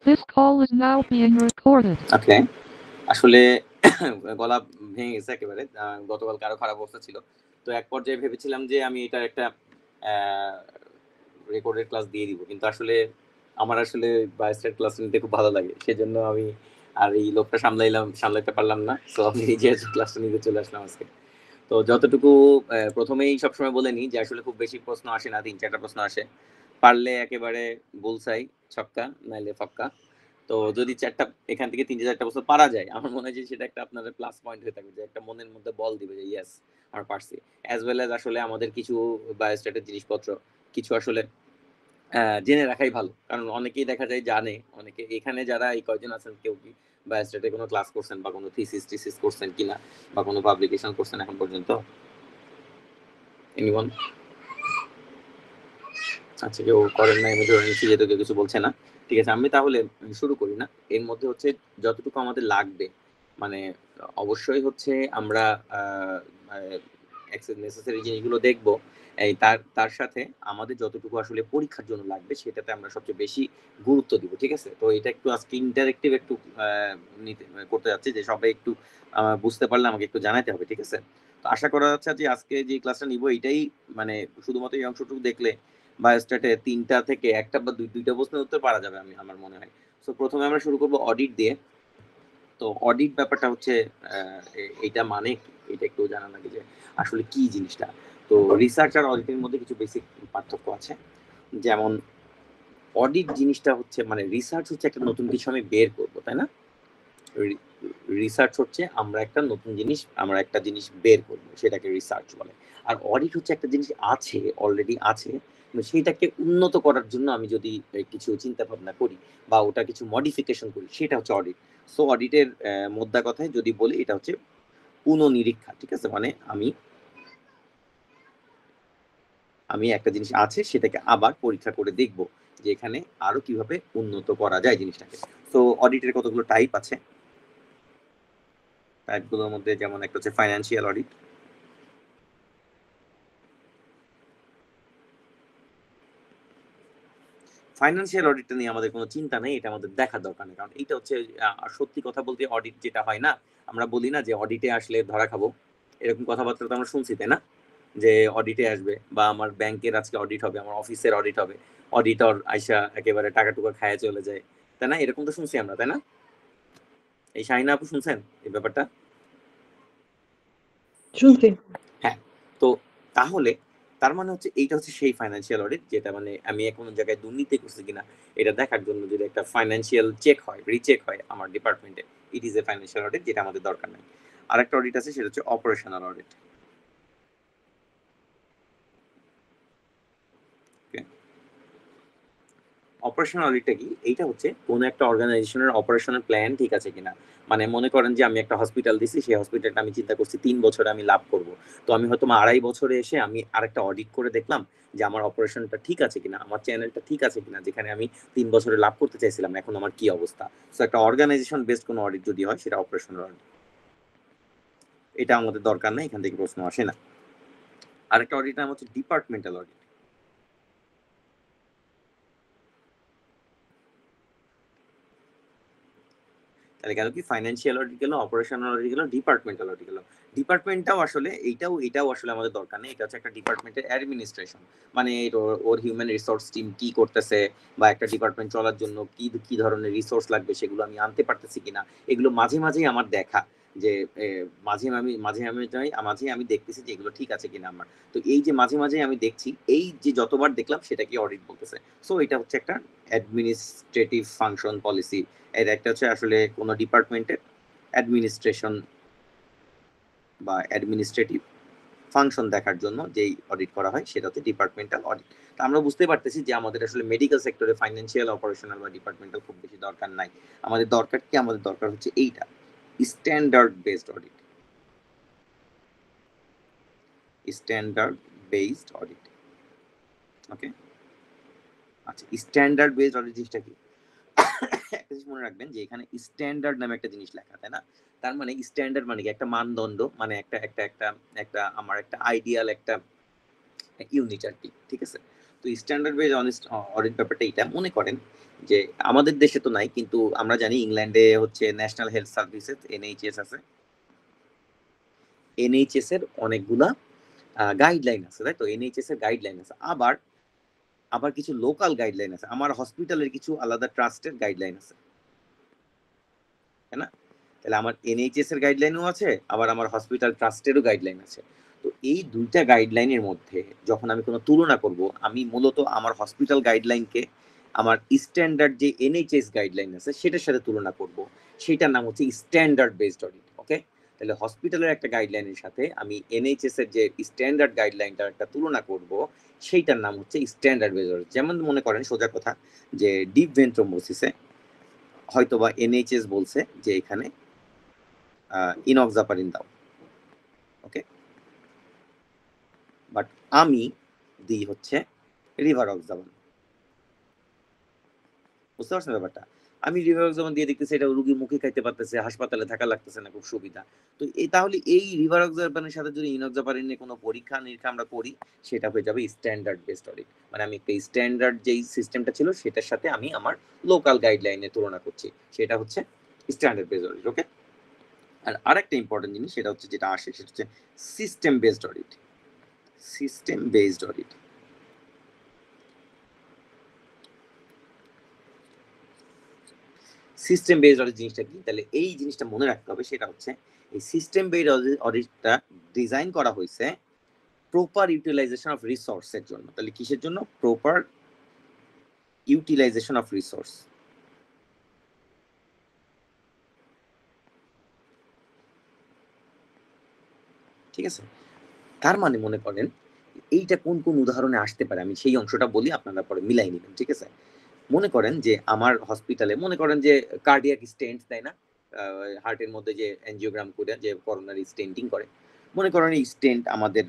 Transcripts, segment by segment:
This call is now being recorded. ওকে, আসলে গলা ভেঙে গেছে একেবারে। গতকাল আরো খারাপ অবস্থা ছিল। তো এক পর্যায়ে ভেবেছিলাম যে আমি এটার একটা রেকর্ডেড ক্লাস দিয়ে দিব, কিন্তু আসলে আমার আসলে বায়োস্ট্যাট ক্লাস নিতে খুব ভালো লাগে, সেজন্য আমি আর এই লোকটা সামলাইতে পারলাম না। সো আমি নিজে ক্লাসটা নিতে চলে আসলাম আজকে। তো যতটুকু প্রথমেই সবসময় বলে নিই যে আসলে খুব বেশি প্রশ্ন আসে না, ৩-৪টা প্রশ্ন আসে। পারলে একেবারে বুলসাই, ছক্কা, নাইলে ফক্কা। তো যদি এখান থেকে ৩-৪টা প্রশ্ন পারা যায়, আমার মনে হয় যে সেটা একটা আপনার প্লাস পয়েন্ট হয়ে থাকবে, যে একটা মনের মধ্যে বল দিবে যে ইয়েস আমরা পারছি। অ্যাজ ওয়েল অ্যাজ আসলে আমাদের কিছু বায়োস্ট্যাটের জিনিসপত্র কিছু আসলে জেনে রাখাই ভালো, কারণ অনেকেই দেখা যায় জানে, অনেকে এখানে যারা এই কয়জন আছেন কেউ কি বায়োস্ট্যাটে কোনো ক্লাস করছেন বা কোনো থিসিস করছেন কিনা বা কোনো পাবলিকেশন করছেন এখন পর্যন্ত? এনিওয়ান? আচ্ছা, কেউ করেন নাই, আমি ধরে নিচ্ছি, যেহেতু কেউ কিছু বলছে না। ঠিক আছে, আমি তাহলে শুরু করি না। এর মধ্যে হচ্ছে যতটুকু আমাদের লাগবে, মানে অবশ্যই হচ্ছে আমরা নেসেসারি জিনিসগুলো দেখব। এই তার সাথে আমাদের যতটুকু আসলে পরীক্ষার জন্য লাগবে সেটাতে আমরা সবচেয়ে বেশি গুরুত্ব দিব। ঠিক আছে, তো এটা একটু আজকে ইন্টারেক্টিভ একটু করতে যাচ্ছি, যে সবাই একটু বুঝতে পারলে আমাকে একটু জানাতে হবে। ঠিক আছে, তো আশা করা যাচ্ছে যে আজকে যে ক্লাসটা নিব এটাই মানে শুধুমাত্র এই অংশটুকু দেখলে বায়োস্ট্যাটে ৩টা থেকে ১টা বা ২টা প্রশ্নের উত্তর পারা যাবে আমার মনে হয়। সো প্রথমে আমরা শুরু করব অডিট দিয়ে। তো অডিট ব্যাপারটা হচ্ছে এইটা মানে কি? এটা একটু জানা লাগে যে আসলে কি জিনিসটা। তো রিসার্চ আর অডিটের মধ্যে কিছু বেসিক পার্থক্য আছে। যেমন অডিট জিনিসটা হচ্ছে, মানে রিসার্চ হচ্ছে একটা নতুন কিছু আমি বের করব, তাই না? রিসার্চ হচ্ছে আমরা একটা জিনিস বের করব, সেটাকে রিসার্চ বলে। আর অডিট হচ্ছে একটা জিনিস আছে, অলরেডি আছে, কিন্তু সেইটাকে উন্নত করার জন্য আমি যদি কিছু চিন্তা ভাবনা করি বা ওটা কিছু মডিফিকেশন করি, সেটা হচ্ছে অডিট। সো অডিটের মোদ্দা কথায় যদি বলি, এটা হচ্ছে পুনঃনিরীক্ষা। ঠিক আছে, মানে আমি একটা জিনিস আছে সেটাকে আবার পরীক্ষা করে দেখব যে এখানে আরো কিভাবে উন্নত করা যায় জিনিসটাকে। তো অডিটের কতগুলো টাইপ আছে। টাইপগুলোর মধ্যে যেমন একটা হচ্ছে ফাইন্যান্সিয়াল অডিট। ফাইন্যান্সিয়াল অডিটটা নিয়ে আমাদের কোনো চিন্তা নেই, এটা আমাদের দেখার দরকার নেই, কারণ এইটা হচ্ছে সত্যি কথা বলতে অডিট যেটা হয় না, আমরা বলি না যে অডিটে আসলে ধরা খাবো, এরকম কথাবার্তা তো আমরা শুনছি, তাই না? যে অডিটে আসবে, বা আমার ব্যাংকের আজকে অডিট হবে, আমার অফিসের অডিট হবে, অডিটর আইসা একেবারে টাকা টুকা খায় চলে যায়, তাই না? এরকম তো শুনছি আমরা, তাই না? এই শাহিনা আপু শুনছেন এই ব্যাপারটা? শুনছি। হ্যাঁ। তো তাহলে তার মানে হচ্ছে এইটা হচ্ছে সেই ফাইন্যান্সিয়াল অডিট, যেটা মানে আমি কোনো জায়গায় দুর্নীতি করছি কিনা এটা দেখার জন্য যদি একটা ফাইন্যান্সিয়াল চেক হয়, রিচেক হয় আমার ডিপার্টমেন্টে, ইট ইজ এ ফাইন্যান্সিয়াল অডিট, যেটা আমাদের দরকার নাই। আরেকটা অডিট আছে, সেটা হচ্ছে অপারেশনাল অডিট। অপারেশনাল অডিটটা কি? এইটা হচ্ছে কোনো একটা অর্গানাইজেশনের অপারেশনাল প্ল্যান ঠিক আছে কিনা। মানে মনে করেন যে আমি একটা হসপিটাল দিছি, সেই হসপিটালটা আমি চিন্তা করছি ৩ বছরে আমি লাভ করব। তো আমি হয়তো ২.৫ বছরে এসে আমি আরেকটা অডিট করে দেখলাম যে আমার অপারেশনটা ঠিক আছে কিনা, আমার চ্যানেলটা ঠিক আছে কিনা, যেখানে আমি ৩ বছরে লাভ করতে চাইছিলাম, এখন আমার কি অবস্থা। সো একটা অর্গানাইজেশন বেসড কোনো অডিট যদি হয়, সেটা অপারেশনাল অডিট। এটা আমাদের দরকার নাই, এখান থেকে প্রশ্ন আসে না। আরেকটা অডিট নাম হচ্ছে ডিপার্টমেন্টাল অডিট। তাহলে গেল কি ফাইন্যান্সিয়াল অডিট গেল, অপারেশনাল অডিট গেল, ডিপার্টমেন্টাল অডিট গেল। ডিপার্টমেন্টটাও আসলে এটাও আসলে আমাদের দরকার নেই, এটা হচ্ছে একটা ডিপার্টমেন্টের অ্যাডমিনিস্ট্রেশন, মানে ওর হিউম্যান রিসোর্স টিম কি করতেছে, বা একটা ডিপার্টমেন্ট চলার জন্য কি কি ধরনের রিসোর্স লাগবে সেগুলো আমি আনতে পারতেছি কিনা, এগুলো মাঝে মাঝেই আমার দেখা, যে মাঝে আমি দেখতেছি যে এগুলো ঠিক আছে কিনা আমার। তো এই যে মাঝে মাঝে আমি দেখছি, এই যে যতবার দেখলাম সেটাকে অডিট বলতেছে। সো এটা হচ্ছে একটা অ্যাডমিনিস্ট্রেটিভ ফাংশন পলিসি। এর একটা হচ্ছে আসলে কোনো ডিপার্টমেন্টের অ্যাডমিনিস্ট্রেশন বা অ্যাডমিনিস্ট্রেটিভ ফাংশন দেখার জন্য যেই অডিট করা হয়, সেটা হচ্ছে ডিপার্টমেন্টাল অডিট। তো আমরা বুঝতে পারতেছি যে আমাদের আসলে মেডিকেল সেক্টরে ফাইন্যান্সিয়াল, অপারেশনাল বা ডিপার্টমেন্টাল খুব বেশি দরকার নাই। আমাদের দরকার কি? আমাদের দরকার হচ্ছে এইটা, standard based audit. Standard based audit. Okay, আচ্ছা, স্ট্যান্ডার্ড বেসড অডিট জিনিসটা কি? একটা জিনিস মনে রাখবেন যে এখানে স্ট্যান্ডার্ড নামে একটা জিনিস লেখা, তাই না? তার মানে স্ট্যান্ডার্ড মানে কি? একটা মানদণ্ড, মানে একটা একটা একটা একটা আমার একটা আইডিয়াল একটা ইউনিট আর কি। ঠিক আছে, তো স্ট্যান্ডার্ড বেজ অডিট ব্যাপারটা এটা মনে করেন যে আমাদের দেশে তো নাই, কিন্তু আমরা জানি ইংল্যান্ডে হচ্ছে ন্যাশনাল হেলথ সার্ভিসেস এনএইচএস আছে। এনএইচএস এর অনেকগুলা গাইডলাইন আছে, তাই তো? এনএইচএস এর গাইডলাইন আছে, আবার আবার কিছু লোকাল গাইডলাইন আছে, আমার হসপিটালের কিছু আলাদা ট্রাস্টের গাইডলাইন আছে, তাই না? তাহলে আমার এনএইচএস এর গাইডলাইনও আছে, আবার আমার হসপিটাল ট্রাস্টেরও গাইডলাইন আছে। তো এই দুইটা গাইডলাইনের মধ্যে যখন আমি কোনো তুলনা করব, আমি মূলত আমার হসপিটাল গাইডলাইনকে আমার স্ট্যান্ডার্ড যে এনএইচএস গাইডলাইন আছে সেটার সাথে তুলনা করব। সেটার নাম হচ্ছে স্ট্যান্ডার্ড বেসড অডিট। ওকে, তাহলে হসপিটালের একটা গাইডলাইনের সাথে আমি এনএইচএস এর যে স্ট্যান্ডার্ড গাইডলাইনটার একটা তুলনা করব, সেইটার নাম হচ্ছে স্ট্যান্ডার্ড বেসড অডিট। যেমন মনে করেন সোজা কথা যে ডিপ ভেন থ্রোম্বোসিসে হয়তোবা এনএইচএস বলছে যে এখানে ইনক্সাপারিন দাও, ওকে, বাট আমি দিই হচ্ছে রিভারক্সাবান। বুঝতে পারছেন ব্যাপারটা? আমি রিভারক্সাবান দিয়ে দেখতেছি এটা রোগী মুখে খাইতে পারতেছে, হাসপাতালে থাকা লাগতেছে না, খুব সুবিধা। তো তাহলে এই রিভারক্সাবানের সাথে যদি ইনক্সাপারিনের কোনো পরীক্ষা নিরীক্ষা আমরা করি, সেটা হয়ে যাবে স্ট্যান্ডার্ড বেসড অডিট। মানে আমি একটা স্ট্যান্ডার্ড যেই সিস্টেমটা ছিল সেটার সাথে আমি আমার লোকাল গাইডলাইনে তুলনা করছি, সেটা হচ্ছে স্ট্যান্ডার্ড বেসড অডিট। ওকে, আর আরেকটা ইম্পর্টেন্ট জিনিস সেটা হচ্ছে যেটা আসে সেটা হচ্ছে system based audit. System based audit system based audit জিনিসটা কি? তাহলে এই জিনিসটা মনে রাখতে হবে, সেটা হচ্ছে এই সিস্টেম বেসড অডিটটা ডিজাইন করা হয়েছে প্রপার ইউটিলাইজেশন অফ রিসোর্সের জন্য। তাহলে কিসের জন্য? Proper utilisation of resource. ঠিক আছে, তার মানে মনে করেন এইটা কোন কোন উদাহরণে আসতে পারে আমি সেই অংশটা বলি, আপনারা পরে মিলাই নেবেন। ঠিক আছে, মনে করেন যে আমার হসপিটালে মনে করেন যে কার্ডিয়াক স্টেন্ট দেয় না, হার্টের মধ্যে যে এনজিওগ্রাম করে যে করোনারি স্টেন্টিং করে, মনে করেন এই স্টেন্ট আমাদের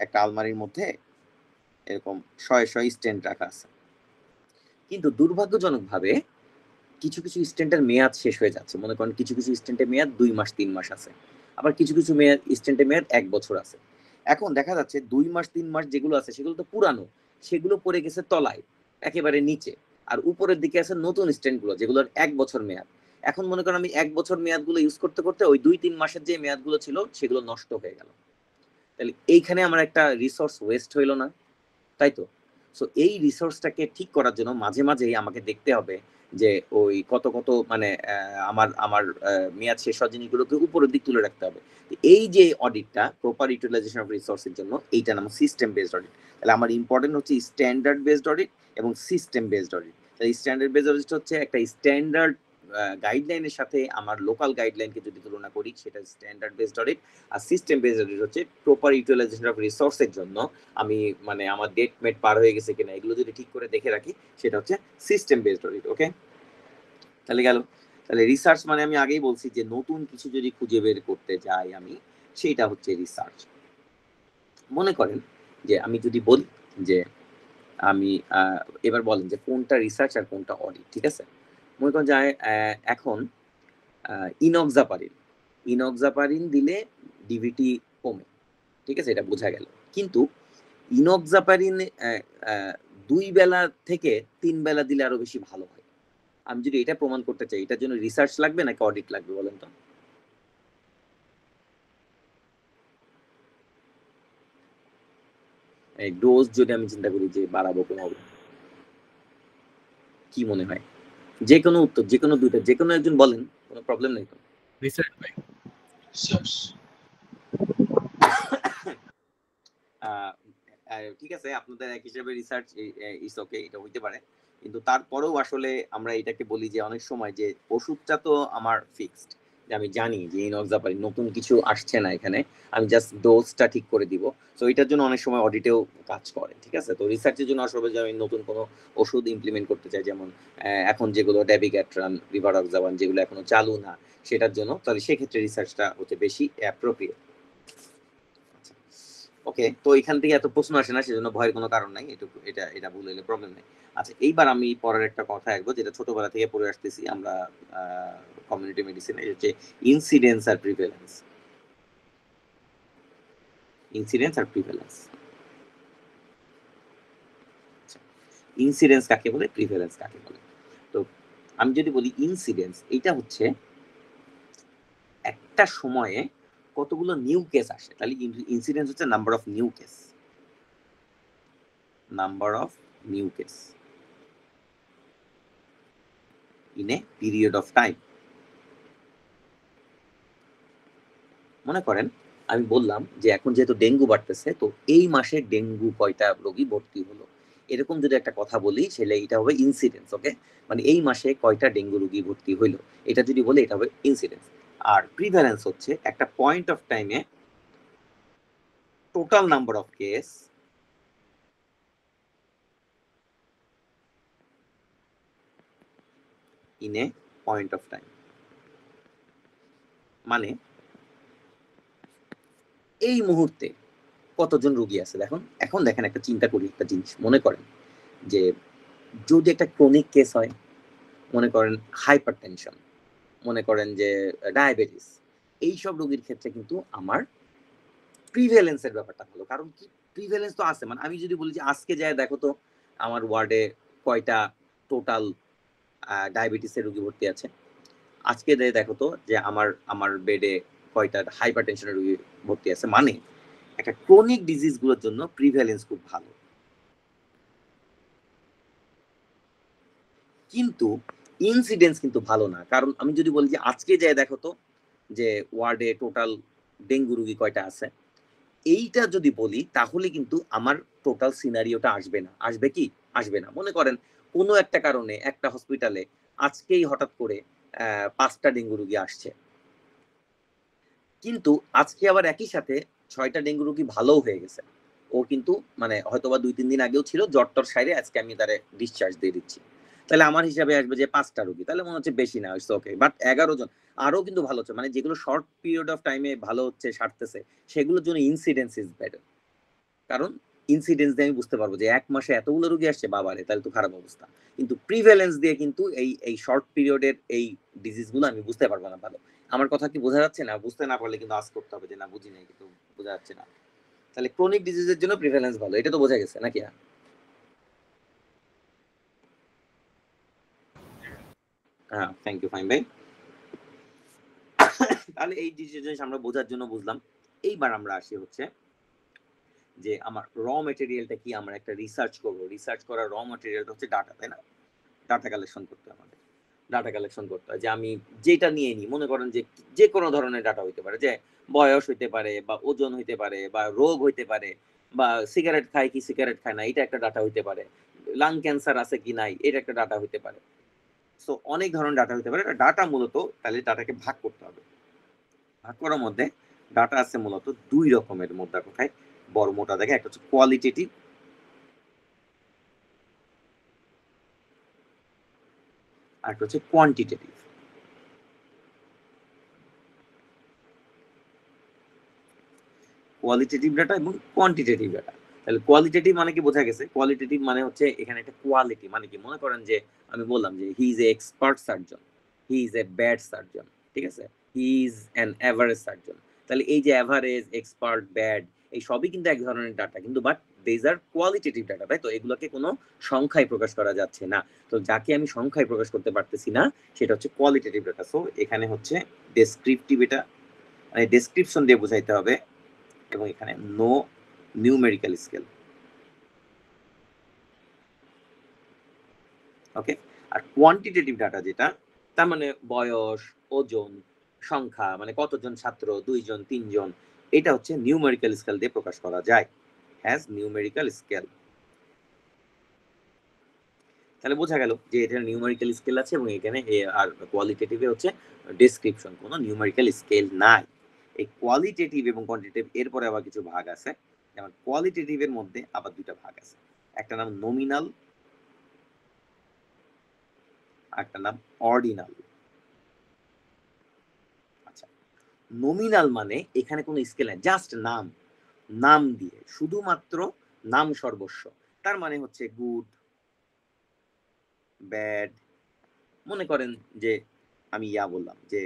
একটা আলমারির মধ্যে এরকম শয়ে শয়ে স্টেন্ট রাখা আছে, কিন্তু দুর্ভাগ্যজনকভাবে কিছু কিছু স্টেন্টের মেয়াদ শেষ হয়ে যাচ্ছে। মনে করেন কিছু কিছু স্টেন্টের মেয়াদ 2 মাস 3 মাস আছে, আবার কিছু কিছু স্টেন্টের মেয়াদ 1 বছর আছে। এখন দেখা যাচ্ছে 2 মাস 3 মাস যেগুলো আছে সেগুলো তো পুরানো, সেগুলো পড়ে গেছে তলায় একেবারে নিচে, আর উপরের দিকে আছে নতুন স্টেন্টগুলো যেগুলোর 1 বছর মেয়াদ। এখন মনে করেন আমি 1 বছর মেয়াদগুলো ইউজ করতে করতে ওই 2-3 মাসের যে মেয়াদগুলো ছিল সেগুলো নষ্ট হয়ে গেল। তাহলে এইখানে আমার একটা রিসোর্স ওয়েস্ট হইলো না, তাই তো? সো এই রিসোর্সটাকে ঠিক করার জন্য মাঝে মাঝেই আমাকে দেখতে হবে যে ওই কত কত মানে আমার আমার মেয়াদ শেষ হওয়া জিনিসগুলোকে উপরের দিক তুলে রাখতে হবে। এই যে অডিটটা প্রপার ইউটিলাইজেশন অফ রিসোর্সের জন্য, এইটা নাম সিস্টেম বেসড অডিট। তাহলে আমার ইম্পর্টেন্ট হচ্ছে স্ট্যান্ডার্ড বেসড অডিট এবং সিস্টেম বেসড অডিট। তাহলে স্ট্যান্ডার্ড বেসড অডিট হচ্ছে একটা স্ট্যান্ডার্ড গাইডলাইনের সাথে আমার লোকাল গাইডলাইনকে যদি তুলনা করি সেটা স্ট্যান্ডার্ড বেসড অডিট। আর সিস্টেম বেসড অডিট হচ্ছে প্রপার ইউটিলাইজেশন অফ রিসোর্সের জন্য আমি মানে আমার ডেট মেট পার হয়ে গেছে কিনা এগুলো যদি ঠিক করে দেখে রাখি, সেটা হচ্ছে সিস্টেম বেসড অডিট। ওকে, তাহলে গেল। তাহলে রিসার্চ মানে আমি আগেই বলছি যে নতুন কিছু যদি খুঁজে বের করতে যাই আমি, সেইটা হচ্ছে রিসার্চ। মনে করেন যে আমি যদি বলি যে আমি এবার বলেন যে কোনটা রিসার্চ আর কোনটা অডিট। ঠিক আছে, মনে করেন যে এখন ইনক্সাপারিন দিলে ডিভিটি কমে, ঠিক আছে, এটা বোঝা গেল। কিন্তু ইনক্সাপারিন 2 বেলা থেকে 3 বেলা দিলে আরো বেশি ভালো হয়। আমি যদি এটা প্রমাণ করতে চাই, এটার জন্য রিসার্চ লাগবে নাকি অডিট লাগবে বলেন তো? এই ডোজ যদি আমি চিন্তা করি যে বাড়াবো কমাবো, কি মনে হয়? যে কোনো উত্তর, যে কোনো দুইটা, যে কোনো একজন বলেন, কোনো প্রবলেম নেই তো। রিসার্চ ভাই। ঠিক আছে, আপনাদের এক হিসেবে রিসার্চ ইজ ওকে, এটা হইতে পারে, কিন্তু তারপরেও আসলে আমরা এটাকে বলি যে অনেক সময় যে ওষুধটা তো আমার ফিক্সড, যে আমি জানি যে ইনক্সাপারিন নতুন কিছু আসছে না এখানে, আমি জাস্ট ডোজটা ঠিক করে দিব। তো এটার জন্য অনেক সময় অডিটেও কাজ করে। ঠিক আছে, তো রিসার্চের জন্য আসলে যে আমি নতুন কোনো ওষুধ ইমপ্লিমেন্ট করতে চাই, যেমন এখন যেগুলো ড্যাবিগ্যাট্রান, রিভারক্সাবান যেগুলো এখনো চালু না, সেটার জন্য, তাহলে সেক্ষেত্রে রিসার্চটা হচ্ছে বেশি অ্যাপ্রোপ্রিয়েট। ওকে, তো এখান থেকে এত প্রশ্ন আসে না, সেজন্য ভয়ের কোনো কারণ নাই, এটুকু এটা এটা ভুল হলে প্রবলেম নেই। আচ্ছা, এইবার আমি পরের একটা কথা আসবো যেটা ছোটবেলা থেকে পড়ে আসতেছি আমরা কমিউনিটি মেডিসিনে, হচ্ছে ইনসিডেন্স আর প্রিভ্যালেন্স। ইনসিডেন্স আর প্রিভ্যালেন্স ইনসিডেন্স কাকে বলে, প্রিভ্যালেন্স কাকে বলে। তো আমি যদি বলি ইনসিডেন্স, এটা হচ্ছে একটা সময়ে কতগুলো নিউ কেস আসে, তাহলে ইনসিডেন্স হচ্ছে number of new case, number of new case in a period of time. মনে করেন আমি বললাম যে এখন যেহেতু ডেঙ্গু বাড়তেছে, তো এই মাসে ডেঙ্গু কয়টা রোগী ভর্তি হলো, এরকম যদি একটা কথা বলি সেটা এটা হবে ইনসিডেন্স। ওকে, মানে এই মাসে কয়টা ডেঙ্গু রোগী ভর্তি হইলো, এটা যদি বলি এটা হবে ইনসিডেন্স। আর প্রিভ্যালেন্স হচ্ছে একটা পয়েন্ট অফ টাইমে total number of case in a point of time. মানে এই মুহূর্তে কতজন রোগী আছে দেখুন। এখন দেখেন একটা চিন্তা করি একটা জিনিস, মনে করেন যে যদি একটা ক্রনিক কেস হয়, মনে করেন হাইপার টেনশন, মনে করেন যে ডায়াবেটিস, এইসব রোগীর ক্ষেত্রে কিন্তু আমার প্রিভ্যালেন্সের ব্যাপারটা ভালো। কারণ কি, প্রিভ্যালেন্স তো আছে। মানে আমি যদি বলি যে আজকে যায় দেখো তো আমার ওয়ার্ডে কয়টা টোটাল ডায়াবেটিসের রোগী ভর্তি আছে, আজকে দেখো তো যে আমার আমার বেডে কয়টা হাইপার টেনশনের রোগী ভর্তি আছে। মানে একটা ক্রনিক ডিজিজ গুলোর জন্য প্রিভ্যালেন্স খুব ভালো। কিন্তু ইনসিডেন্স কিন্তু ভালো না। কারণ আমি যদি বলি যে আজকে যায় দেখো তো যে ওয়ার্ডে টোটাল ডেঙ্গু রোগী কয়টা আছে, এইটা যদি বলি তাহলে কিন্তু আমার টোটাল সিনারিওটা আসবে না। আসবে কি? আসবে না। মনে করেন কোনো একটা কারণে একটা হসপিটালে আজকেই হঠাৎ করে ৫টা ডেঙ্গু রোগী আসছে, কিন্তু আজকে আবার একই সাথে ৬টা ডেঙ্গু রোগী ভালোও হয়ে গেছে। ও কিন্তু মানে হয়তোবা ২-৩ দিন আগেও ছিল, জ্বর-টর সাইরে আজকে আমি তারে ডিসচার্জ দিয়ে দিচ্ছি। তাহলে আমার হিসাবে আসবে যে ৫টা রোগী। তাহলে মনে হচ্ছে বেশি না, ইটস ওকে। বাট ১১ জন আরো কিন্তু ভালো হচ্ছে। মানে যেগুলো শর্ট পিরিয়ড অফ টাইমে ভালো হচ্ছে, সারতেছে, সেগুলোর জন্য ইনসিডেন্স ইজ বেটার। কারণ ইনসিডেন্স দিয়ে আমি বুঝতে পারবো যে ১ মাসে এতগুলো রোগী আসছে, বাবারে তাহলে তো খারাপ অবস্থা। কিন্তু প্রিভ্যালেন্স দিয়ে কিন্তু এই শর্ট পিরিয়ডের এই ডিজিজ গুলো আমি বুঝতে পারবো না ভালো। আমার কথা কি বোঝা যাচ্ছে না? বুঝতে না পারলে কিন্তু আজ করতে হবে যে না বুঝি নাই, কিন্তু বোঝা যাচ্ছে না। তাহলে ক্রনিক ডিজিজের জন্য প্রিভ্যালেন্স ভালো, এটা তো বোঝা গেছে নাকি? হ্যাঁ, থ্যাংক ইউ ফাইন ভাই। তাহলে এই ডিজিজ আমরা বোঝার জন্য বুঝলাম। এইবার আমরা আসি হচ্ছে যে আমার র মেটেরিয়ালটা কি, আমরা একটা রিসার্চ করব। রিসার্চ করার র মেটেরিয়ালটা হচ্ছে ডাটা, তাই না? ডাটা কালেকশন করতে হয় আমাদের। ডাটা কালেকশন করতে হয় যে আমি যেটা নিয়ে নিই, মনে করেন যে যে কোনো ধরনের ডাটা হইতে পারে, যে বয়স হইতে পারে বা ওজন হইতে পারে বা রোগ হইতে পারে বা সিগারেট খায় কি সিগারেট খায় না, এটা একটা ডাটা হইতে পারে, লাং ক্যান্সার আছে কি নাই, এটা একটা ডাটা হইতে পারে। সো অনেক ধরনের ডাটা হইতে পারে। ডাটা মূলত তাহলে ডাটাকে ভাগ করতে হবে। ভাগ করার মধ্যে ডাটা আছে মূলত দুই রকমের, মোদ্দা কথায় বড় মোটা দেখে, একটা হচ্ছে কোয়ালিটেটিভ আর একটা হচ্ছে কোয়ান্টিটেটিভ। কোয়ালিটেটিভ ডাটা এবং কোয়ান্টিটেটিভ ডাটা। তাহলে কোয়ালিটেটিভ মানে কি বোঝা গেছে? কোয়ালিটেটিভ মানে হচ্ছে এখানে একটা কোয়ালিটি, মানে কি, মনে করেন যে আমি বললাম যে he is a expert surgeon, he is a bad surgeon, ঠিক আছে, he is an average surgeon. তাহলে এই যে এভারেজ, এক্সপার্ট, ব্যাড, এই সবই কিন্তু এক ধরনের ডাটা, কিন্তু but these are qualitative data, তাই তো? এগুলোকে কোনো সংখ্যায় প্রকাশ করা যাচ্ছে না। তো যাকে আমি সংখ্যায় প্রকাশ করতে পারতেছি না সেটা হচ্ছে কোয়ালিটেটিভ ডাটা। সো এখানে হচ্ছে ডেসক্রিপটিভ, এটা মানে ডেসক্রিপশন দিয়ে বোঝাইতে হবে, এবং এখানে নো নিউমেরিক্যাল স্কেল। ওকে। আর কোয়ান্টিটেটিভ ডাটা যেটা, তার মানে বয়স, ওজন, সংখ্যা, মানে কতজন ছাত্র, ২ জন, ৩ জন, এটা হচ্ছে নিউমেরিক্যাল স্কেল দিয়ে প্রকাশ করা যায়, হ্যাজ নিউমেরিক্যাল স্কেল। তাহলে বোঝা গেল যে এটা নিউমেরিক্যাল স্কেল আছে, এবং এখানে আর কোয়ালিটেটিভে হচ্ছে ডেসক্রিপশন, কোনো নিউমেরিক্যাল স্কেল নাই। এই কোয়ালিটেটিভ এবং কোয়ান্টিটেটিভ এরপরে আবার কিছু ভাগ আছে। যেমন কোয়ালিটেটিভের মধ্যে আবার দুইটা ভাগ আছে, একটা নাম নমিনাল, একটা নাম অর্ডিনাল। আচ্ছা, নমিনাল মানে এখানে কোনো স্কেল নাই, জাস্ট নাম, নাম দিয়ে, শুধুমাত্র নাম সর্বস্ব। তার মানে হচ্ছে গুড, ব্যাড। মনে করেন যে আমি বললাম যে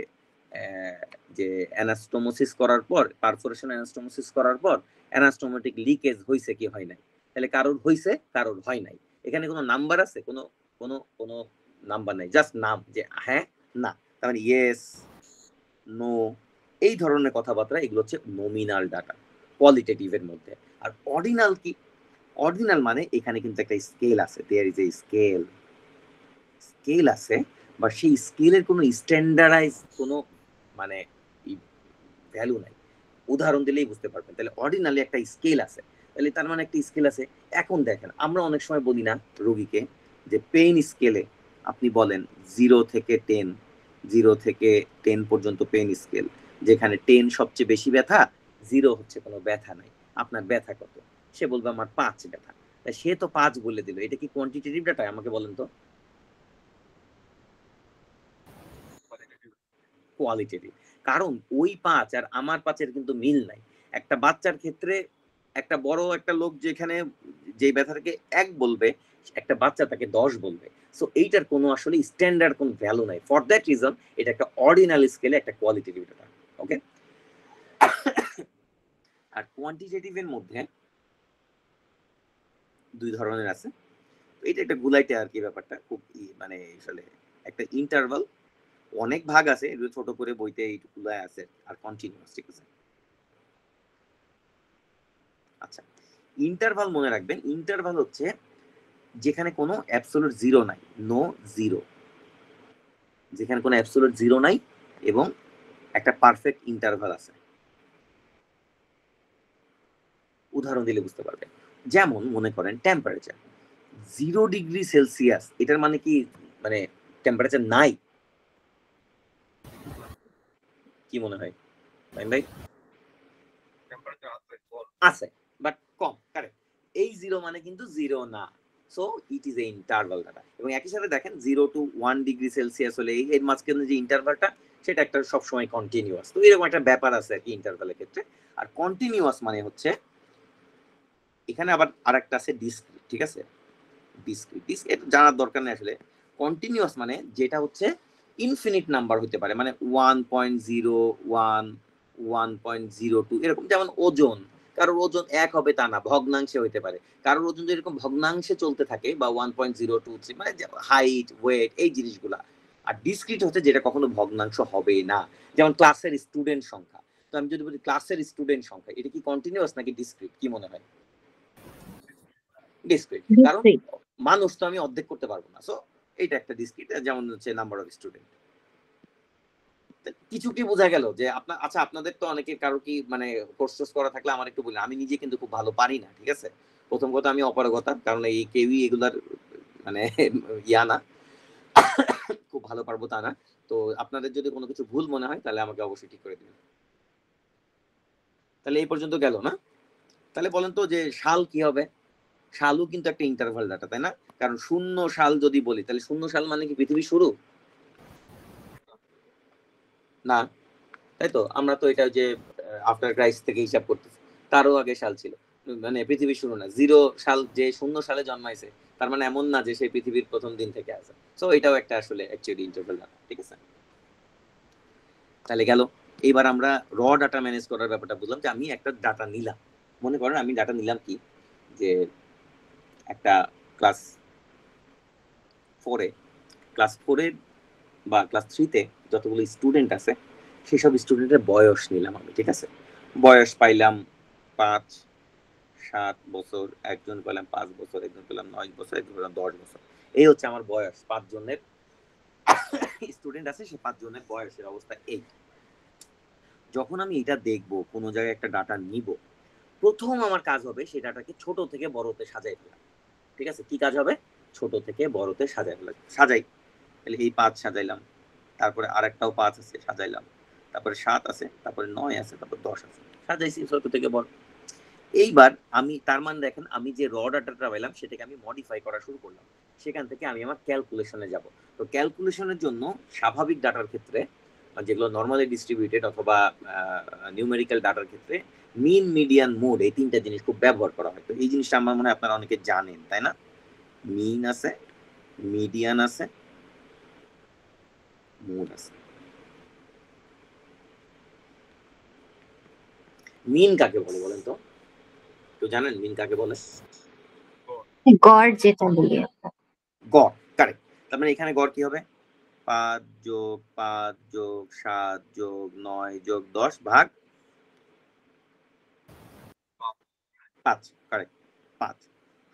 যে অ্যানাস্টোমোসিস করার পর, পারফোরেশন অ্যানাস্টোমোসিস করার পর অ্যানাস্টোমেটিক লিকেজ হয়েছে কি হয় নাই, তাহলে কারোর হয়েছে কারোর হয় নাই। এখানে কোনো নাম্বার আছে? কোনো কোনো কোনো নাম্বার নাই, জাস্ট নাম, যে হ্যাঁ না, তার মানে ইয়েস নো, এই ধরনের কথাবার্তা, এগুলো হচ্ছে নমিনাল ডাটা কোয়ালিটেটিভের মধ্যে। আর অর্ডিনাল কি? অর্ডিনাল মানে এখানে কিন্তু একটা স্কেল আছে, there is a scale, scale আছে, বা সেই স্কেলের কোনো স্ট্যান্ডার্ডাইজ কোনো মানে ভ্যালু নাই। উদাহরণ দিলেই বুঝতে পারবেন। তাহলে অর্ডিনালি একটা স্কেল আছে, তাহলে তার মানে একটা স্কেল আছে। এখন দেখেন, আমরা অনেক সময় বলি না রোগীকে যে পেইন স্কেলে আপনি বলেন 0 থেকে 10, 0 থেকে 10 পর্যন্ত পেইন স্কেল, যেখানে 10 সবচেয়ে বেশি ব্যথা, 0 হচ্ছে কোনো ব্যথা নাই, আপনার ব্যথা কত? সে বলবে আমার 5 ব্যথা। তাই সে তো 5 বলে দিল, এটা কি কোয়ান্টিটেটিভ ডাটা? আমাকে বলেন তো। কোয়ালিটেটিভ। কারণ ওই 5 আর আমার 5 এর কিন্তু মিল নাই। একটা বাচ্চার ক্ষেত্রে একটা বড় একটা লোক যেখানে যে ব্যথাটাকে 1 বলবে, একটা বাচ্চা তাকে 10 বলবে। সো এইটার কোনো আসলে স্ট্যান্ডার্ড কোনো ভ্যালু নাই। ফর দ্যাট রিজন এটা একটা অর্ডিনাল স্কেলে একটা কোয়ালিটেটিভ ডাটা। ওকে? আর কোয়ান্টিটেটিভ এর মধ্যে 2 ধরনের আছে। এটা একটা গুলাইটে আর কি ব্যাপারটা, খুব মানে আসলে একটা ইন্টারভাল, অনেক ভাগ আছে, এগুলো ছোট করে বইতে এইটুকুলাই আছে, আর কন্টিনিউয়াস, ঠিক আছে? আচ্ছা, ইন্টারভাল মনে রাখবেন, ইন্টারভাল হচ্ছে যেখানে কোনো অ্যাবসলিউট জিরো নাই, নো জিরো, যেখানে কোনো অ্যাবসলিউট জিরো নাই এবং একটা পারফেক্ট ইন্টারভাল আছে। উদাহরণ দিলে বুঝতে পারবেন। যেমন মনে করেন টেম্পারেচার 0 ডিগ্রি সেলসিয়াস, এটার মানে কি মানে টেম্পারেচার নাই? কি মনে হয় ভাই? আছে, বাট কম, কারেক্ট। এই 0 মানে কিন্তু 0 না। So it is A interval data. এবং একই সাথে দেখেন 0 to 1 ডিগ্রি সেলসিয়াস হলে এর মাঝখানে যে ইন্টারভালটা, সেটা একটা সবসময় কন্টিনিউয়াস। তো এরকম একটা ব্যাপার আছে আর কি ইন্টারভালের ক্ষেত্রে। আর কন্টিনিউয়াস মানে হচ্ছে, এখানে আবার আরেকটা আছে ডিসক্রিট, ঠিক আছে? ডিসক্রিট, ডিসক্রিট জানার দরকার নেই আসলে। কন্টিনিউয়াস মানে যেটা হচ্ছে ইনফিনিট নাম্বার হতে পারে, মানে 1.01, 1.02 এরকম। যেমন ওজন, কারোর ওজন 1 হবে তা না, ভগ্নাংশে হইতে পারে। কারোর ওজন যেরকম ভগ্নাংশে চলতে থাকে, বা 1.023, মানে হাইট ওয়েট এই জিনিসগুলা। আর ডিসক্রিট হচ্ছে যেটা কখনো ভগ্নাংশ হবে না। যেমন ক্লাসের স্টুডেন্ট সংখ্যা। তো আমি যদি বলি ক্লাসের স্টুডেন্ট সংখ্যা, এটা কি কন্টিনিউয়াস নাকি ডিসক্রিট, কি মনে হয়? ডিসক্রিট। কারণ ডিসক্রিট। মানুষ তো আমি অর্ধেক করতে পারবো না। সো এটা একটা ডিসক্রিট, যেমন হচ্ছে নাম্বার অফ স্টুডেন্ট। কিছু কি বোঝা গেল যে আপনার? আচ্ছা, আপনাদের তো অনেকের কারো কি মানে কোর্স করা থাকলে আমার একটু বলুন। আমি নিজে কিন্তু খুব ভালো পারি না, ঠিক আছে? প্রথম কথা আমি অপারগতা, কারণ এই কেউই এগুলার মানে ইয়া না, খুব ভালো পারবো তা না। তো আপনাদের যদি কোনো কিছু ভুল মনে হয় তাহলে আমাকে অবশ্যই ঠিক করে দিবেন। তাহলে এই পর্যন্ত গেল না? তাহলে বলেন তো যে সাল কি হবে? সালও কিন্তু একটা ইন্টারভাল ডাটা, তাই না? কারণ 0 সাল যদি বলি, তাহলে 0 সাল মানে কি পৃথিবীর শুরু? না, তাই তো। আমরা তো এটা যে আফটার ক্রাইস্ট থেকে হিসাব করতেছি, তারও আগে সাল ছিল, মানে পৃথিবীর শুরু না। 0 সাল যে 0 সালে জন্মাইছে, তার মানে এমন না যে সেই পৃথিবীর প্রথম দিন থেকে আছে। সো এটাও একটা আসলে অ্যাকচুয়ালি ইন্টারভাল ডাটা, ঠিক আছে? তাহলে গেল। এইবার আমরা র ডাটা ম্যানেজ করার ব্যাপারটা বুঝলাম, যে আমি একটা ডাটা নিলাম। মনে করেন আমি ডাটা নিলাম কি, যে একটা ক্লাস 4-এ, ক্লাস 4-এ বা ক্লাস 3-তে যতগুলো স্টুডেন্ট আছে, সেসব স্টুডেন্টের বয়স নিলাম আমি, ঠিক আছে? বয়স পাইলাম 5-7 বছর, একজন পেলাম 5 বছর, একজন পেলাম 9 বছর, একজন পেলাম 10 বছর। এই হচ্ছে আমার বয়স। 5 জনের স্টুডেন্ট আছে, সে 5 জনের বয়সের অবস্থা এই। যখন আমি এটা দেখবো, কোনো জায়গায় একটা ডাটা নিব, প্রথম আমার কাজ হবে সেই ডাটাকে ছোট থেকে বড়তে সাজাই ফেলা। ঠিক আছে? কি কাজ হবে? ছোট থেকে বড়তে সাজাই ফেলা। সাজাই। তাহলে এই 5 সাজাইলাম, তারপরে আরেকটাও 5 আছে, সাজাইলাম, তারপরে 7 আছে, তারপরে 9 আছে, তারপর 10 আছে, সাজাইছি ছোট থেকে বড়। এইবার আমি, তার মানে দেখেন, আমি যে র ডাটাটা পাইলাম সেটাকে আমি মডিফাই করা শুরু করলাম। সেখান থেকে আমি আমার ক্যালকুলেশনে যাব। তো ক্যালকুলেশনের জন্য স্বাভাবিক ডাটার ক্ষেত্রে, যেগুলো নর্মালি ডিস্ট্রিবিউটেড অথবা নিউমেরিক্যাল ডাটার ক্ষেত্রে, মিন, মিডিয়ান, মোড, এই 3টা জিনিস খুব ব্যবহার করা হয়। তো এই জিনিসটা আমার মনে হয় আপনারা অনেকে জানেন, তাই না? মিন আছে, মিডিয়ান আছে, মোড আছে। মিন কাকে বলে বলেন তো? তো জানেন মিন কাকে বলে? গড় যেটা বলি আমরা। গড়, কারেক্ট। তার মানে এখানে গড় কি হবে? 5 যোগ 5 যোগ 7 যোগ 9 যোগ 10 ভাগ 5, কারেক্ট। 5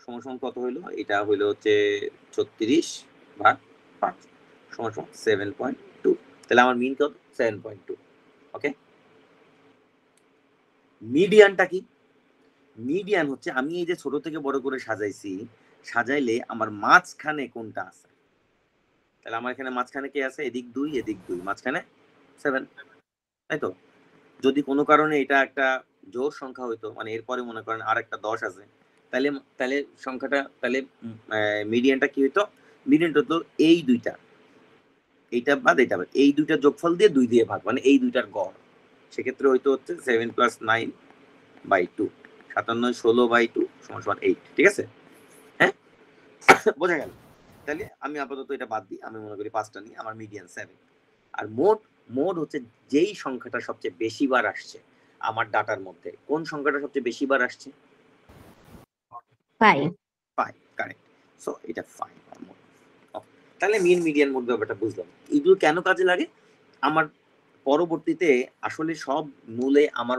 সমান সমান কত হইলো? এটা হইলো হচ্ছে 36 ভাগ 5 সমান সমান 7.2। তাহলে আমার মিন কত? 7.2। ওকে, মিডিয়ানটা কি? মিডিয়ান হচ্ছে আমি এই যে ছোট থেকে বড় করে সাজাইছি, সাজাইলে আমার মাঝখানে কোনটা আছে? তাহলে আমার এখানে মাঝখানে কে আছে? এদিক 2 এদিক 2, মাঝখানে 7, তাই তো? যদি কোনো কারণে এটা একটা জোড় সংখ্যা হইতো, মানে এরপরে মনে করেন আর একটা 10 আছে, তাহলে তাহলে সংখ্যাটা, তাহলে মিডিয়ানটা কি হইতো? মিডিয়ানটা তো এই দুইটা, এইটা বাদ এইটা বাদ, এই দুইটার যোগফল দিয়ে 2 দিয়ে ভাগ, মানে এই দুইটার গড়। সেক্ষেত্রে হয়তো হচ্ছে 7 + 9/2, 57 16/2 = 8। ঠিক আছে, হ্যাঁ, বোঝা গেল? তাহলে আমি আপাতত এটা বাদ দিই, আমি মনে করি 5টা নিই, আমার মিডিয়ান 7। আর মোড, মোড হচ্ছে যেই সংখ্যাটা সবচেয়ে বেশি বার আসছে আমার ডাটার মধ্যে। কোন সংখ্যাটা সবচেয়ে বেশি বার আসছে? 5। 5, কারেক্ট। সো এটা 5 মোড। তাহলে মিন মিডিয়ান মোড ব্যাপারটা বুঝলাম। এগুলো কেন কাজে লাগে? আমার পরবর্তীতে আসলে সব মূলে আমার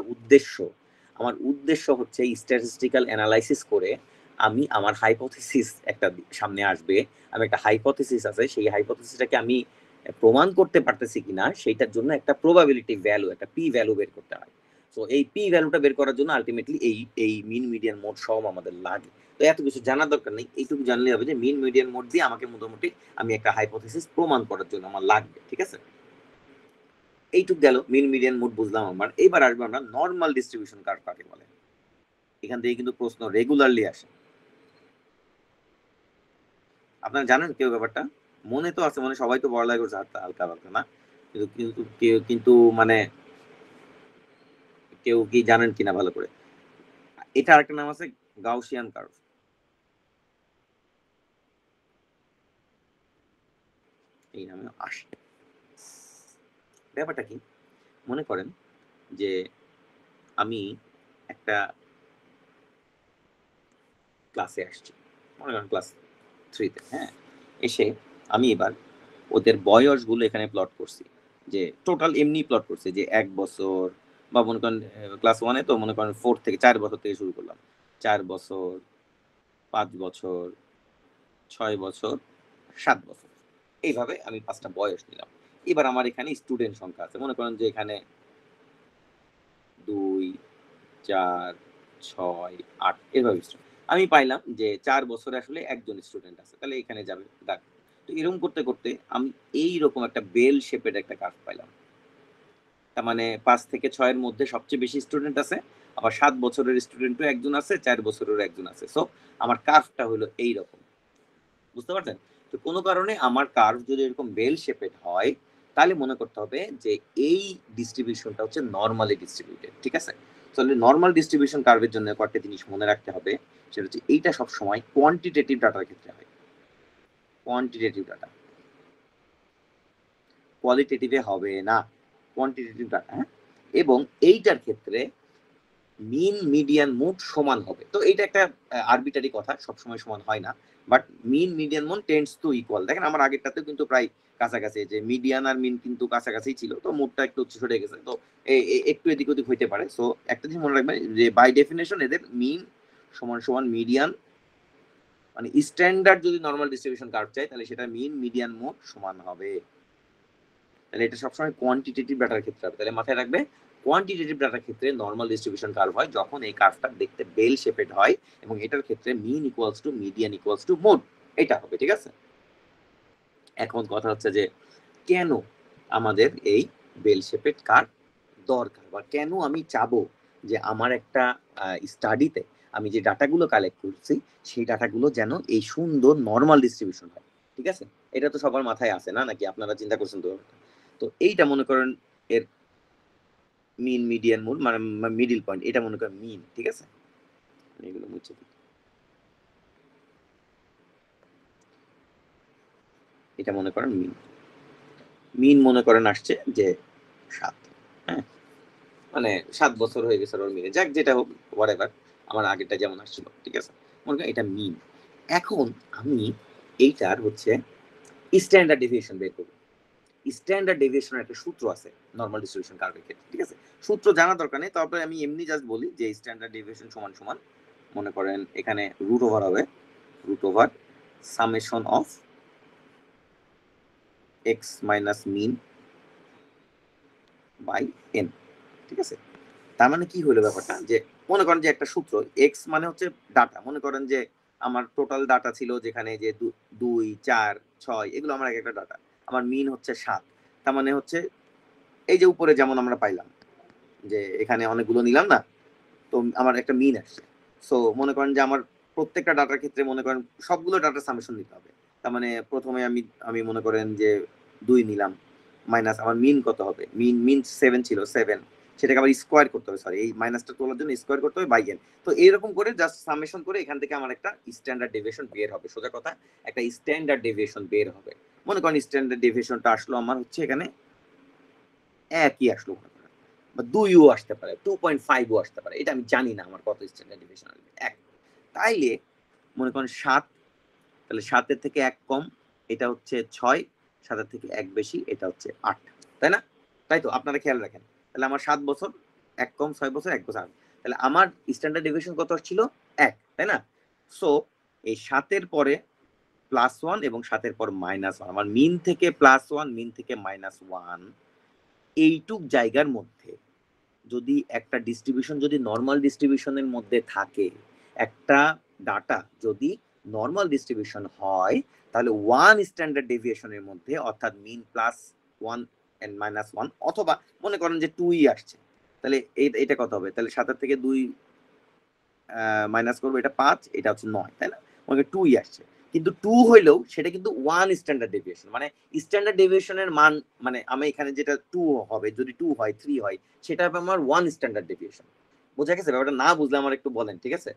উদ্দেশ্য হচ্ছে স্ট্যাটিস্টিক্যাল অ্যানালাইসিস করে আমি আমার হাইপোথিসিস একটা সামনে আসবে। আমি একটা হাইপোথিসিস আছে, সেই হাইপোথিসিসটাকে আমি প্রমাণ করতে পারতেছি কিনা সেইটার জন্য একটা প্রবাবিলিটি ভ্যালু, একটা পি ভ্যালু বের করতে হয়। তো এই পি ভ্যালুটা বের করার জন্য আলটিমেটলি এই মিন মিডিয়ান মোড সব আমাদের লাগে। তো এত কিছু জানার দরকার নেই, এইটুকু জানলে হবে যে মিন মিডিয়ান মোড দিয়ে আমাকে মোটামুটি আমি একটা হাইপোথিসিস প্রমাণ করার জন্য আমার লাগবে। ঠিক আছে, এইটুক গেল মিন মিডিয়ান মোড বুঝলাম আমার। এবার আসবে আমরা নর্মাল ডিস্ট্রিবিউশন কার্ভ কাকে বলে। এখান থেকে কিন্তু প্রশ্ন রেগুলারলি আসে। আপনারা জানেন কেউ ব্যাপারটা? মনে তো আছে, মনে সবাই তো পড়ালেখা করছে হালকা হালকা, না? কিন্তু কিন্তু কিন্তু মানে কেউ কি জানেন কিনা ভালো করে? এটা আরেকটা নাম আছে গাউসিয়ান কার্ভ। এই নামে আসে। ব্যাপারটা কি? মনে করেন যে আমি একটা ক্লাসে আসছি, মনে করেন ক্লাস 3-তে, হ্যাঁ, এসে আমি এবার ওদের বয়সগুলো এখানে প্লট করছি, যে টোটাল এমনি প্লট করছি যে 1 বছর, বা মনে করেন ক্লাস 1-এ তো মনে করেন 4 থেকে 4 বছর থেকে শুরু করলাম, 4 বছর, 5 বছর, 6 বছর, 7 বছর, এইভাবে আমি 5টা বয়স নিলাম। এবার আমার এখানে স্টুডেন্ট সংখ্যা আছে, মনে করেন যে এখানে 2 4 6 8 এভাবে আমি পাইলাম যে 4 বছরে আসলে একজন স্টুডেন্ট আছে, তাহলে এখানে যাবে দাগ। তো এরকম করতে করতে আমি এইরকম একটা বেল শেপের একটা কার্ভ পাইলাম। তার মানে 5 থেকে 6 এর মধ্যে সবচেয়ে বেশি স্টুডেন্ট আছে, আবার 7 বছরের স্টুডেন্টও একজন আছে, 4 বছরেরও একজন আছে। সো আমার কার্ভটা হলো এইরকম, বুঝতে পারছেন? তো কোনো কারণে আমার কার্ভ যদি এরকম বেল শেপেড হয়, তাহলে মনে করতে হবে যে এই ডিস্ট্রিবিউশনটা হচ্ছে নরমালি ডিস্ট্রিবিউটেড। ঠিক আছে, তাহলে নরমাল ডিস্ট্রিবিউশন কার্ভের জন্য কয়েকটা জিনিস মনে রাখতে হবে। সেটা হচ্ছে এইটা সবসময় কোয়ান্টিটেটিভ ডাটার ক্ষেত্রে হয়, কোয়ান্টিটেটিভ ডাটা, কোয়ালিটেটিভে হবে না, কোয়ান্টিটেটিভ ডাটা। হ্যাঁ, এবং এইটার ক্ষেত্রে মিন মিডিয়ান মোড সমান হবে। তো এইটা একটা আরবিটারি কথা, সবসময় সমান হয় না, but mean median mode tends to equal. দেখেন আমার আগেরটাতেও কিন্তু প্রায় কাছাকাছি, যে মিডিয়ান আর মিন কিন্তু কাছাকাছি ছিল, তো মোডটা একটু সরে গেছে, তো একটু এদিক ওদিক হইতে পারে। সো একটা জিনিস মনে রাখবেন যে বাই ডেফিনেশন এদের মিন সমান সমান মিডিয়ান, মানে স্ট্যান্ডার্ড যদি নরমাল ডিস্ট্রিবিউশন কার্ভ চাই তাহলে সেটা মিন মিডিয়ান মোড সমান হবে। তাহলে এটা সবসময় কোয়ান্টিটেটিভ ডাটার ক্ষেত্রে হবে। তাহলে মাথায় রাখবে কোয়ান্টিটেটিভ ডাটার ক্ষেত্রে নরমাল ডিস্ট্রিবিউশন কার্ভ হয় যখন এই কার্ভটা দেখতে বেল শেপেড হয়, এবং এটার ক্ষেত্রে mean equals to median equals to mode, এটা হবে। ঠিক আছে, এখন কথা হচ্ছে যে কেন আমাদের এই বেল শেপেড কার্ভ দরকার, বা কেন আমি চাবো যে আমার একটা স্টাডিতে আমি যে ডাটাগুলো কালেক্ট করছি সেই ডাটাগুলো যেন এই সুন্দর নরমাল ডিস্ট্রিবিউশন হয়। ঠিক আছে, এটা তো সবার মাথায় আছে না, নাকি আপনারা চিন্তা করছেন? তো তো এইটা মনে করেন এর মিন মিডিয়ান মোড, মানে মিডল পয়েন্ট, এটা মনে করেন মিন। ঠিক আছে, এগুলো মুছে দিই। এটা মনে করেন মিন, মিন মনে করেন আসছে যে 7, হ্যাঁ, মানে 7 বছর হয়ে গেছে ওর মিনে, যাক যেটা হোক হোয়াটএভার, আমার আগেরটা যেমন আসছিল। ঠিক আছে, মনে করেন এটা মিন। এখন আমি এইটার হচ্ছে স্ট্যান্ডার্ড ডেভিয়েশন বের করব। স্ট্যান্ডার্ড ডেভিয়েশনের একটা সূত্র আছে নরমাল ডিস্ট্রিবিউশন কার্ভের ক্ষেত্রে, ঠিক আছে? সূত্র জানা দরকার নেই, তারপরে আমি এমনি জাস্ট বলি যে স্ট্যান্ডার্ড ডেভিয়েশন সমান সমান মনে করেন এখানে রুট ওভার হবে root over summation of x minus mean by n, ঠিক আছে? তার মানে কি হলো ব্যাপারটা, যে মনে করেন যে একটা সূত্র এক্স মানে হচ্ছে ডাটা, মনে করেন যে আমার টোটাল ডাটা ছিল যেখানে যে 2 4 6 এগুলো আমার এক একটা ডাটা, আমার মিন হচ্ছে 7, তার মানে হচ্ছে এই যে উপরে যেমন আমরা পাইলাম যে এখানে অনেকগুলো নিলাম না, তো আমার একটা মিন আসছে। সো মনে করেন যে আমার প্রত্যেকটা ডাটার ক্ষেত্রে মনে করেন সবগুলো ডাটা সামেশন নিতে হবে। তার মানে প্রথমে আমি মনে করেন যে 2 নিলাম, মাইনাস আমার মিন কত হবে, মিন 7 ছিল, 7 সেটাকে আবার স্কোয়ার করতে হবে, সরি এই মাইনাসটা তোলার জন্য স্কোয়ার করতে হবে বাই এন। তো এইরকম করে জাস্ট সামেশন করে এখান থেকে আমার একটা স্ট্যান্ডার্ড ডেভিয়েশন বের হবে। সোজা কথা একটা স্ট্যান্ডার্ড ডেভিয়েশন বের হবে। মনে করেন স্ট্যান্ডার্ড ডেভিয়েশনটা আসলো আমার হচ্ছে এখানে একই আসলো, বা 2ও আসতে পারে, 2.5ও আসতে পারে, এটা আমি জানি না আমার কত স্ট্যান্ডার্ড ডেভিয়েশন আসবে। এক তাইলে মনে করেন 7, তাহলে 7-এর থেকে 1 কম এটা হচ্ছে 6, 7-এর থেকে 1 বেশি এটা হচ্ছে 8, তাই না? তাই তো, আপনারা খেয়াল রাখেন। তাহলে আমার 7 বছর 1 কম, 6 বছর 1 বছর 8, তাহলে আমার স্ট্যান্ডার্ড ডেভিয়েশন কত ছিল 1, তাই না? সো এই 7-এর পরে +1 এবং 7-এর পর -1, আমার মিন থেকে +1 মিন থেকে -1 এইটুক জায়গার মধ্যে যদি একটা ডিস্ট্রিবিউশন যদি নর্মাল ডিস্ট্রিবিউশনের মধ্যে থাকে, একটা ডাটা যদি নর্মাল ডিস্ট্রিবিউশন হয়, তাহলে 1 স্ট্যান্ডার্ড ডেভিয়েশনের মধ্যে অর্থাৎ মিন +1 এন্ড -1 অথবা মনে করেন যে 2ই আসছে, তাহলে এটা কত হবে, তাহলে 7 থেকে 2 মাইনাস করবো, এটা 5, এটা হচ্ছে 9, তাই না? মানে 2ই আসছে, কিন্তু 2 হইলেও সেটা কিন্তু 1 স্ট্যান্ডার্ড ডেভিয়েশন, মানে স্ট্যান্ডার্ড ডেভিয়েশনের মান মানে আমি এখানে যেটা 2 হবে, যদি 2 হয় 3 হয় সেটা হবে আমার 1 স্ট্যান্ডার্ড ডেভিয়েশন। বোঝা গেছে ব্যাপারটা? না বুঝলে আমার একটু বলেন, ঠিক আছে?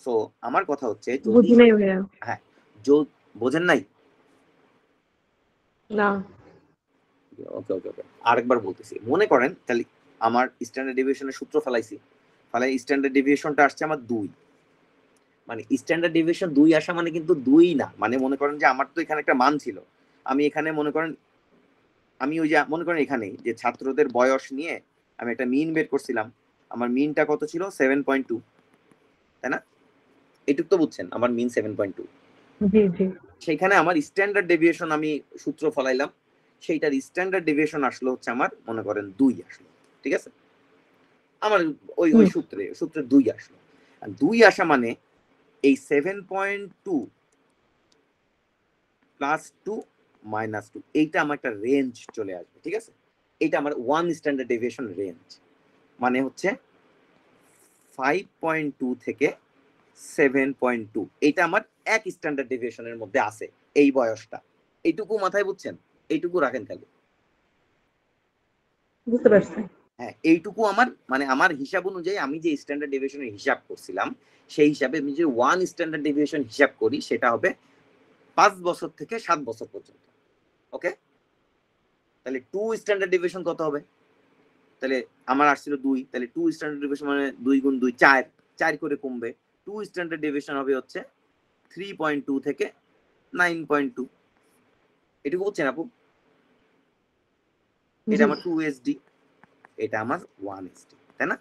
সো আমার কথা হচ্ছে যদি বুঝি নাই ভাইয়া। হ্যাঁ বোঝেন নাই, না। ওকে ওকে ওকে আরেকবার বলতেছি। মনে করেন তাহলে আমার স্ট্যান্ডার্ড ডেভিয়েশনের সূত্র ফেলাইছি, ফেলাই স্ট্যান্ডার্ড ডেভিয়েশনটা আসছে আমার 2, মানে স্ট্যান্ডার্ড ডেভিয়েশন 2 আসা মানে কিন্তু 2 না, মানে মনে করেন যে আমার তো এখানে একটা মান ছিল, আমি এখানে মনে করেন আমি ওই যে মনে করেন এখানে যে ছাত্রদের বয়স নিয়ে আমি একটা মিন বের করছিলাম, আমার মিনটা কত ছিল 7.2, তাই না? এটুক তো বুঝছেন, আমার মিন 7.2, জি জি। সেখানে আমার স্ট্যান্ডার্ড ডেভিয়েশন আমি সূত্র ফলাইলাম, সেইটার স্ট্যান্ডার্ড ডেভিয়েশন আসলো হচ্ছে আমার মনে করেন 2 আসলো, ঠিক আছে? আমার ওই সূত্রে 2 আসলো, আর 2 আসা মানে এই 7.2 +2 -2 এইটা আমার একটা রেঞ্জ চলে আসবে, ঠিক আছে? এটা আমার 1 স্ট্যান্ডার্ড ডেভিয়েশন রেঞ্জ, মানে হচ্ছে 5.2 থেকে 7.2, এটা আমার এক স্ট্যান্ডার্ড ডেভিয়েশনের মধ্যে আছে এই বয়সটা। এইটুকু মাথায় বুঝছেন? এইটুকু রাখেন খালি। বুঝতে পারছি। হ্যাঁ, এইটুকু আমার মানে আমার হিসাব অনুযায়ী আমি যে স্ট্যান্ডার্ড ডেভিয়েশনের হিসাব করছিলাম সেই হিসাবে আমি যে 1 স্ট্যান্ডার্ড ডেভিয়েশন হিসাব করি সেটা হবে 5 বছর থেকে 7 বছর পর্যন্ত। ওকে, তাহলে 2 স্ট্যান্ডার্ড ডেভিয়েশন কত হবে? তাহলে আমার আসছিল 2, তাহলে 2 স্ট্যান্ডার্ড ডেভিয়েশন মানে 2 গুণ 2 4, 4 করে কমবে। 2 স্ট্যান্ডার্ড ডেভিয়েশন হবে হচ্ছে 3.2 থেকে 9.2। এটুকু বুঝছেন আপু? এটা আমার 2 এসডি, এটা আমার 1 এসডি, তাই না?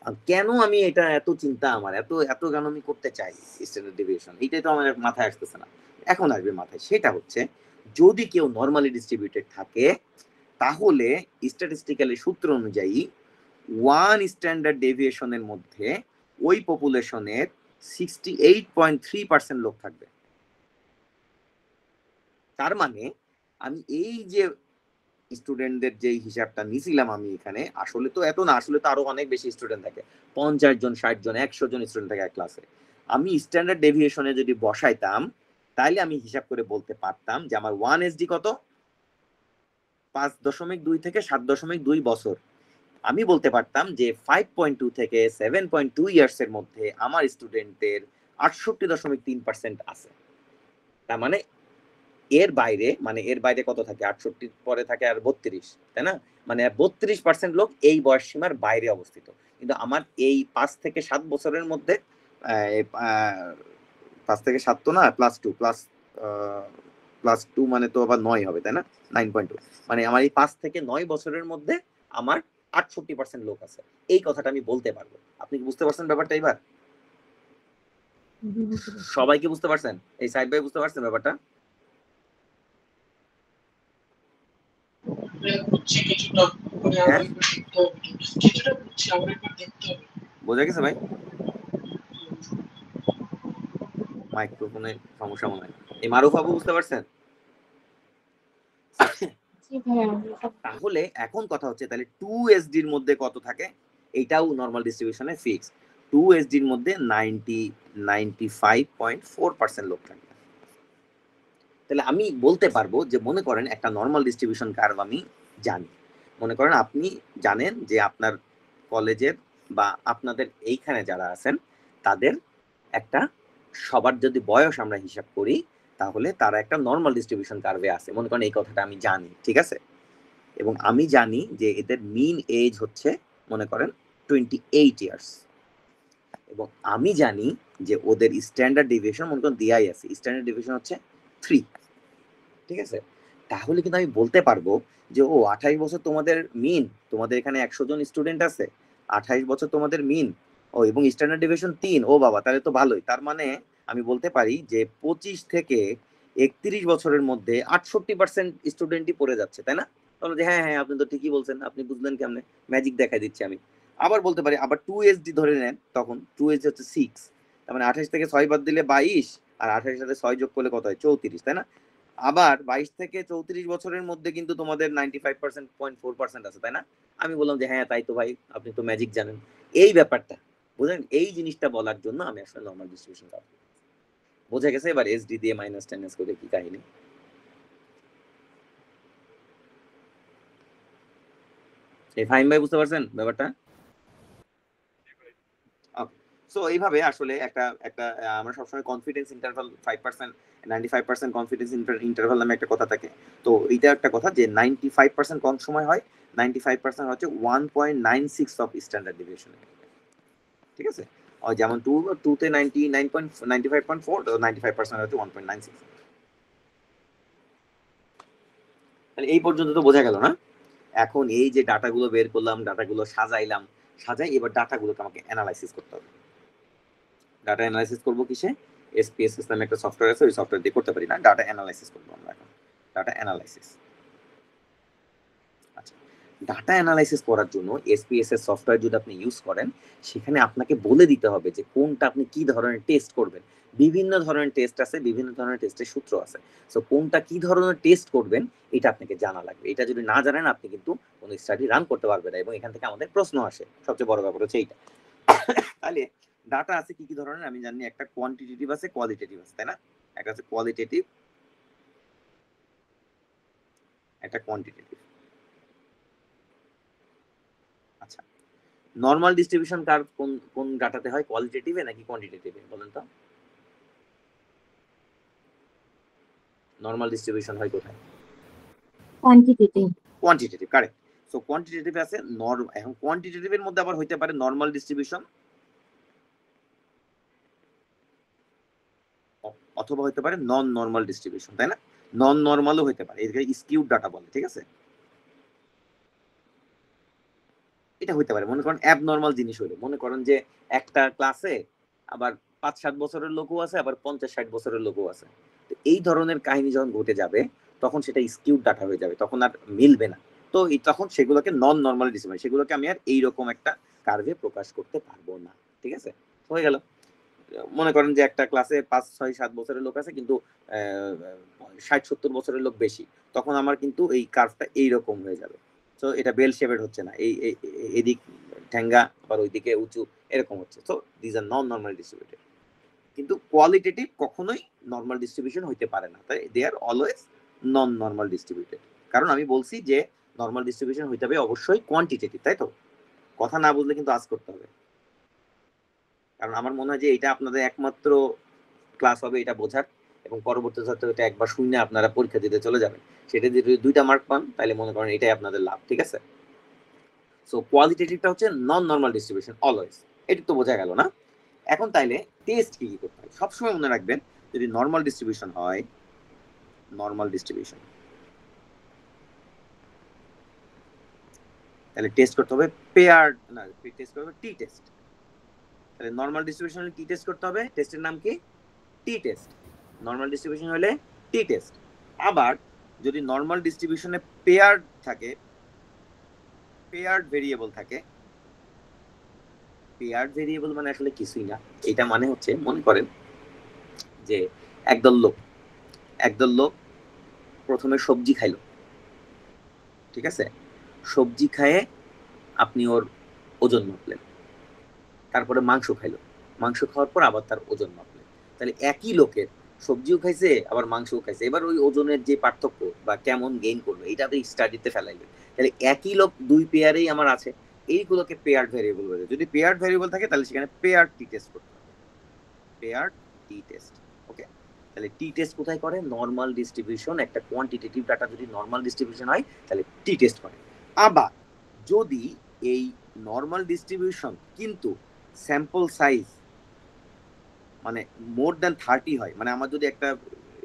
আর কেন আমি এটা এত চিন্তা, আমার এত এত কেন আমি করতে চাই স্ট্যান্ডার্ড ডেভিয়েশন, এইটাই তো আমার মাথায় আসতেছে না, এখন আসবে মাথায়। সেটা হচ্ছে যদি কেউ নরমালি ডিস্ট্রিবিউটেড থাকে তাহলে স্ট্যাটিস্টিক্যালি সূত্র অনুযায়ী 1 স্ট্যান্ডার্ড ডেভিয়েশনের মধ্যে ওই পপুলেশনের 68.3% লোক থাকবে। তার মানে আমি এই যে স্টুডেন্টদের যে হিসাবটা নিছিলাম আমি এখানে, আসলে তো এত না, আসলে তো আরো অনেক বেশি স্টুডেন্ট থাকে, 50 জন 60 জন 100 জন স্টুডেন্ট থাকে এক ক্লাসে। আমি স্ট্যান্ডার্ড ডেভিয়েশনে যদি বসাইতাম তাহলে আমি হিসাব করে বলতে পারতাম যে আমার 1 এসডি কত, 5.2 থেকে 7.2 বছর। আমি বলতে পারতাম যে 5.2 থেকে 7.2 ইয়ার্স এর মধ্যে আমার স্টুডেন্টের 68.3% আছে। তার মানে এর বাইরে, মানে এর বাইরে কত থাকে, 68 পরে থাকে আর 32, তাই না? মানে 32% লোক এই বয়স সীমার বাইরে অবস্থিত। কিন্তু আমার এই 5 থেকে 7 বছরের মধ্যে 5 থেকে 7 তো না, +2 মানে তো আবার 9 হবে, তাই না? 9.2 মানে আমার এই 5 থেকে 9 বছরের মধ্যে আমার 68% লোক আছে, এই কথাটা আমি বলতে পারবো। আপনি কি বুঝতে পারছেন ব্যাপারটা? এবার সবাইকে বুঝতে পারছেন? এই সাইড ভাই বুঝতে পারছেন ব্যাপারটা? হ্যাঁ, বোঝা গেছে ভাই? মাইক্রোফোনে সমস্যা মনে হয়। এই মারুফ আপু বুঝতে পারছেন? তাহলে এখন কথা হচ্ছে, তাহলে 2SD এর মধ্যে কত থাকে? এটাও নরমাল ডিস্ট্রিবিউশনে ফিক্স। 2SD এর মধ্যে 95.4% লোক থাকে। তাহলে আমি বলতে পারবো যে, মনে করেন একটা নরমাল ডিস্ট্রিবিউশন কার্ভ আমি জানি। মনে করেন আপনি জানেন যে আপনার কলেজের বা আপনাদের এইখানে যারা আছেন তাদের একটা, সবার যদি বয়স আমরা হিসাব করি তাহলে তারা একটা নরমাল ডিস্ট্রিবিউশন কার্ভে আছে, মনে করেন এই কথাটা আমি জানি, ঠিক আছে? এবং আমি জানি যে এদের মিন এজ হচ্ছে মনে করেন 28 ইয়ার্স, এবং আমি জানি যে ওদের স্ট্যান্ডার্ড ডেভিয়েশন মনে করেন দেয়াই আছে, স্ট্যান্ডার্ড ডেভিয়েশন হচ্ছে 3, ঠিক আছে? তাহলে কিন্তু আমি বলতে পারবো যে 28 বছর তোমাদের মিন, তোমাদের এখানে 100 জন স্টুডেন্ট আছে, 28 বছর তোমাদের মিন, এবং স্ট্যান্ডার্ড ডেভিয়েশন 3, বাবা তাহলে তো ভালোই। তার মানে আমি বলতে পারি যে 25 থেকে 31 বছরের মধ্যে 68% স্টুডেন্টই পড়ে যাচ্ছে, তাই না? তাহলে যে হ্যাঁ হ্যাঁ আপনি তো ঠিকই বলছেন, আপনি বুঝলেন কেমনে? ম্যাজিক দেখাই দিচ্ছি আমি। আবার বলতে পারি, আবার 2SD ধরে নেন, তখন 2SD হচ্ছে 6, তার মানে 28 থেকে 6 বাদ দিলে 22, আর 28 সাথে 6 যোগ করলে কত হয়? 34, তাই না? আবার 22 থেকে 34 বছরের মধ্যে কিন্তু তোমাদের 95.4% আছে, তাই না? আমি বললাম যে হ্যাঁ তাই তো ভাই, আপনি তো ম্যাজিক জানেন। এই ব্যাপারটা বুঝলেন? এই জিনিসটা বলার জন্য আমি আসলে নরমাল ডিস্ট্রিবিউশন কাজ। বোঝা গেছে এবার এসডি দিয়ে -10s করে কি কাহিনী? এই ফাহিম ভাই বুঝতে পারছেন ব্যাপারটা? সো এইভাবে আসলে একটা একটা আমরা সবসময় কনফিডেন্স ইন্টারভাল 5%, 95% কনফিডেন্স ইন্টারভাল নামে একটা কথা থাকে। তো এইটা একটা কথা যে 95% কোন সময় হয়? 95% হচ্ছে 1.96 অফ স্ট্যান্ডার্ড ডেভিয়েশন, ঠিক আছে? যেমন 2 তে 95.4, তো 95% হচ্ছে 1.96। তাহলে এই পর্যন্ত তো বোঝা গেল না? এখন এই যে ডাটাগুলো বের করলাম, ডাটাগুলো সাজাইলাম, এবার ডাটাগুলোকে আমাকে অ্যানালাইসিস করতে হবে। ডাটা অ্যানালাইসিস করবো কিসে? এসপিএসএস নামে একটা সফটওয়্যার আছে, ওই সফটওয়্যার দিয়ে করতে পারি না, ডাটা অ্যানালাইসিস করবো আমরা এখন। ডাটা অ্যানালাইসিস, আচ্ছা, ডাটা অ্যানালাইসিস করার জন্য এসপিএসএস সফটওয়্যার যদি আপনি ইউজ করেন, সেখানে আপনাকে বলে দিতে হবে যে কোনটা আপনি কি ধরনের টেস্ট করবেন। বিভিন্ন ধরনের টেস্ট আছে, বিভিন্ন ধরনের টেস্টের সূত্র আছে। সো কোনটা কি ধরনের টেস্ট করবেন এটা আপনাকে জানা লাগবে। এটা যদি না জানেন আপনি কিন্তু কোনো স্টাডি রান করতে পারবেন না, এবং এখান থেকে আমাদের প্রশ্ন আসে। সবচেয়ে বড় ব্যাপার হচ্ছে এইটা। তাহলে ডাটা আছে কি কি ধরনের আমি জানি, একটা কোয়ান্টিটেটিভ আছে, কোয়ালিটেটিভ আছে, তাই না? একটা আছে কোয়ালিটেটিভ, একটা কোয়ান্টিটেটিভ। আচ্ছা, নরমাল ডিস্ট্রিবিউশন কার্ভ কোন কোন ডাটাতে হয়, কোয়ালিটেটিভে নাকি কোয়ান্টিটেটিভে বলেন তো? নরমাল ডিস্ট্রিবিউশন হয় কোথায়? Quantitative. Quantitative, correct. So quantitative আছে এখন কোয়ান্টিটেটিভের মধ্যে আবার হইতে পারে নরমাল ডিস্ট্রিবিউশন, অথবা হইতে পারে নন নরমাল ডিস্ট্রিবিউশন, তাই না? নন নরমালও হইতে পারে, এটাকে স্কিউড ডাটা বলে, ঠিক আছে? এটা হইতে পারে মনে করেন অ্যাবনর্মাল জিনিস হইলো, মনে করেন যে একটা ক্লাসে আবার 5-7 বছরের লোকও আছে, আবার 50-60 বছরের লোকও আছে। তো এই ধরনের কাহিনী যখন ঘটে যাবে তখন সেটা স্কিউড ডাটা হয়ে যাবে, তখন আর মিলবে না। তো তখন সেগুলোকে নন নরমাল ডিস্ট্রিবিউশন, সেগুলোকে আমি আর এইরকম একটা কার্ভে প্রকাশ করতে পারবো না, ঠিক আছে? হয়ে গেল। মনে করেন যে একটা ক্লাসে 5-6-7 বছরের লোক আছে, কিন্তু 60-70 বছরের লোক বেশি, তখন আমার কিন্তু এই কার্ভটা এইরকম হয়ে যাবে। তো এটা বেল শেপেড হচ্ছে না, এদিক ঠ্যাঙ্গা আবার ওইদিকে উঁচু এরকম হচ্ছে। তো this are non normal distributed. কিন্তু কোয়ালিটেটিভ কখনোই নরমাল ডিস্ট্রিবিউশন হইতে পারে না, তাই they are always non normal distributed. কারণ আমি বলছি যে নরমাল ডিস্ট্রিবিউশন হইতে হবে অবশ্যই কোয়ান্টিটেটিভ, তাই তো? কথা না বুঝলে কিন্তু আজ করতে হবে, কারণ আমার মনে হয় যে এটা আপনাদের একমাত্র ক্লাস হবে এটা বোঝার, এবং পরবর্তী ছাত্র এটা একবার শুনে আপনারা পরীক্ষা দিতে চলে যাবেন। সেটা যদি 2টা মার্ক পান তাহলে মনে করেন এটাই আপনাদের লাভ, ঠিক আছে? সো কোয়ালিটেটিভটা হচ্ছে নন নরমাল ডিস্ট্রিবিউশন অলওয়েজ, এটা তো বোঝা গেল না? এখন তাইলে টেস্ট কি কি করতে হয় সবসময় মনে রাখবেন, যদি নর্মাল ডিস্ট্রিবিউশন হয়, নর্মাল ডিস্ট্রিবিউশন, তাহলে টেস্ট করতে হবে পেয়ার্ড, না টেস্ট করতে হবে টি টেস্ট। তাহলে নর্মাল ডিস্ট্রিবিউশন হলে টি টেস্ট করতে হবে, টেস্টের নাম কি? টি টেস্ট। নর্মাল ডিস্ট্রিবিউশন হলে টি টেস্ট। আবার যদি নর্মাল ডিস্ট্রিবিউশনে পেয়ার্ড থাকে, পেয়ার্ড ভেরিয়েবল থাকে, পেয়ার্ড ভেরিয়েবল মানে আসলে কিছুই না, এটা মানে হচ্ছে মনে করেন যে একদল লোক প্রথমে সবজি খাইলো, ঠিক আছে, সবজি খায়ে আপনি ওর ওজন মাপলেন, তারপরে মাংস খাইলো, মাংস খাওয়ার পর আবার তার ওজন মাপলেন, তাহলে একই লোকের সবজিও খাইছে আবার মাংসও খাইছে, এবার ওই ওজনের যে পার্থক্য বা কেমন গেইন করবে এটা তো স্টাডিতে ফেলাইবে। তাহলে একই লোক দুই পেয়ারেই আমার আছে, এইগুলোকে পেয়ার্ড ভেরিয়েবল বলে। যদি পেয়ার্ড ভেরিয়েবল থাকে তাহলে সেখানে পেয়ার্ড টি টেস্ট করতে হবে, পেয়ার্ড টি টেস্ট। ওকে, তাহলে টি টেস্ট কোথায় করে? নর্মাল ডিস্ট্রিবিউশন, একটা কোয়ান্টিটেটিভ ডাটা যদি নর্মাল ডিস্ট্রিবিউশন হয় তাহলে টি টেস্ট করে। আবার যদি এই নর্মাল ডিস্ট্রিবিউশন কিন্তু স্যাম্পল সাইজ মানে মোর দ্যান 30 হয়, মানে আমার যদি একটা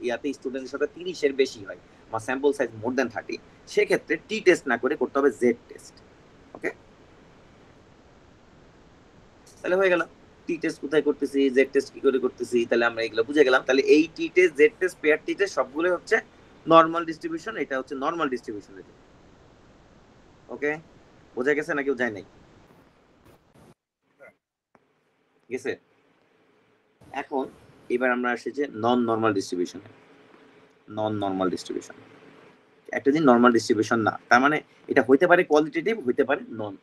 ইয়াতে স্টুডেন্টের সাথে 30-এর বেশি হয় বা স্যাম্পল সাইজ মোর দ্যান 30, সেক্ষেত্রে টি টেস্ট না করে করতে হবে জেড টেস্ট। ওকে, তাহলে হয়ে গেল টি টেস্ট কোথায় করতেছি, জেড টেস্ট কি করে করতেছি, তাহলে আমরা এগুলো বুঝে গেলাম। তাহলে এই টি টেস্ট, জেড টেস্ট, পেয়ার টি টেস্ট সবগুলো হচ্ছে নর্মাল ডিস্ট্রিবিউশন, এটা হচ্ছে নর্মাল ডিস্ট্রিবিউশনের জন্য। ওকে, বোঝা গেছে নাকি বোঝায় নাই? গেছে? এখন এবার আমরা আসি যে নন নর্মাল ডিস্ট্রিবিউশনে। নন নর্মাল ডিস্ট্রিবিউশন একটা জিনিস নর্মাল ডিস্ট্রিবিউশন না, তার মানে এটা হইতে পারে কোয়ালিটেটিভ, হইতে পারে নন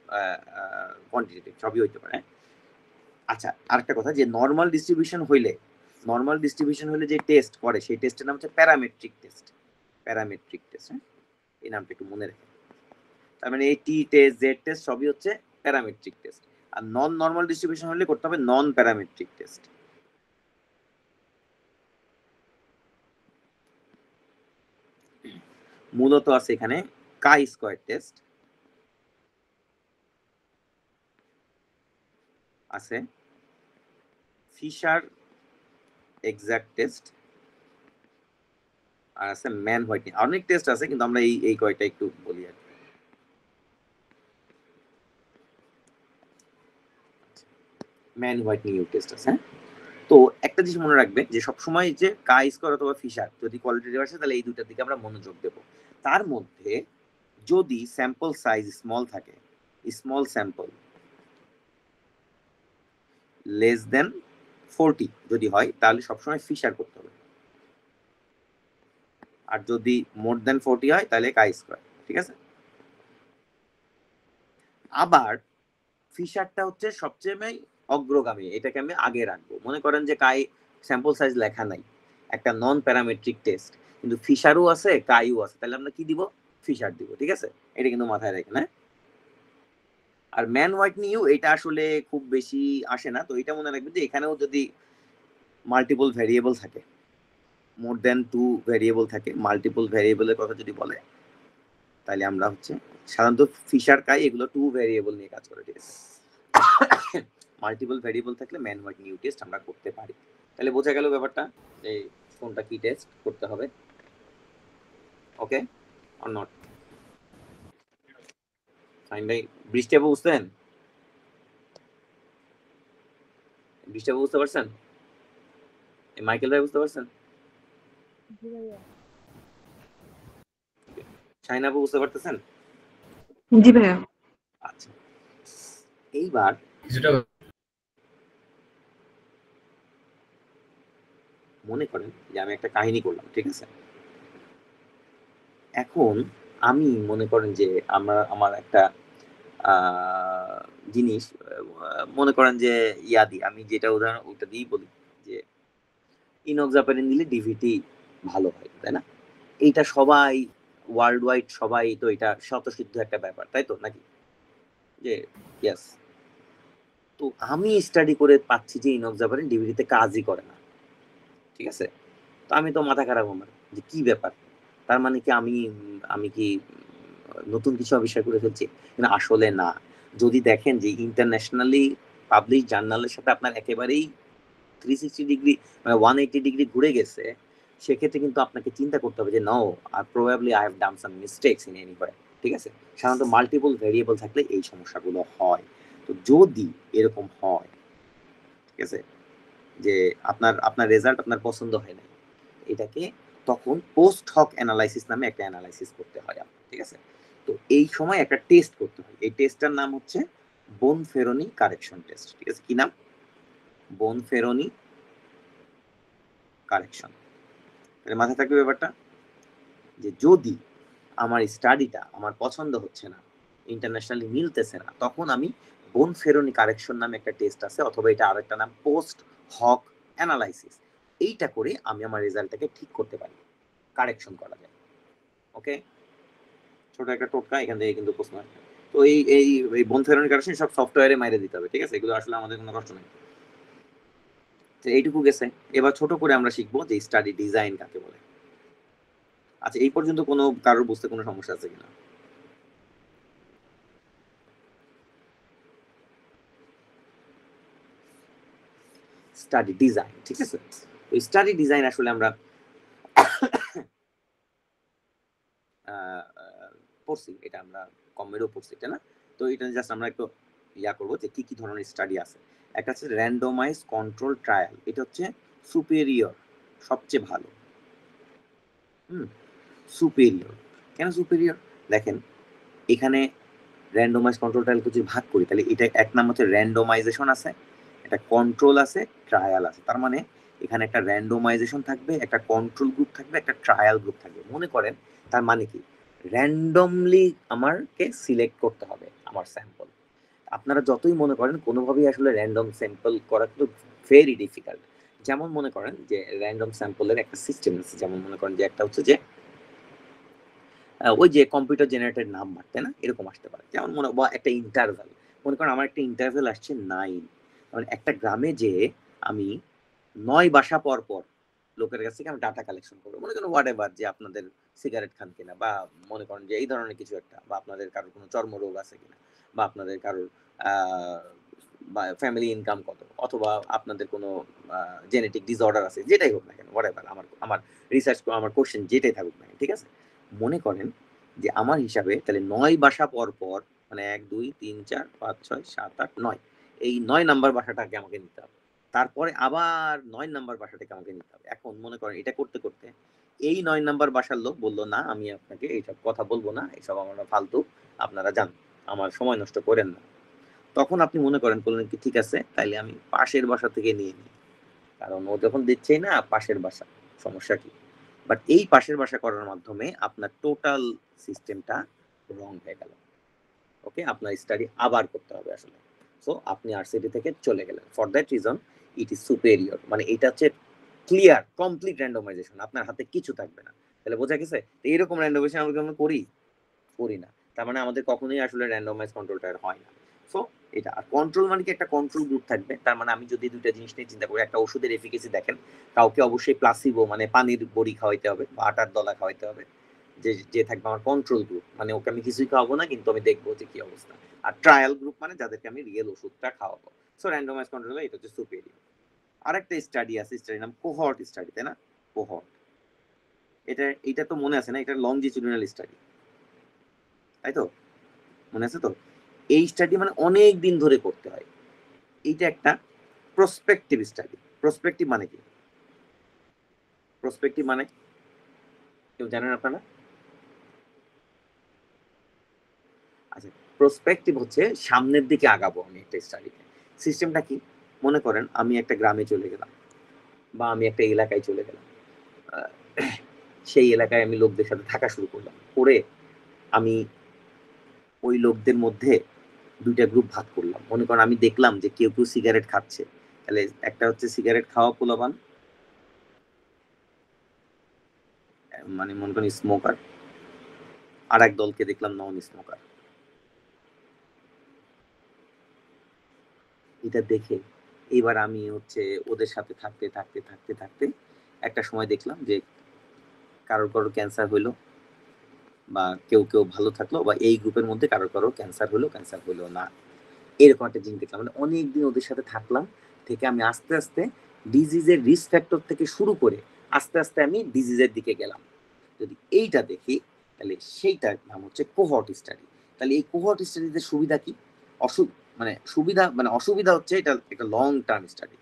কোয়ান্টিটেটিভ, সবই হইতে পারে। আচ্ছা, আরেকটা কথা, যে নর্মাল ডিস্ট্রিবিউশন হইলে যে টেস্ট করে সেই টেস্টের নাম হচ্ছে প্যারামেট্রিক টেস্ট। প্যারামেট্রিক টেস্ট, এই নামটা একটু মনে রেখে। তার মানে এই টি টেস্ট, জেড টেস্ট সবই হচ্ছে প্যারামেট্রিক টেস্ট। আর নন নর্মাল ডিস্ট্রিবিউশন হলে করতে হবে নন প্যারামেট্রিক টেস্ট। মূলত আছে এখানে কাই স্কয়ার টেস্ট আছে, ফিশার এক্সাক্ট টেস্ট, আর আছে ম্যান হোয়াইটনিং। অনেক টেস্ট আছে কিন্তু আমরা এই কয়টা একটু বলি আর কি। ম্যান হোয়াইটনিং টেস্ট আছে। তো একটা জিনিস মনে রাখবে যে সবসময় যে কাই স্কয়ার অথবা ফিশার যদি কোয়ালিটেটিভ আসে তাহলে এই দুটার দিকে আমরা মনোযোগ দেব। তার মধ্যে যদি স্যাম্পল সাইজ স্মল থাকে, স্মল স্যাম্পল লেস দেন 40 যদি হয় তাহলে সবসময় ফিশার করতে হবে, আর যদি মোর দেন 40 হয় তাহলে কাই স্কয়ার। ঠিক আছে, আবার ফিশারটা হচ্ছে সবচেয়ে অগ্রগামী, এটাকে আমি আগে রাখবো। মনে করেন যে কাই স্যাম্পল সাইজ লেখা নাই, একটা নন প্যারামেট্রিক টেস্ট, কিন্তু ফিশারও আছে কাইও আছে, তাহলে আমরা কি দিব? ফিশার দিব। ঠিক আছে, এটা কিন্তু মাথায় রাখেন। হ্যাঁ, আর ম্যান হোয়াইটনিং এটা আসলে খুব বেশি আসে না, তো এটা মনে রাখবেন যে এখানেও যদি মাল্টিপল ভ্যারিয়েবল থাকে, মোর দেন 2 ভ্যারিয়েবল থাকে, মাল্টিপল ভ্যারিয়েবলের কথা যদি বলে তাহলে আমরা হচ্ছে সাধারণত ফিশার কাই এগুলো 2 ভ্যারিয়েবল নিয়ে কাজ করে। ঠিক আছে, মাল্টিপল ভ্যারিয়েবল থাকলে ম্যান হোয়াইটনিং টেস্ট আমরা করতে পারি। তাহলে বোঝা গেল ব্যাপারটা যে কোনটা কি টেস্ট করতে হবে। ওকে অর নট? সাইন ভাই, বৃষ্টি আপু বুঝতেন? বৃষ্টি আপু বুঝতে পারছেন? মাইকেল ভাই বুঝতে পারছেন? শাহিন আপু বুঝতে পারতেছেন? জি ভাইয়া। আচ্ছা, এইবার মনে করেন যে আমি একটা কাহিনী করলাম। ঠিক আছে, এখন আমি মনে করেন যে আমার একটা জিনিস মনে করেন যে আমি যেটা উদাহরণ ওটা দিয়েই বলি যে ইনক্সাপারিন দিলে ডিভিটি ভালো হয়, তাই না? এইটা সবাই ওয়ার্ল্ড ওয়াইড সবাই তো এটা স্বতঃসিদ্ধ একটা ব্যাপার, তাই তো নাকি? যে ইয়েস, তো আমি স্টাডি করে পাচ্ছি যে ইনক্সাপারিন ডিভিটিতে কাজই করে না। ঠিক আছে, তো আমি তো মাথা খারাপ আমার যে কি ব্যাপার, তার মানে কি আমি কি নতুন কিছু আবিষ্কার করে ফেলছি? কিন্তু আসলে না। যদি দেখেন যে ইন্টারন্যাশনালি পাবলিশ জার্নালের সাথে আপনার একেবারেই 360 ডিগ্রি মানে 180 ডিগ্রি ঘুরে গেছে, সেক্ষেত্রে কিন্তু আপনাকে চিন্তা করতে হবে যে no probably I have done some mistakes in anyway. ঠিক আছে, সাধারণত মাল্টিপল ভেরিয়েবল থাকলে এই সমস্যাগুলো হয়। তো যদি এরকম হয়, ঠিক আছে, যে আপনার রেজাল্ট আপনার পছন্দ হয় না, এটাকে তখন পোস্ট হক অ্যানালাইসিস নামে একটা অ্যানালাইসিস করতে হয় আপনার। ঠিক আছে, তো এই সময় একটা টেস্ট করতে হয়। এই টেস্টটার নাম হচ্ছে বোন-ফেরনি কারেকশন টেস্ট। ঠিক আছে, কি নাম? বোন-ফেরনি কারেকশন। তাহলে মাথায় থাকবে ব্যাপারটা, যে যদি আমার স্টাডিটা আমার পছন্দ হচ্ছে না, ইন্টারন্যাশনালি মিলতেছে না, তখন আমি বোন-ফেরনি কারেকশন নামে একটা টেস্ট আছে, অথবা এটা আরেকটা নাম পোস্ট হক অ্যানালাইসিস। এইটা করে আমি আমার রেজাল্টটাকে ঠিক করতে পারি, কারেকশন করা যায়। ওকে, ছোট একটা টোটকা এখান থেকে কিন্তু প্রশ্ন হয়। তো এই বোন-ফেরনি কারেকশন সব সফটওয়্যারে মাইরে দিতে হবে। ঠিক আছে, এগুলো আসলে আমাদের কোনো কষ্ট নেই। তো এইটুকু গেছে, এবার ছোট করে আমরা শিখবো যে স্টাডি ডিজাইন কাকে বলে। আচ্ছা, এই পর্যন্ত কোনো কারোর বুঝতে কোনো সমস্যা আছে কিনা? স্টাডি ডিজাইন, ঠিক আছে, তো স্টাডি ডিজাইন আসলে আমরা পড়ছি, এটা আমরা কমেরও পড়ছি, তাই না? তো এটা জাস্ট আমরা একটু করবো যে কি কি ধরনের স্টাডি আছে। একটা হচ্ছে র্যান্ডমাইজ কন্ট্রোল ট্রায়াল, এটা হচ্ছে সুপেরিয়র, সবচেয়ে ভালো। সুপেরিয়র কেন সুপেরিয়র? দেখেন, এখানে র্যান্ডমাইজ কন্ট্রোল ট্রায়াল যদি ভাগ করি, তাহলে এটা এক নাম হচ্ছে র্যান্ডমাইজেশন আছে, একটা কন্ট্রোল আছে, ট্রায়াল আছে। তার মানে এখানে একটা র্যান্ডমাইজেশন থাকবে, একটা কন্ট্রোল গ্রুপ থাকবে, একটা ট্রায়াল গ্রুপ থাকবে। মনে করেন, তার মানে কি, র্যান্ডমলি আমাকে সিলেক্ট করতে হবে আমার স্যাম্পল। আপনারা যতই মনে করেন, কোনোভাবেই আসলে র্যান্ডম স্যাম্পল করা কিন্তু ভেরি ডিফিকাল্ট। যেমন মনে করেন যে র্যান্ডম স্যাম্পলের একটা সিস্টেম আছে, যেমন মনে করেন যে একটা হচ্ছে যে ওই যে কম্পিউটার জেনারেটেড নাম্বার, তাই না, এরকম আসতে পারে। যেমন বা একটা ইন্টারভ্যাল, মনে করেন আমার একটা ইন্টারভ্যাল আসছে 9, মানে একটা গ্রামে যে আমি 9 বাসা পর পর লোকের কাছ থেকে আমি ডাটা কালেকশন করবো। মনে করেন হোয়াট এভার, যে আপনাদের সিগারেট খান কিনা, বা মনে করেন যে এই ধরনের কিছু একটা, বা আপনাদের কারোর কোনো চর্মরোগ আছে কিনা, বা আপনাদের কারোর বা ফ্যামিলি ইনকাম কত, অথবা আপনাদের কোনো জেনেটিক ডিসঅর্ডার আছে, যেটাই হোক না কেন, হোয়াট এভার, আমার রিসার্চ, আমার কোশ্চেন যেটাই থাকুক না, ঠিক আছে। মনে করেন যে আমার হিসাবে তাহলে 9 বাসা পর পর, মানে 1 2 3 4 5 6 7 8 9, এই 9 নাম্বার বাসাটাকে আমাকে নিতে হবে। তারপরে আবার 9 নাম্বার বাসাটাকে আমাকে নিতে হবে। এখন মনে করেন এটা করতে করতে এই 9 নাম্বার বাসার লোক বললো, না আমি আপনাকে এইসব কথা বলবো না, এইসব আমার ফালতু, আপনারা যান, আমার সময় নষ্ট করেন না। তখন আপনি মনে করেন, বললেন কি, ঠিক আছে, তাইলে আমি পাশের বাসা থেকে নিয়ে নিই, কারণ ও যখন দিচ্ছেই না, পাশের বাসা, সমস্যা কি? বাট এই পাশের বাসা করার মাধ্যমে আপনার টোটাল সিস্টেমটা রং হয়ে গেল। ওকে, আপনার স্টাডি আবার করতে হবে আসলে। সো আপনি আরসিটি থেকে চলে গেলেন। For that reason it is superior, মানে এটা হচ্ছে ক্লিয়ার কমপ্লিট র্যান্ডমাইজেশন, আপনার হাতে কিছু থাকবে না। তাহলে বোঝা গেছে? এইরকম র্যান্ডমাইজেশন আমরা করি না, তার মানে আমাদের কখনোই আসলে র্যান্ডমাইজ কন্ট্রোলটা হয় না। সো এটা, আর কন্ট্রোল মানে কি, একটা কন্ট্রোল গ্রুপ থাকবে। তার মানে আমি যদি দুইটা জিনিস নিয়ে চিন্তা করি, একটা ওষুধের এফিকেসি দেখেন, কাউকে অবশ্যই প্লাসিবো মানে পানির বড়ি খাওয়াইতে হবে, বা আটার দলা খাওয়াইতে হবে, যে থাকবে আমার কন্ট্রোল গ্রুপ, মানে ওকে আমি কিছুই খাওয়াবো না, কিন্তু আমি দেখবো যে কি অবস্থা। আর ট্রায়াল গ্রুপ মানে যাদেরকে আমি রিয়েল ওষুধটা খাওয়াবো। সো র্যান্ডমাইজ কন্ট্রোল, এটা হচ্ছে সুপেরিয়র। আরেকটা স্টাডি আছে, স্টাডির নাম কোহর্ট স্টাডি, তাই না? কোহর্ট, এটা তো মনে আছে না, এটা লংজিটিউডিনাল স্টাডি, তাই তো? মনে আছে তো? এই স্টাডি মানে অনেক দিন ধরে করতে হয়। এইটা একটা প্রসপেক্টিভ স্টাডি। প্রসপেক্টিভ মানে কি? প্রসপেক্টিভ মানে কেউ জানেন আপনারা? আচ্ছা, প্রসপেক্টিভ হচ্ছে সামনের দিকে আগাবো আমি একটা স্টাডিতে। সিস্টেমটা কি? মনে করেন আমি একটা গ্রামে চলে গেলাম, বা আমি একটা এলাকায় চলে গেলাম, সেই এলাকায় আমি লোকদের সাথে থাকা শুরু করলাম, করে আমি ওই লোকদের মধ্যে দুইটা গ্রুপ ভাগ করলাম। মনে করেন আমি দেখলাম যে কেউ কেউ সিগারেট খাচ্ছে, তাহলে একটা হচ্ছে সিগারেট খাওয়া পোলাপান, মানে মনে করেন স্মোকার, আর এক দলকে দেখলাম নন স্মোকার। এটা দেখে এবার আমি হচ্ছে ওদের সাথে থাকতে থাকতে থাকতে থাকতে একটা সময় দেখলাম যে কারোর কারোর ক্যান্সার হইলো, বা কেউ কেউ ভালো থাকলো, বা এই গ্রুপের মধ্যে কারোর কারোর ক্যান্সার হলো না। এরকম একটা জিনিস দেখলাম, মানে অনেকদিন ওদের সাথে থাকলাম, থেকে আমি আস্তে আস্তে ডিজিজের রিস্ক ফ্যাক্টর থেকে শুরু করে আস্তে আস্তে আমি ডিজিজের দিকে গেলাম। যদি এইটা দেখি তাহলে সেইটার নাম হচ্ছে কোহর্ট স্টাডি। তাহলে এই কোহর্ট স্টাডিতে সুবিধা কি, অসুবিধা হচ্ছে এটা একটা লং টার্ম স্টাডি,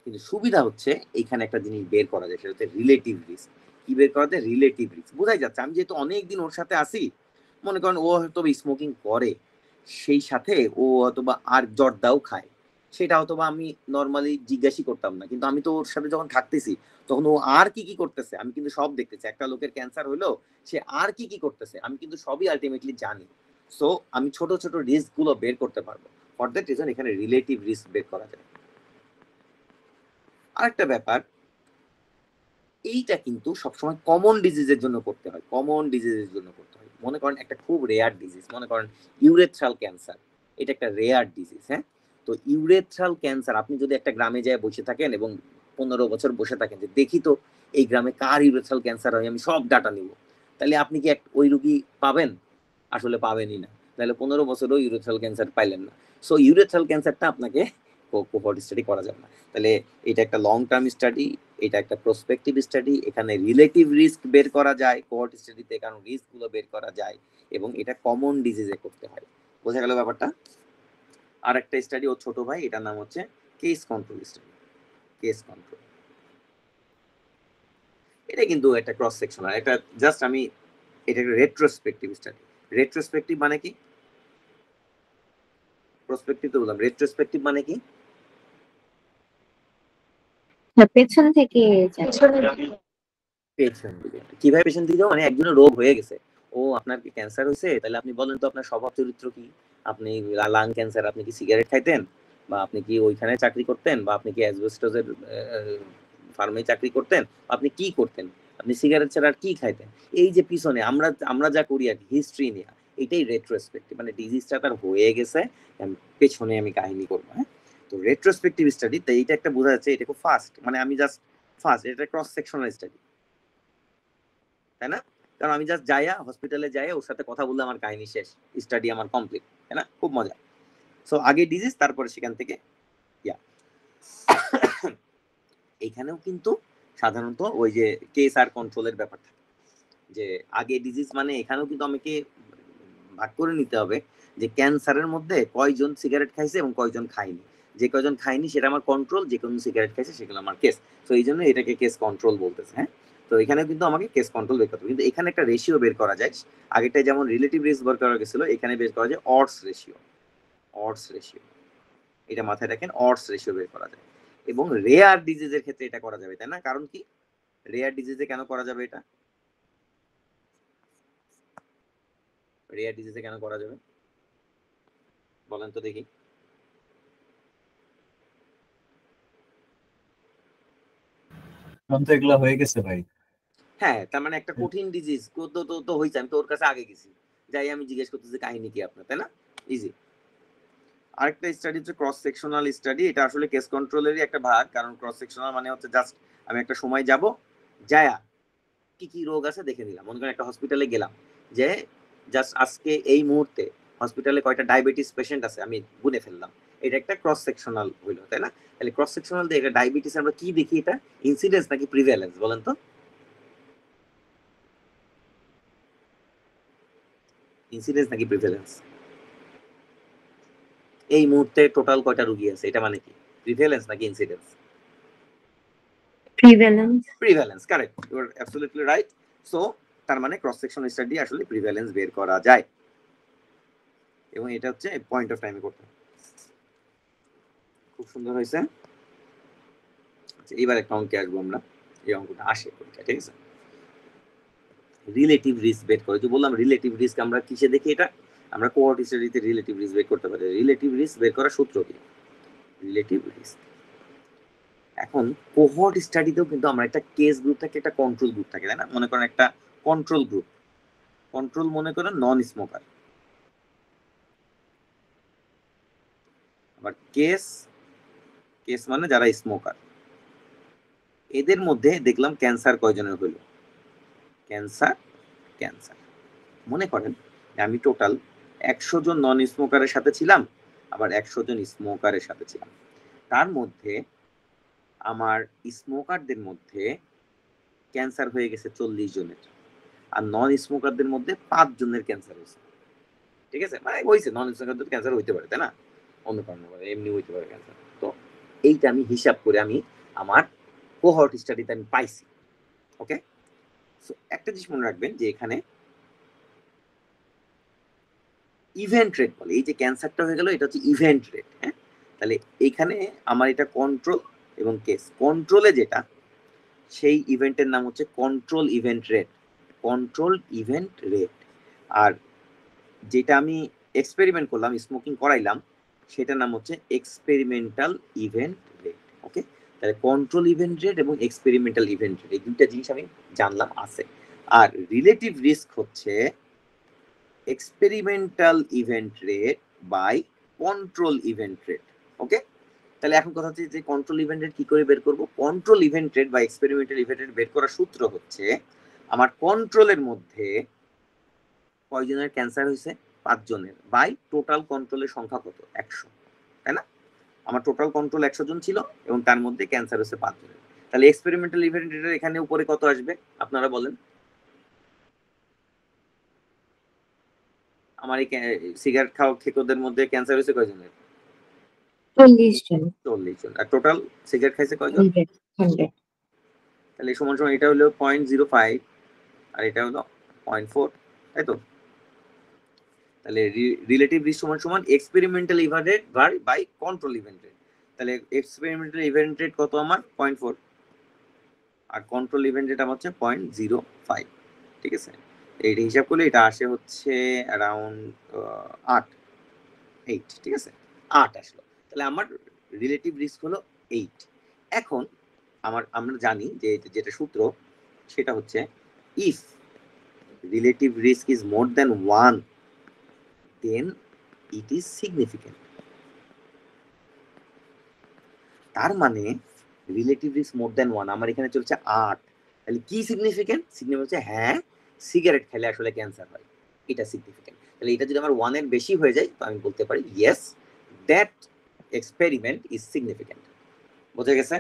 কিন্তু সুবিধা হচ্ছে এখানে একটা জিনিস বের করা যায়, সেটা হচ্ছে রিলেটিভ রিস্ক। কি বের করা যায়? Relative risk. বোঝাই যাচ্ছে আমি যেহেতু অনেকদিন ওর সাথে আসি, মনে করেন ও হয়তো স্মোকিং করে, সেই সাথে ও অথবা আর জর্দাও খায়, সেটা অথবা আমি নর্মালি জিজ্ঞাসা করতাম না, কিন্তু আমি তো ওর সাথে যখন থাকতেছি তখন ও আর কি কি করতেছে আমি কিন্তু সব দেখতেছি। একটা লোকের ক্যান্সার হইলো, সে আর কি কি করতেছে আমি কিন্তু সবই আলটিমেটলি জানি। সো আমি ছোট ছোট রিস্ক গুলো বের করতে পারবো। ফর দ্যাট রিজন এখানে রিলেটিভ রিস্ক বের করা যায়। আরেকটা ব্যাপার, এইটা কিন্তু সবসময় কমন ডিজিজের জন্য করতে হয়, কমন ডিজিজের জন্য করতে হয়। মনে করেন একটা খুব রেয়ার ডিজিজ, মনে করেন ইউরেথ্রাল ক্যান্সার, এটা একটা রেয়ার ডিজিজ। হ্যাঁ, তো ইউরেথ্রাল ক্যান্সার আপনি যদি একটা গ্রামে যায় বসে থাকেন এবং 15 বছর বসে থাকেন যে দেখি তো এই গ্রামে কার ইউরেথ্রাল ক্যান্সার হয়, আমি সব ডাটা নিব, তাহলে আপনি কি ওই রুগী পাবেন? আসলে পাবেনই না। তাহলে 15 বছরও ইউরেথ্রাল ক্যান্সার পাইলেন না। সো ইউরেথ্রাল ক্যান্সারটা আপনাকে কোহর্ট স্টাডি করা যাবে না। তাহলে এটা একটা লং টার্ম স্টাডি, এটা একটা প্রসপেক্টিভ স্টাডি। এখানে রিলেটিভ রিস্ক বের করা যায় কোহর্ট স্টাডিতে, কারণ রিস্ক গুলো বের করা যায়, এবং এটা কমন ডিজিজে করতে হয়। বোঝা গেল ব্যাপারটা? আর একটা স্টাডি ও ছোট ভাই, এটার নাম হচ্ছে case control study. Case control, এটা কিন্তু একটা ক্রস সেকশনাল, এটা জাস্ট আমি, এটা একটা রেট্রোস্পেক্টিভ স্টাডি। রেট্রোস্পেক্টিভ মানে কি? প্রসপেক্টিভ তো বললাম, রেট্রোস্পেক্টিভ মানে কি? পেছন থেকে পেছন দিকে। কিভাবে পেছন দিকে? মানে একজনের রোগ হয়ে গেছে, ও আপনার কি ক্যান্সার হয়েছে, তাহলে আপনি বলেন তো আপনার স্বভাব চরিত্র কি? আপনি লাং ক্যান্সার, আপনি কি সিগারেট খাইতেন, বা আপনি কি ওইখানে চাকরি করতেন, বা আপনি কি অ্যাসবেস্টসের ফার্মে চাকরি করতেন, আপনি কি করতেন, আপনি সিগারেট ছাড়া আর কি খাইতেন? এই যে পিছনে আমরা আমরা যা করি আর হিস্ট্রি নিয়ে, এটাই রেট্রোস্পেক্টিভ, মানে ডিজিজটা তার হয়ে গেছে, পেছনে আমি কাহিনী করবো। হ্যাঁ, তো রেট্রোস্পেক্টিভ স্টাডি, তো এইটা একটা বোঝা যাচ্ছে এটা খুব ফাস্ট, মানে আমি জাস্ট ফার্স্ট, এটা ক্রস সেকশনাল স্টাডি, তাই না? কারণ আমি জাস্ট যাইয়া হসপিটালে যাইয়া ওর সাথে কথা বললে আমার কাহিনী শেষ, স্টাডি আমার কমপ্লিট, তাই না? খুব মজা। সো আগে ডিজিজ, তারপরে সেখান থেকে ইয়া। এইখানেও কিন্তু সাধারণত ওই যে কেস আর কন্ট্রোলের ব্যাপার থাকে, যে আগে ডিজিজ মানে এখানেও কিন্তু আমাকে ভাগ করে নিতে হবে যে ক্যান্সারের মধ্যে কয়জন সিগারেট খাইছে এবং কয়জন খায়নি। যে কয়জন খায়নি সেটা আমার কন্ট্রোল, যে কোন সিগারেট খাইছে সেগুলো আমার কেস। তো এই জন্য এটাকে কেস কন্ট্রোল বলতেছে। হ্যাঁ, তো এখানে কিন্তু আমাকে কেস কন্ট্রোল বের করতে হবে, কিন্তু এখানে একটা রেশিও বের করা যায়। আগেরটাই যেমন রিলেটিভ রিস্ক বের করা গেছিল, এখানে বের করা যায় অডস রেশিও। অডস রেশিও, এটা মাথায় রাখেন, অডস রেশিও বের করা যায়। এবং রেয়ার ডিজিজের ক্ষেত্রে এটা করা যাবে, তাই না? কারণ কি, রেয়ার ডিজিজে কেন করা যাবে এটা? রেয়ার ডিজিজে কেন করা যাবে বলেন তো দেখি। তো এগুলা হয়ে গেছে ভাই। হ্যাঁ, তার মানে একটা কঠিন ডিজিজ তো হয়েছে, আমি তো ওর কাছে আগে গেছি, যাই আমি জিজ্ঞেস করতেছি কাহিনী কি আপনার, তাই না? ইজি। আরেকটা স্টাডি হচ্ছে ক্রস সেকশনাল স্টাডি, এটা আসলে কেস কন্ট্রোলেরই একটা ভাগ, কারণ ক্রস সেকশনাল মানে হচ্ছে জাস্ট আমি একটা সময় যাব, যায়া কি কি রোগ আছে দেখে নিলাম। মনে করেন একটা হসপিটালে গেলাম, যে জাস্ট আজকে এই মুহূর্তে হসপিটালে কয়টা ডায়াবেটিস পেশেন্ট আছে আমি গুনে ফেললাম, এটা একটা ক্রস সেকশনাল হইলো, তাই না? তাহলে ক্রস সেকশনাল দিয়ে এটা ডায়াবেটিস আমরা কি দেখি, এটা ইনসিডেন্স নাকি প্রিভ্যালেন্স বলেন তো? ইনসিডেন্স নাকি প্রিভ্যালেন্স? এই মুহূর্তে টোটাল কয়টা রোগী আছে, এটা মানে কি প্রিভ্যালেন্স নাকি incidence? Prevalence. Prevalence, correct, you are absolutely right. So তার মানে ক্রস সেকশন স্টাডি আসলে প্রিভ্যালেন্স বের করা যায়, এবং এটা হচ্ছে পয়েন্ট অফ টাইমে করতে হয়। খুব সুন্দর হয়েছে। আচ্ছা, এবার একটা অঙ্কে আসবো আমরা, এই অঙ্কটা আসে পরীক্ষা, ঠিক আছে? রিলেটিভ রিস্ক বের করে, যে বললাম রিলেটিভ রিস্ক আমরা কিসে দেখি, এটা আমরা কোহর্ট স্টাডিতে রিলেটিভ রিস্ক বের করতে পারি। রিলেটিভ রিস্ক বের করার সূত্র কি? রিলেটিভ রিস্ক, এখন কোহর্ট স্টাডিতেও কিন্তু আমরা একটা কেস গ্রুপ থাকে, একটা কন্ট্রোল গ্রুপ থাকে, তাই না? মনে করেন একটা কন্ট্রোল গ্রুপ, কন্ট্রোল মনে করেন নন স্মোকার, আবার কেস, কেস মানে যারা স্মোকার। এদের মধ্যে দেখলাম ক্যান্সার কয়জনের হলো, ক্যান্সার, ক্যান্সার। মনে করেন আমি টোটাল 100 জন নন স্মোকারের সাথে ছিলাম, আবার 100 জন স্মোকারের সাথে ছিলাম। তার মধ্যে আমার স্মোকারদের মধ্যে ক্যান্সার হয়ে গেছে 40 জনের, আর নন স্মোকারদের মধ্যে 5 জনের ক্যান্সার হয়েছে। ঠিক আছে, মানে হয়েছে, নন স্মোকারদের ক্যান্সার হইতে পারে, তাই না, অন্য কারণে এমনি হইতে পারে ক্যান্সার। তো এইটা আমি হিসাব করে আমি আমার কোহর্ট স্টাডিতে আমি পাইছি। ওকে, সো একটা জিনিস মনে রাখবেন যে এখানে ইভেন্ট রেট বলে, এই যে ক্যান্সারটা হয়ে গেল এটা হচ্ছে ইভেন্ট রেট। হ্যাঁ, তাহলে এখানে আমার এটা কন্ট্রোল এবং কেস। কন্ট্রোলে যেটা, সেই ইভেন্টের নাম হচ্ছে control event rate, control event rate. আর যেটা আমি এক্সপেরিমেন্ট করলাম, স্মোকিং করাইলাম, সেটার নাম হচ্ছে এক্সপেরিমেন্টাল ইভেন্ট রেট। ওকে, তাহলে কন্ট্রোল ইভেন্ট রেট এবং এক্সপেরিমেন্টাল ইভেন্ট রেট, এই দুইটা জিনিস আমি জানলাম আছে। আর রিলেটিভ রিস্ক হচ্ছে experimental event rate by control event rate. Okay, তাহলে এখন কথা হচ্ছে যে কন্ট্রোল ইভেন্ট রেট কি করে বের করব। কন্ট্রোল ইভেন্ট রেট বা এক্সপেরিমেন্টাল ইভেন্ট রেট বের করার সূত্র হচ্ছে আমার কন্ট্রোলের মধ্যে কয়জনের ক্যান্সার হয়েছে, 5 জনের, বাই টোটাল কন্ট্রোলের সংখ্যা কত, 100, তাই না। আমার টোটাল কন্ট্রোল 100 জন ছিল এবং তার মধ্যে ক্যান্সার হয়েছে 5 জনের। তাহলে এক্সপেরিমেন্টাল ইভেন্ট রেটের এখানে উপরে কত আসবে আপনারা বলেন। আমার এই সিগারেট খাওয়া খেকোদের মধ্যে ক্যান্সার হয়েছে কয়জনের, 40 জন। 40 জন। আর টোটাল সিগারেট খাইছে কয়জন, 100 তাহলে সমান সমান এটা হলো 0.05 আর এটা হলো 0.4, তাই তো। তাহলে রিলেটিভ রিস্ক সমান সমান experimental event rate by control event rate. তাহলে এক্সপেরিমেন্টাল ইভেন্ট রেট কত আমার 0.4 আর কন্ট্রোল ইভেন্ট রেট আমার হচ্ছে 0.05। ঠিক আছে, এইটা হিসাব করলে এটা আসে হচ্ছে অ্যারাউন্ড 8। ঠিক আছে, 8 আসলো। তাহলে আমার রিলেটিভ রিস্ক হলো 8। এখন আমরা জানি যে যেটা সূত্র সেটা হচ্ছে if relative risk is more than 1 then it is significant। তার মানে রিলেটিভ রিস্ক মোর দ্যান 1, আমার এখানে চলছে 8। তাহলে কি সিগনিফিকেন্ট, সিগনিফিকেন্ট হচ্ছে হ্যাঁ সিগারেট খেলে আসলে ক্যান্সার হয়, এটা সিগনিফিকেন্ট। তাহলে এটা যদি আমার 1 এর বেশি হয়ে যায় তো আমি বলতে পারি yes that experiment is significant. বোঝা গেছে।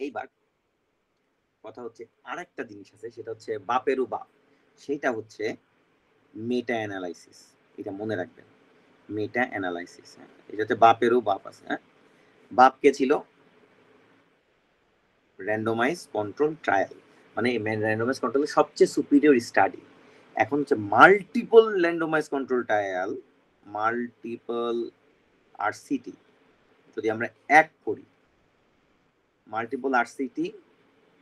এইবার কথা হচ্ছে আরেকটা জিনিস আছে, সেটা হচ্ছে বাপেরও বাপ, সেটা হচ্ছে মেটা অ্যানালাইসিস। এটা মনে রাখবেন, মেটা অ্যানালাইসিস। এটা হচ্ছে বাপেরও বাপ আছে। হ্যাঁ, বাপ কে ছিল, র্যান্ডমাইজ কন্ট্রোল ট্রায়াল, মানে র্যান্ডমাইজ কন্ট্রোলের সবচেয়ে সুপিরিয়র স্টাডি। এখন হচ্ছে multiple randomise control trial, multiple RCT যদি আমরা এক করি, মাল্টিপল আরসিটি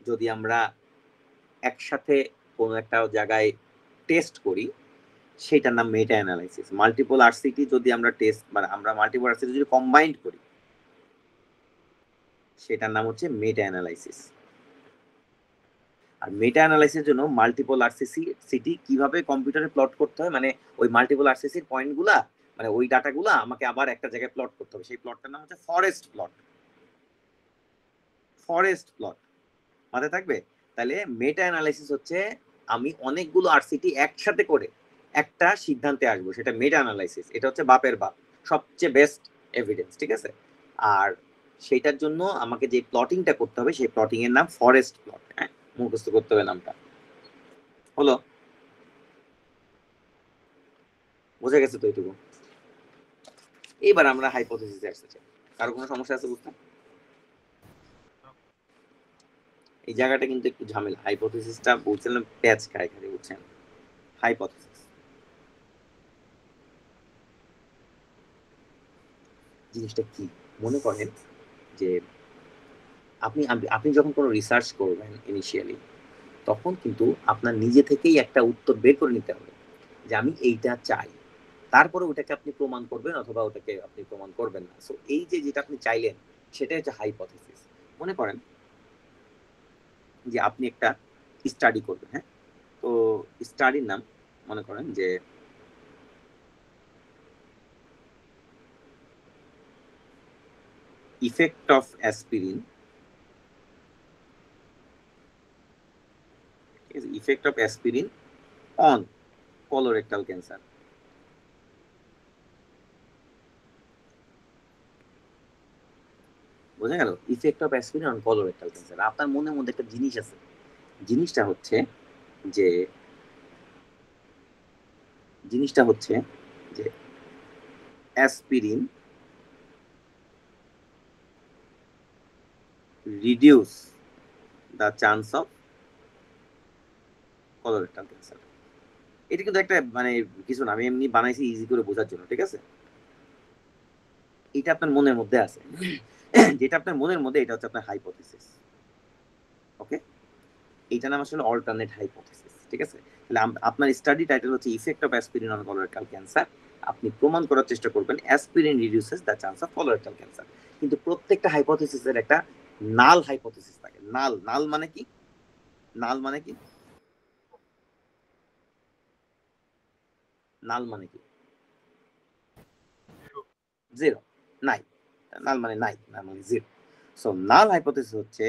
যদি আমরা একসাথে কোনো একটা জায়গায় টেস্ট করি, সেটার নাম মেটা অ্যানালাইসিস। মাল্টিপল আরসিটি যদি আমরা টেস্ট, মানে আমরা মাল্টিপল আরসিটি যদি কম্বাইন্ড করি, সেটার নাম হচ্ছে মেটা অ্যানালাইসিস। আর মেটা অ্যানালাইসিসের জন্য মাল্টিপল আরসিসি কিভাবে কম্পিউটারে প্লট করতে হয়, মানে ওই মাল্টিপল আরসিসির পয়েন্টগুলা, মানে ওই ডাটাগুলা আমাকে আবার একটা জায়গায় প্লট করতে হবে। সেই প্লটটার নাম হচ্ছে ফরেস্ট প্লট। ফরেস্ট প্লট মাথায় থাকবে। তাহলে মেটা অ্যানালাইসিস হচ্ছে আমি অনেকগুলো আরসিটি একসাথে করে একটা সিদ্ধান্তে আসবো, সেটা মেটা অ্যানালাইসিস। এটা হচ্ছে বাপের বাপ, সবচেয়ে বেস্ট এভিডেন্স। ঠিক আছে, আর সেইটার জন্য আমাকে যে প্লটিংটা করতে হবে সেই প্লটিং এর নাম ফরেস্ট প্লট। হ্যাঁ, মুখস্থ করতে হবে নামটা। হলো, বোঝা গেছে তো এইটুকু। এইবার আমরা হাইপোথেসিসে আসতে চাই। কারো কোনো সমস্যা আছে বুঝতে? এই জায়গাটা কিন্তু একটু ঝামেলা। হাইপোথেসিসটা বলছিলাম প্যাচ খায় খালি, বুঝছেন। হাইপোথেসিস জিনিসটা কি, মনে করেন যে আপনি আপনি যখন কোনো রিসার্চ করবেন ইনিশিয়ালি, তখন কিন্তু আপনার নিজে থেকেই একটা উত্তর বের করে নিতে হবে যে আমি এইটা চাই। তারপরে ওটাকে আপনি প্রমাণ করবেন অথবা ওটাকে আপনি প্রমাণ করবেন না। সো এই যে যেটা আপনি চাইলেন সেটাই হচ্ছে হাইপোথেসিস। মনে করেন যে আপনি একটা স্টাডি করবেন। হ্যাঁ, তো স্টাডির নাম মনে করেন যে ইফেক্ট অফ অ্যাসপিরিন ঠিক আছে, effect of aspirin on colorectal cancer. বোঝা গেল, effect of aspirin on colorectal cancer. আপনার মনের মধ্যে একটা জিনিস আছে, জিনিসটা হচ্ছে যে aspirin reduce the chance of colorectal cancer. এটা কিন্তু একটা মানে কিছু না, আমি এমনি বানাইছি ইজি করে বোঝার জন্য, ঠিক আছে? এটা আপনার মনের মধ্যে আছে, যেটা আপনার মনের মধ্যে, এটা হচ্ছে আপনার হাইপোথিসিস। ওকে, এইটা নাম আসলে অল্টারনেট হাইপোথিসিস, ঠিক আছে? তাহলে আপনার স্টাডি টাইটেল হচ্ছে effect of aspirin on colorectal cancer. আপনি প্রমাণ করার চেষ্টা করবেন aspirin reduces the chance of colorectal cancer. কিন্তু প্রত্যেকটা হাইপোথিসিসের একটা নাল হাইপোথিসিস থাকে। নাল, নাল মানে কি? নাল মানে কি? নাল মানে কি? জিরো, নাই। নাল মানে নাই, নাল মানে জিরো। সো নাল হাইপোথিসিস হচ্ছে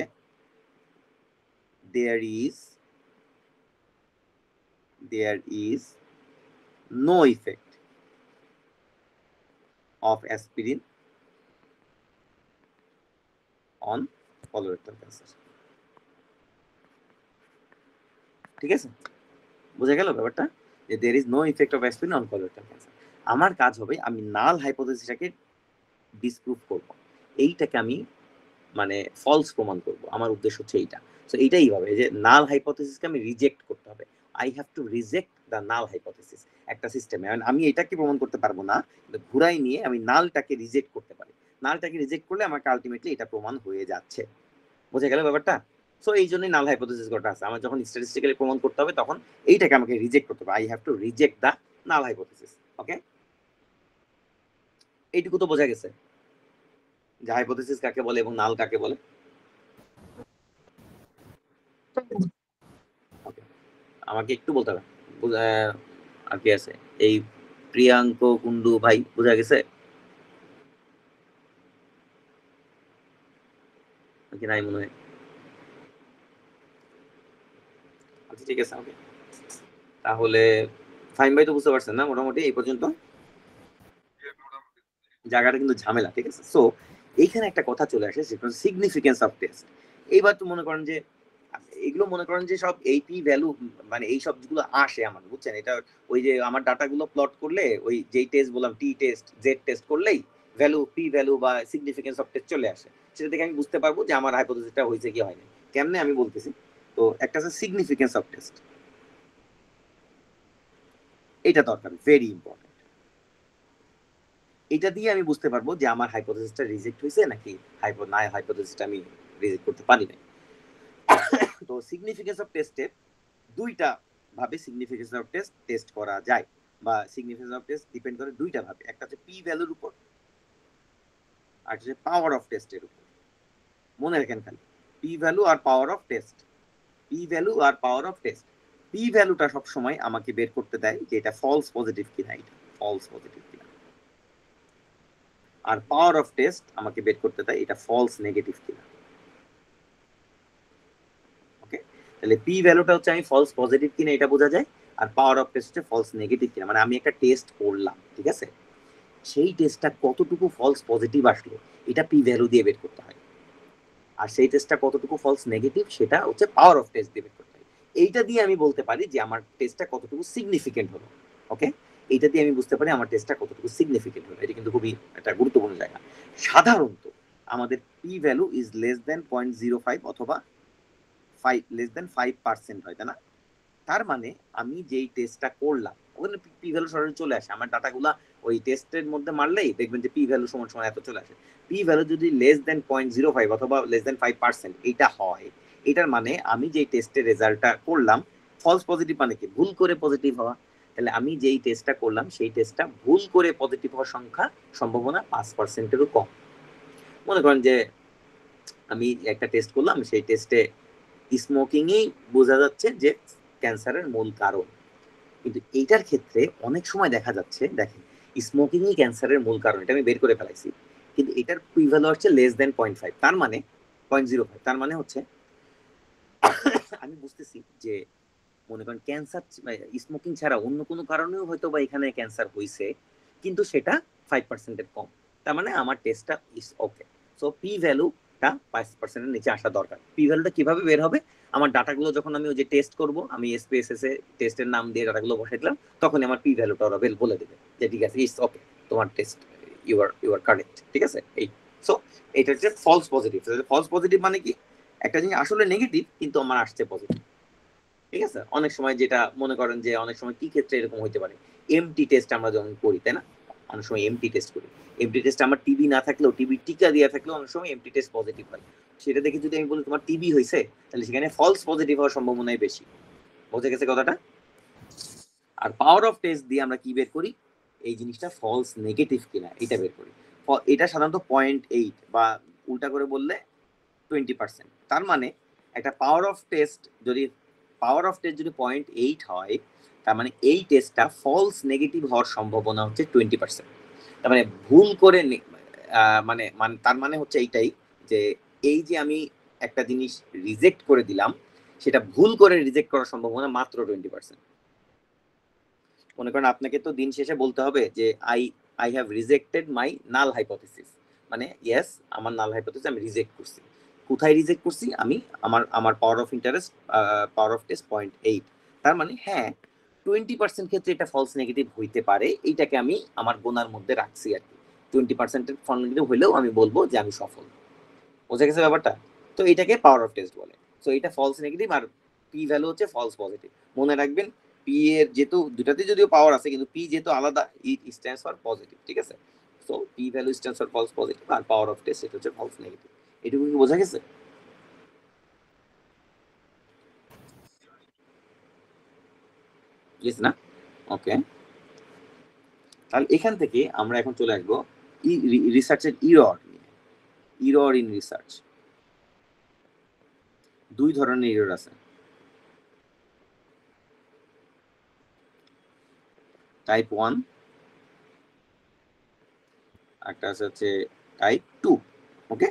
there is no effect of aspirin on colorectal cancer। ঠিক আছে, বোঝা গেল ব্যাপারটা, যে there is no effect of aspirin on colorectal cancer। আমার কাজ হবে আমি নাল হাইপোথিসিসটাকে ডিসপ্রুভ করব, এইটাকে আমি মানে ফলস প্রমাণ করব। আমার উদ্দেশ্য হচ্ছে এইটা। সো এইটাই হবে যে নাল হাইপোথিসিসকে আমি রিজেক্ট করতে হবে। I have to reject the null hypothesis. একটা সিস্টেমে আমি এটাকে প্রমাণ করতে পারবো না, কিন্তু ঘুরাই নিয়ে আমি নালটাকে রিজেক্ট করতে পারি। নালটাকে রিজেক্ট করলে আমাকে আলটিমেটলি এটা প্রমাণ হয়ে যাচ্ছে। বোঝা গেল ব্যাপারটা? সো এই জন্যই নাল হাইপোথিসিস করা আছে। আমার যখন স্ট্যাটিস্টিক্যালি প্রমাণ করতে হবে তখন এইটাকে আমাকে রিজেক্ট করতে হবে। I have to reject the null hypothesis. Okay, এইটুকু তো বোঝা গেছে যে হাইপোথিসিস কাকে বলে এবং নাল কাকে বলে। আমাকে একটু বলতে হবে আর কি আছে। এই প্রিয়াঙ্ক কুন্ডু ভাই, বোঝা গেছে নাকি নাই মনে হয়? আচ্ছা ঠিক আছে, ওকে। তাহলে ফাইন ভাই তো বুঝতে পারছেন না মোটামুটি এই পর্যন্ত? জায়গাটা কিন্তু ঝামেলা, ঠিক আছে? সো এইখানে একটা কথা চলে আসে, সেটা সিগনিফিকেন্স অফ টেস্ট। এইবার তো মনে করেন যে এগুলো মনে করেন যে সব এই পি ভ্যালু মানে এই সবগুলো আসে আমার, বুঝছেন? এটা ওই যে আমার ডাটাগুলো প্লট করলে ওই যেই টেস্ট বললাম টি টেস্ট জেড টেস্ট করলেই ভ্যালু পি ভ্যালু বা সিগনিফিকেন্স অফ টেস্ট চলে আসে। সেটা থেকে আমি বুঝতে পারবো যে আমার হাইপোথিসিসটা হয়েছে কি হয়নি। কেমনে আমি বলতেছি। তো একটা আছে সিগনিফিকেন্স অফ টেস্ট, এটা দরকার, ভেরি ইম্পর্টেন্ট। এটা দিয়ে আমি বুঝতে পারবো যে আমার হাইপোথিসিসটা রিজেক্ট হয়েছে নাকি হাইপোথিসিসটা আমি রিজেক্ট করতে পারি না। তো সিগনিফিকেন্স অফ টেস্টে দুইটা ভাবে সিগনিফিকেন্স অফ টেস্ট টেস্ট করা যায়, বা সিগনিফিকেন্স অফ টেস্ট ডিপেন্ড করে দুইটা ভাবে। একটা হচ্ছে পি ভ্যালুর উপর, আর হচ্ছে পাওয়ার অফ টেস্টের উপর। মনে রাখেন খালি পি ভ্যালু আর power of test, p value আর পাওয়ার অফ টেস্ট। পি ভ্যালুটা সব সময় আমাকে বের করতে দেয় যে এটা ফলস পজিটিভ কিনা, এটা ফলস পজিটিভ কিনা। আর পাওয়ার অফ টেস্ট আমাকে বের করতে দেয় এটা ফলস নেগেটিভ কিনা। ওকে, তাহলে পি ভ্যালুটা হচ্ছে আমি ফলস পজিটিভ কিনা এটা বোঝা যায়, আর পাওয়ার অফ টেস্ট হচ্ছে ফলস নেগেটিভ কিনা। মানে আমি একটা টেস্ট করলাম, ঠিক আছে, সেই টেস্টটা কতটুকু ফলস পজিটিভ আসলো এটা পি ভ্যালু দিয়ে বের করতে হয়। আর সেই টেস্টটা কতটুকু ফলস নেগেটিভ সেটা হচ্ছে পাওয়ার অফ টেস্ট দিয়ে বের করতে হয়। এইটা দিয়ে আমি বলতে পারি যে আমার টেস্টটা কতটুকু সিগনিফিকেন্ট হলো। ওকে, এইটা দিয়ে আমি বুঝতে পারি আমার টেস্টটা কতটুকু সিগনিফিকেন্ট হলো। এটা কিন্তু খুবই একটা গুরুত্বপূর্ণ জায়গা। সাধারণত আমাদের P value is less than 0.05 অথবা 5% হয়, তাই না? তার মানে আমি যেই টেস্টটা করলাম ওখানে পি ভ্যালু সরাসরি চলে আসে। আমার ডাটাগুলা ওই টেস্টের মধ্যে মারলেই দেখবেন যে পি ভ্যালু সমান সমান এত চলে আসে। পি ভ্যালু যদি লেস দেন 0.05 অথবা লেস দেন 5% এইটা হয়, এটার মানে আমি যেই টেস্টের রেজাল্টটা করলাম ফলস পজিটিভ, মানে কি ভুল করে পজিটিভ হওয়া। তাহলে আমি যেই টেস্টটা করলাম সেই টেস্টটা ভুল করে পজিটিভ হওয়ার সম্ভাবনা 5%-এরও কম। মনে করেন যে আমি একটা টেস্ট করলাম, সেই টেস্টে স্মোকিংই বোঝা যাচ্ছে যে ক্যান্সারের মূল কারণ, কিন্তু এইটার ক্ষেত্রে অনেক সময় দেখা যাচ্ছে, দেখেন, স্মোকিংই ক্যান্সারের মূল কারণ এটা আমি বের করে ফেলাইছি, কিন্তু এটার পি ভ্যালু হচ্ছে লেস দেন 0.5, তার মানে 0.05। তার মানে হচ্ছে আমি বুঝতেছি যে মনে করেন ক্যান্সার স্মোকিং ছাড়া অন্য কোনো কারণেও হয়তো বা এখানে ক্যান্সার হয়েছে, কিন্তু সেটা 5% কম, তার মানে আমার টেস্টটা ইজ ওকে। সো পি ভ্যালুটা 5% নিচে আসা দরকার। পি ভ্যালুটা কিভাবে বের হবে? আমার ডাটাগুলো যখন আমি ওই যে টেস্ট করব, আমি এসপিএসএস এ টেস্টের নাম দিয়ে ডাটাগুলো বসাই দিলাম, তখন আমার পি ভ্যালুটা ওরা বলে দেবে যে ঠিক আছে, ইটস ওকে, তোমার টেস্ট ইউ আর কারেক্ট, ঠিক আছে। এই সো এটা হচ্ছে ফলস পজিটিভ। ফলস পজিটিভ মানে কি? একটা জিনিস আসলে নেগেটিভ কিন্তু আমার আসছে পজিটিভ, ঠিক আছে। অনেক সময় যেটা মনে করেন যে অনেক সময় কি ক্ষেত্রে এরকম হইতে পারে, এমটি টেস্ট আমরা যখন করি, তাই না, অনেক সময় এমটি টেস্ট করি, এমটি টেস্ট আমার টিবি না থাকলেও, টিবি টিকা দেওয়া থাকলেও অনেক সময় এমটি টেস্ট পজিটিভ হয়। সেটা দেখে যদি আমি বলি তোমার টিবি হয়েছে, তাহলে সেখানে ফলস পজিটিভ হওয়ার সম্ভাবনাই বেশি। বুঝে গেছে কথাটা? আর পাওয়ার অফ টেস্ট দিয়ে আমরা কি বের করি? এই জিনিসটা ফলস নেগেটিভ কিনা এটা বের করি। এটা সাধারণত 0.8 বা উল্টা করে বললে 20%। তার মানে একটা পাওয়ার অফ টেস্ট যদি 0.8 হয়, তার মানে এই টেস্টটা ফলস নেগেটিভ হওয়ার সম্ভাবনা হচ্ছে 20%। তার মানে ভুল করে মানে তার মানে হচ্ছে এইটাই যে এই যে আমি একটা জিনিস রিজেক্ট করে দিলাম, সেটা ভুল করে রিজেক্ট করার সম্ভাবনা মাত্র 20%। মনে করেন আপনাকে তো দিন শেষে বলতে হবে যে I have rejected my null hypothesis, মানে ইয়েস, আমার নাল হাইপোথিসিস আমি রিজেক্ট করছি। কোথায় রিজেক্ট করছি? আমি আমার power of interest, power of test 0.8। তার মানে হ্যাঁ, 20% ক্ষেত্রে এটা ফলস নেগেটিভ হইতে পারে, এইটাকে আমি আমার গোনার মধ্যে রাখছি আর কি। 20% ফলস নেগেটিভ হইলেও আমি বলবো যে আমি সফল। বোঝা গেছে ব্যাপারটা? তো এটাকে পাওয়ার অফ টেস্ট বলে। তো এটা ফলস নেগেটিভ, আর পি ভ্যালু হচ্ছে ফলস পজিটিভ। মনে রাখবেন, পি এর যেহেতু দুটাতে যদিও পাওয়ার আছে, কিন্তু পি যেহেতু আলাদা, ইট স্ট্যান্ডস ফর পজিটিভ, ঠিক আছে। So p value stands for false positive, আর পাওয়ার অফ টেস্ট এটা হচ্ছে ফলস নেগেটিভ। এটুকু কি বোঝা গেছে? ইয়েস না? ওকে, তাহলে এখান থেকে আমরা এখন চলে আসবো রিসার্চের ইরর ইন রিসার্চ। দুই ধরনের ইরর আছে। টাইপ 1, একটা আছে হচ্ছে টাইপ 2। ওকে,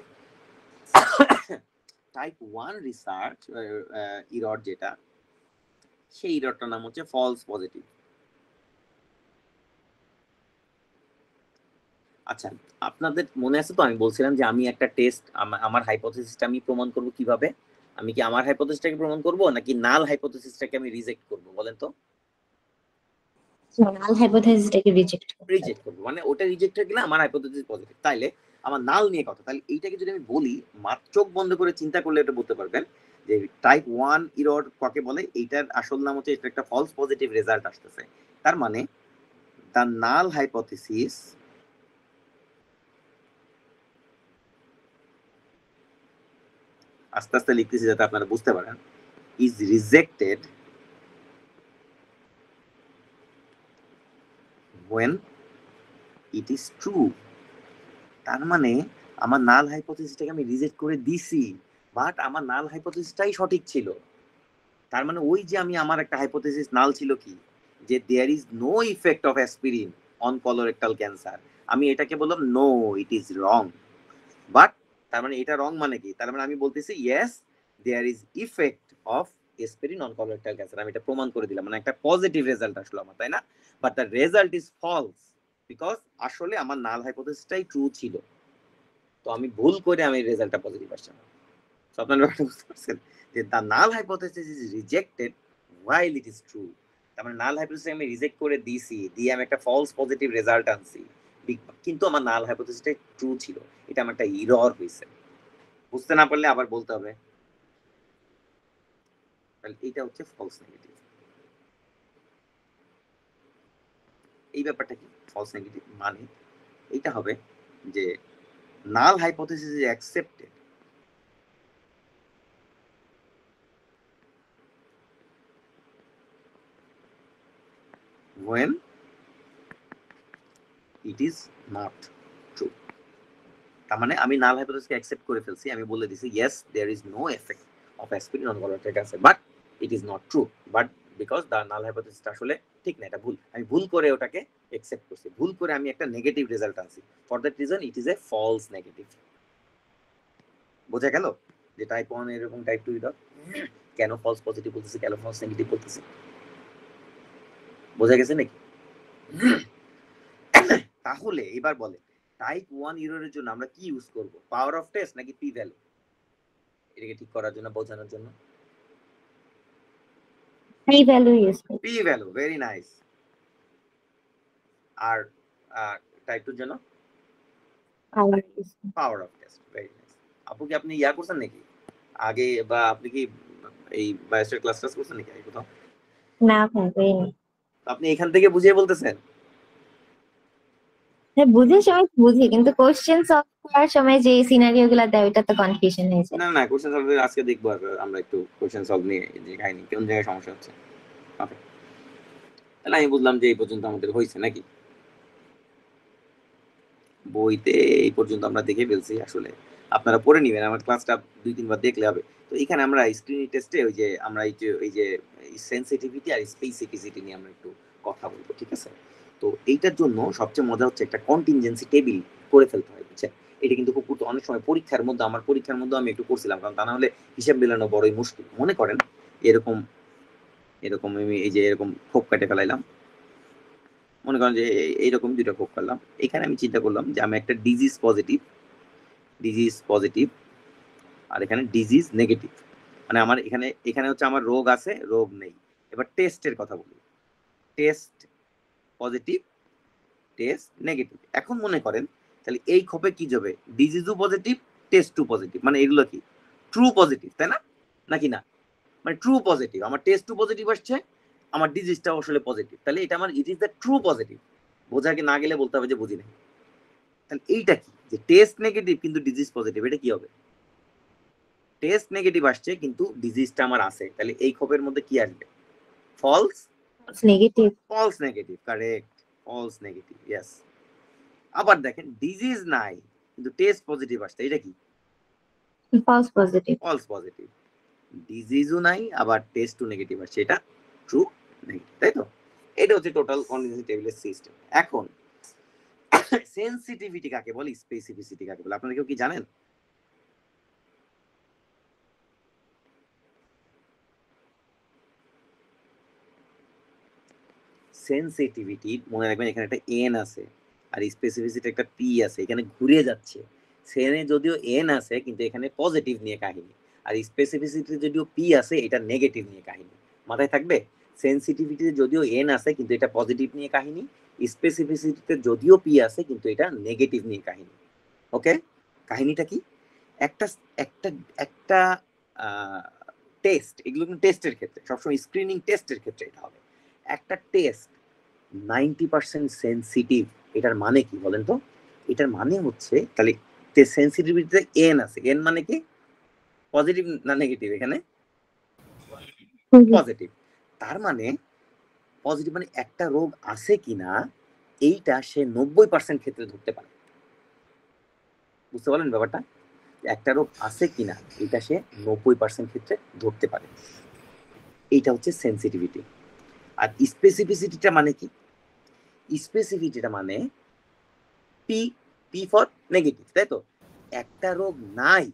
টাইপ 1 রিসার্চ ইরর যেটা, সেই ইররটার নাম হচ্ছে ফলস পজিটিভ। আচ্ছা, আপনাদের মনে আছে তো আমি বলছিলাম যে আমি একটা টেস্ট, আমার হাইপোথিসিসটা আমি প্রমাণ করব কিভাবে? আমি কি আমার হাইপোথিসিসটাকে প্রমাণ করব নাকি নাল হাইপোথিসিসটাকে আমি রিজেক্ট করব, বলেন তো? নাল হাইপোথিসিসটাকে রিজেক্ট করতে হবে। রিজেক্ট করব, মানে ওটা রিজেক্ট হয়ে গেলে আমার হাইপোথিসিস পজিটিভ। তাইলে আমার নাল নিয়ে কথা, তাহলে এইটাকে যদি আমি বলি, মাত্র চোখ বন্ধ করে চিন্তা করলে এটা বলতে পারবেন যে টাইপ 1 ইরর কাকে বলে। এইটার আসল নাম হচ্ছে, এটা একটা ফলস পজিটিভ রেজাল্ট আসতেছে। তার মানে দ্য নাল হাইপোথিসিস আস্তে আস্তে লিখতেছি যাতে আপনারা বুঝতে পারেন, is rejected when it is true। তার মানে আমার নাল হাইপোথিসিসটাকে আমি রিজেক্ট করে দিছি, বাট আমার নাল হাইপোথিসিসটাই সঠিক ছিল। তার মানে ওই যে আমি আমার একটা হাইপোথিসিস নাল ছিল কি, যে there is no effect of aspirin on colorectal cancer, আমি এটাকে বললাম no, it is wrong. But তার মানে এটা রং মানে কি? তার মানে আমি বলতেছি yes, there is effect of aspirin on colorectal cancer, আমি এটা প্রমাণ করে দিলাম, মানে একটা পজিটিভ রেজাল্ট আসলো আমার, তাই না? But the result is false because আসলে আমার নাল হাইপোথিসিসটাই ট্রু ছিল, তো আমি ভুল করে আমি রেজাল্টটা পজিটিভ আসছে না। সো আপনারা ব্যাপারটা বুঝতে পারছেন যে the null hypothesis is rejected while it is true। তার মানে নাল হাইপোথিসিস আমি রিজেক্ট করে দিয়েছি, দিয়ে আমি একটা ফলস পজিটিভ রেজাল্ট আনছি, কিন্তু আমার নাল হাইপোথিসিসটা ট্রু ছিল, এটা আমার একটা ইরর হইছে। বুঝতে না পারলে আবার বলতে হবে। তাহলে এটা হচ্ছে ফলস নেগেটিভ। এই ব্যাপারটা কি ফলস নেগেটিভ মানে? এটা হবে যে নাল hypothesis is accepted when it is not true। তার মানে আমি নাল হাইপোথিসিসকে অ্যাকসেপ্ট করে ফেলছি, আমি বলে দিছি yes, there is no effect of aspirin on colorectal cancer, but it is not true. But because the null হাইপোথিসিসটা আসলে ঠিক না, এটা ভুল, আমি ভুল করে ওটাকে অ্যাকসেপ্ট করছি, ভুল করে আমি একটা নেগেটিভ রেজাল্ট আনছি, for that reason it is a false negative. বোঝা গেল যে টাইপ 1 এরকম টাইপ 2 ইরর? কেন ফলস পজিটিভ বলতেছি, কেন ফলস নেগেটিভ বলতেছি, বোঝা গেছে নাকি? তাহলে এবার বলেন টাইপ 1 এররের জন্য আমরা কি ইউজ করব, পাওয়ার অফ টেস্ট নাকি পি ভ্যালু? এটাকে ঠিক করার জন্য, বোঝানোর জন্য পি ভ্যালু ইউজ করি। P value, very nice. আর টাইপ 2 জন্য পাওয়ার ইউজ করি। Power of test, very nice. আপু কি আপনি ইয়া করছেন নাকি আগে, বা আপনি কি এই বায়োস্টার ক্লাস করছেন নাকি আগে কোথাও? না ভাই করিনি। আপনি এখান থেকে বুঝিয়ে বলতেছেন? হ্যাঁ বুঝি, সময় বুঝি, কিন্তু কোশ্চেন সলভ করার সময় যে সিনারিও গুলা দেয় ওইটা তো কনফিউশন হয়ে যায়। না না, কোশ্চেন সলভ আজকে দেখবো আর আমরা একটু কোশ্চেন সলভ নিয়ে যে কাহিনী কোন জায়গায় সমস্যা হচ্ছে। ওকে, তাহলে আমি বুঝলাম যে এই পর্যন্ত আমাদের হয়েছে নাকি, বইতে এই পর্যন্ত আমরা দেখে ফেলছি। আসলে আপনারা পড়ে নেবেন, আমার ক্লাসটা 2-3 বার দেখলে হবে। তো এখানে আমরা স্ক্রিন টেস্টে ওই যে আমরা এই যে সেনসিটিভিটি আর স্পেসিফিসিটি নিয়ে আমরা একটু কথা বলবো, ঠিক আছে? তো এইটার জন্য সবচেয়ে মজা হচ্ছে একটা কন্টিনজেন্সি টেবিল করে ফেলতে হয়, বুঝছেন? এটা কিন্তু খুব অনেক সময় পরীক্ষার মধ্যে, আমার পরীক্ষার মধ্যে আমি একটু করছিলাম, কারণ তা না হলে হিসাব মেলানো বড়ই মুশকিল। মনে করেন এরকম এরকম আমি এই যে এরকম খোপ কেটে ফেলাইলাম, মনে করেন যে এইরকম দুইটা খোপ করলাম। এখানে আমি চিন্তা করলাম যে আমি একটা ডিজিজ পজিটিভ আর এখানে ডিজিজ নেগেটিভ, মানে আমার এখানে হচ্ছে আমার রোগ আছে, রোগ নেই। এবার টেস্টের কথা বলি, টেস্ট পজিটিভ, টেস্ট নেগেটিভ। এখন মনে করেন তাহলে এই খোপে কি যাবে, ডিজিজও পজিটিভ, টেস্ট টু পজিটিভ, মানে এগুলো কি ট্রু পজিটিভ, তাই না? নাকি না, মানে ট্রু পজিটিভ, আমার টেস্ট টু পজিটিভ আসছে, আমার ডিজিজটাও আসলে পজিটিভ, তাহলে এটা আমার it is the true positive. বোঝা কি না গেলে বলতে হবে যে বুঝি নাই। তাহলে এইটা কি, যে টেস্ট নেগেটিভ কিন্তু ডিজিজ পজিটিভ, এটা কি হবে? টেস্ট নেগেটিভ আসছে কিন্তু ডিজিজটা আমার আছে, তাহলে এই খোপের মধ্যে কি আসবে? False negative. False negative, correct, false negative, yes. আবার দেখেন ডিজিজ নাই কিন্তু টেস্ট পজিটিভ আসছে, এটা কি? False positive. False positive. ডিজিজও নাই আবার টেস্টও নেগেটিভ আসছে, এটা ট্রু নেগেটিভ, তাই তো? এটা হচ্ছে টোটাল কন্ডিশন টেবিলের সিস্টেম। এখন সেনসিটিভিটি কাকে বলে, স্পেসিফিসিটি কাকে বলে, আপনারা কেউ কি জানেন? সেনসিটিভিটি মনে রাখবেন এখানে একটা এন আছে আর স্পেসিফিসিটি একটা পি আছে, এখানে ঘুরে যাচ্ছে। সেনে যদিও এন আছে কিন্তু এখানে পজিটিভ নিয়ে কাহিনী, আর স্পেসিফিসিটি যদিও পি আছে এটা নেগেটিভ নিয়ে কাহিনী। মাথায় থাকবে, সেনসিটিভিটিতে যদিও এন আছে কিন্তু এটা পজিটিভ নিয়ে কাহিনী, স্পেসিফিসিটিতে যদিও পি আছে কিন্তু এটা নেগেটিভ নিয়ে কাহিনী। ওকে, কাহিনীটা কি? একটা একটা একটা টেস্ট, এগুলো কিন্তু টেস্টের ক্ষেত্রে সবসময়, স্ক্রিনিং টেস্টের ক্ষেত্রে এটা হবে। একটা টেস্ট 90% সেনসিটিভ, এটার মানে কি বলেন তো? এটার মানে হচ্ছে তাহলে সেনসিটিভিটিতে এন আছে, এন মানে কি পজিটিভ না নেগেটিভ? এখানে পজিটিভ। তার মানে পজিটিভ মানে একটা রোগ আছে কিনা এইটা সে 90% ক্ষেত্রে ধরতে পারে। বুঝতে পারলেন ব্যাপারটা? একটা রোগ আছে কিনা এটা সে 90% ক্ষেত্রে ধরতে পারে। এইটা হচ্ছে সেনসিটিভিটি। আর স্পেসিফিসিটিটা মানে কি? স্পেসিফিটিটা মানে পি, পি ফর নেগেটিভ, তাই তো? একটা রোগ নাই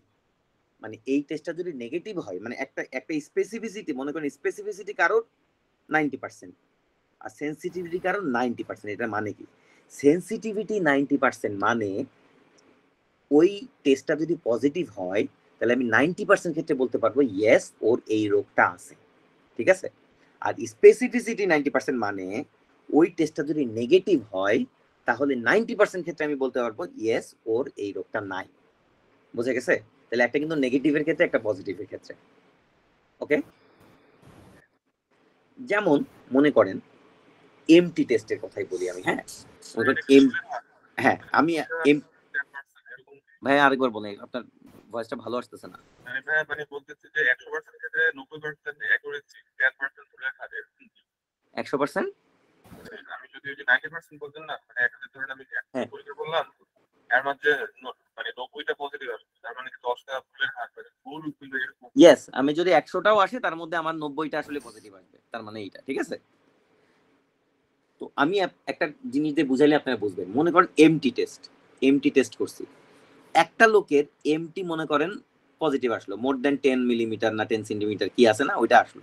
মানে এই টেস্টটা যদি নেগেটিভ হয়, মানে একটা স্পেসিফিসিটি, মনে করেন স্পেসিফিসিটি কারোর 90% আর সেনসিটিভিটি কারোর 90%, এটা মানে কি? সেনসিটিভিটি 90% মানে ওই টেস্টটা যদি পজিটিভ হয় তাহলে আমি 90% ক্ষেত্রে বলতে পারবো ইয়েস ওর এই রোগটা আছে, ঠিক আছে? আর স্পেসিফিসিটি 90% মানে ওই টেস্টটা যদি নেগেটিভ হয় তাহলে 90% ক্ষেত্রে আমি বলতে পারবো ইয়েস ওর এই রোগটা নাই। বুঝে গেছে? তাহলে একটা কিন্তু নেগেটিভের ক্ষেত্রে, একটা পজিটিভের ক্ষেত্রে। ওকে, যেমন মনে করেন এমটি টেস্টের কথাই বলি আমি, হ্যাঁ? হ্যাঁ আমি ভাই আরেকবার বলেন, আপনার ভয়েসটা ভালো আসতেছে না। মানে ভাই মানে বলতেছি যে 100% ক্ষেত্রে 90% অ্যাকুরেসি 10% ধরে থাকে। 100%? আমি যদি ওই যে 90% বলতেন না, মানে 1000 ধরে আমি পরীক্ষা করলাম, এর মধ্যে মানে 90টা পজিটিভ আসছে, তার মানে 10টা ভুলের হার, মানে ভুল কিন্তু এরকম। ইয়েস, আমি যদি 100টাও আসে তার মধ্যে আমার 90টা আসলে পজিটিভ আসবে, তার মানে এইটা, ঠিক আছে? তো আমি একটা জিনিস দিয়ে বুঝাইলে আপনারা বুঝবেন। মনে করেন এমটি টেস্ট করছি, একটা লোকের এমটি মনে করেন পজিটিভ আসলো, মোর দেন 10 মিলিমিটার না 10 সেন্টিমিটার কি আছে না, ওইটা আসলো,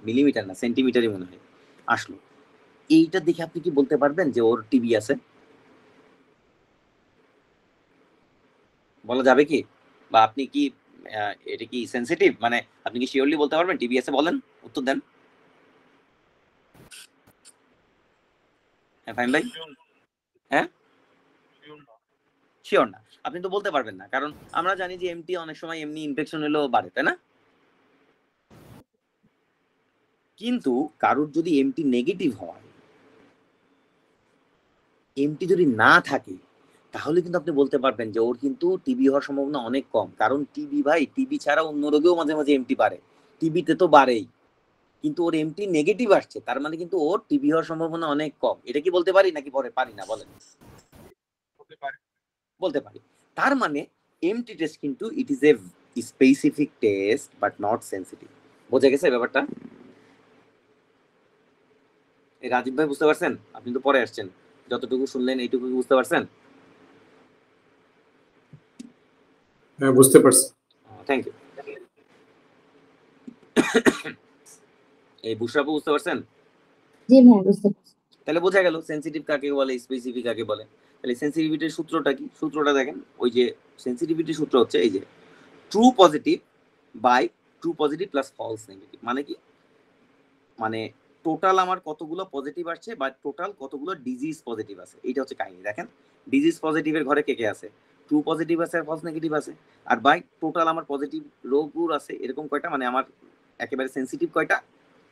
মিলিমিটার না সেন্টিমিটারই মনে হয় আসলো। এইটা দেখে আপনি কি বলতে পারবেন যে ওর টিবি আছে? বলা যাবে কি? বা আপনি কি এটা কি সেনসিটিভ, মানে আপনি কি শিওরলি বলতে পারবেন টিবি আছে? বলেন, উত্তর দেন। হ্যাঁ ফাহিম ভাই? হ্যাঁ শিওর না, আপনি তো বলতে পারবেন না, কারণ আমরা জানি যে এমটি অনেক সময় এমনি ইনফেকশন হলেও বাড়ে, তাই না? কিন্তু কারোর যদি এমটি নেগেটিভ হয়, এমটি যদি না থাকে, তাহলে কিন্তু আপনি বলতে পারবেন যে ওর কিন্তু টিবি হওয়ার সম্ভাবনা অনেক কম। কারণ টিবি ভাই, টিবি ছাড়া অন্য রোগেও মাঝে মাঝে এমটি বাড়ে, টিবিতে তো বাড়েই, কিন্তু ওর এমটি নেগেটিভ আসছে, তার মানে কিন্তু ওর টিবি হওয়ার সম্ভাবনা অনেক কম। এটা কি বলতে পারি নাকি পরে পারি না? বলেন। বলতে পারি। তার মানে এমটি টেস্ট কিন্তু ইট is a specific test but not sensitive. বোঝা গেছে ব্যাপারটা? এই রাজীব ভাই বুঝতে পারছেন? আপনি তো পরে আসছেন, যতটুকু শুনলেন এইটুকু বুঝতে পারছেন? হ্যাঁ বুঝতে পারছি। Thank you. এই বুশরাপু বুঝতে পারছেন? জি ভাইয়া বুঝতে পারছি। তাহলে বোঝা গেল সেনসিটিভ কাকে বলে, স্পেসিফিক কাকে বলে। তাহলে সেনসিটিভিটির সূত্রটা কি? সূত্রটা দেখেন, ওই যে সেনসিটিভিটির সূত্র হচ্ছে এই যে true positive by true positive plus false negative. মানে কি? মানে টোটাল আমার কতগুলো পজিটিভ আসছে বা টোটাল কতগুলো ডিজিজ পজিটিভ আছে, এইটা হচ্ছে কাহিনী। দেখেন ডিজিজ পজিটিভের ঘরে কে কে আছে? ট্রু পজিটিভ আছে আর ফলস নেগেটিভ আছে। আর বাই টোটাল আমার পজিটিভ রোগগুলো আছে এরকম কয়টা, মানে আমার একেবারে সেনসিটিভ কয়টা?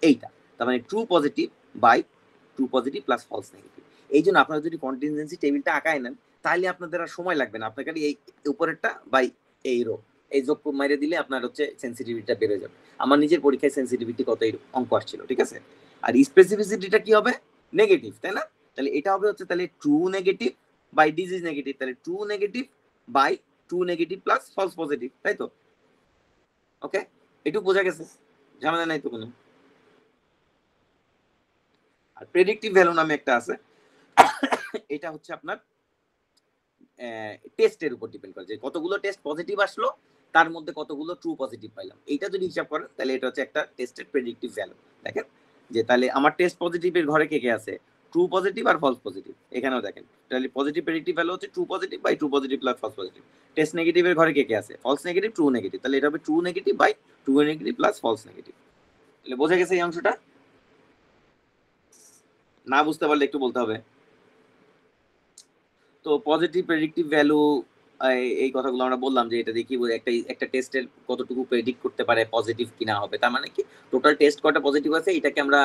এইটা। তার মানে true positive by true positive plus false negative. এই জন্য আপনারা যদি কন্টিনজেন্সি টেবিলটা আঁকায় নেন, তাহলে আপনাদের আর সময় লাগবে না, আপনার খালি এই উপরেরটা বাই এই রো এই যোগ মাইরে দিলে আপনার হচ্ছে সেনসিটিভিটিটা বেড়ে যাবে। আমার নিজের পরীক্ষায় সেনসিটিভিটি কত অঙ্ক আসছিল, ঠিক আছে? আর স্পেসিফিসিটিটা কি হবে? নেগেটিভ, তাই না? তাহলে এটা হবে হচ্ছে তাহলে true negative by disease negative, তাহলে true negative by true negative plus false positive, তাই তো? ওকে, একটু বোঝা গেছে? ঝামেলা নাই তো কোনো? আর প্রেডিক্টিভ ভ্যালু নামে একটা আছে, এটা হচ্ছে আপনার টেস্টের উপর ডিপেন্ড করে, যে কতগুলো টেস্ট পজিটিভ আসলো তার মধ্যে কতগুলো ট্রু পজিটিভ পাইলাম। এইটা যদি হিসাব করেন তাহলে এটা হচ্ছে একটা টেস্টের প্রেডিক্টিভ ভ্যালু। দেখেন যে তাহলে আমার টেস্ট পজিটিভের ঘরে কে কে আছে? ট্রু পজিটিভ আর ফলস পজিটিভ। এখানেও দেখেন তাহলে পজিটিভ প্রেডিক্টিভ ভ্যালু হচ্ছে true positive by true positive plus false positive. Test নেগেটিভের ঘরে কে কে আছে? ফলস নেগেটিভ ট্রু নেগেটিভ, তাহলে এটা হবে true negative by true negative plus false negative. তাহলে বোঝা গেছে এই অংশটা? না বুঝতে পারলে একটু বলতে হবে। তো পজিটিভ প্রেডিক্টিভ ভ্যালু, এই কথাগুলো আমরা বললাম যে এটা দেখি একটা টেস্টের কতটুকু প্রেডিক্ট করতে পারে পজিটিভ কিনা হবে। তার মানে কি টোটাল টেস্ট কয়টা পজিটিভ আছে এটাকে আমরা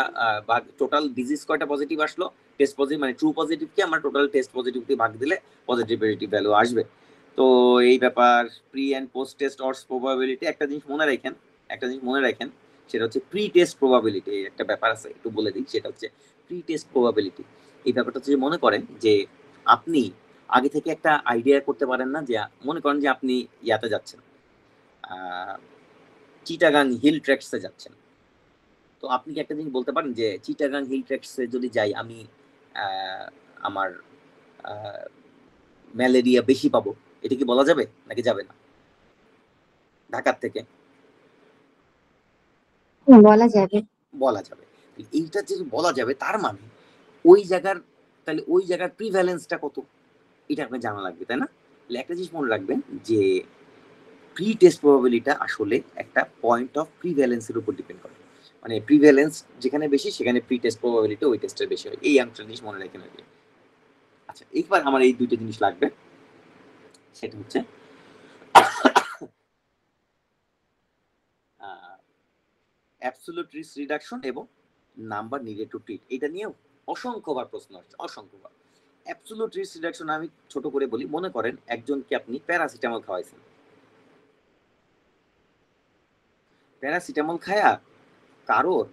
টোটাল ডিজিজ কয়টা পজিটিভ আসলো টেস্ট পজিটিভ, মানে ট্রু পজিটিভকে আমরা টোটাল টেস্ট পজিটিভ দিয়ে ভাগ দিলে পজিটিভ প্রেডিক্টিভ ভ্যালু আসবে। তো এই ব্যাপার pre and post test ods probability. একটা জিনিস মনে রাখেন, সেটা হচ্ছে প্রি টেস্ট প্রবাবিলিটি। একটা ব্যাপার আছে একটু বলে দিই, সেটা হচ্ছে প্রি টেস্ট প্রবাবিলিটি। এই ব্যাপারটা হচ্ছে মনে করেন যে আপনি আগে থেকে একটা আইডিয়া করতে পারেন না, যে মনে করেন যে আপনি ইয়াতে যাচ্ছেন, চিটাগাং হিল ট্রেকসে যাচ্ছেন। তো আপনি কি একটা জিনিস বলতে পারেন যে চিটাগাং হিল ট্রেকসে যদি যাই আমি আমার ম্যালেরিয়া বেশি পাবো? এটা কি বলা যাবে নাকি যাবে না ঢাকার থেকে? বলা যাবে। বলা যাবে। এইটা যদি বলা যাবে তার মানে ওই জায়গার প্রিভ্যালেন্সটা কত এটা আপনার জানা লাগবে, তাই না? একটা জিনিস মনে রাখবেন যে প্রি টেস্ট প্রবাবিলিটিটা আসলে একটা পয়েন্ট অফ প্রিভ্যালেন্সের উপর ডিপেন্ড করে। মানে প্রিভ্যালেন্স যেখানে বেশি সেখানে প্রি টেস্ট প্রবাবিলিটি ওই টেস্টের বেশি হয়। এই একটা জিনিস মনে রাখেন আর কি। আচ্ছা, এইবার আমার এই দুইটা জিনিস লাগবে, সেটা হচ্ছে অ্যাবসলিউট রিস্ক রিডাকশন এবং নাম্বার নিডেড টু ট্রিট। এটা নিয়েও অসংখ্যবার প্রশ্ন আসছে, অসংখ্যবার। অ্যাবসলিউট রিস্ক রিডাকশন আমি ছোট করে বলি। মনে করেন একজনকে আপনি প্যারাসিটামল খাওয়াইছেন, প্যারাসিটামল খায়া কারোর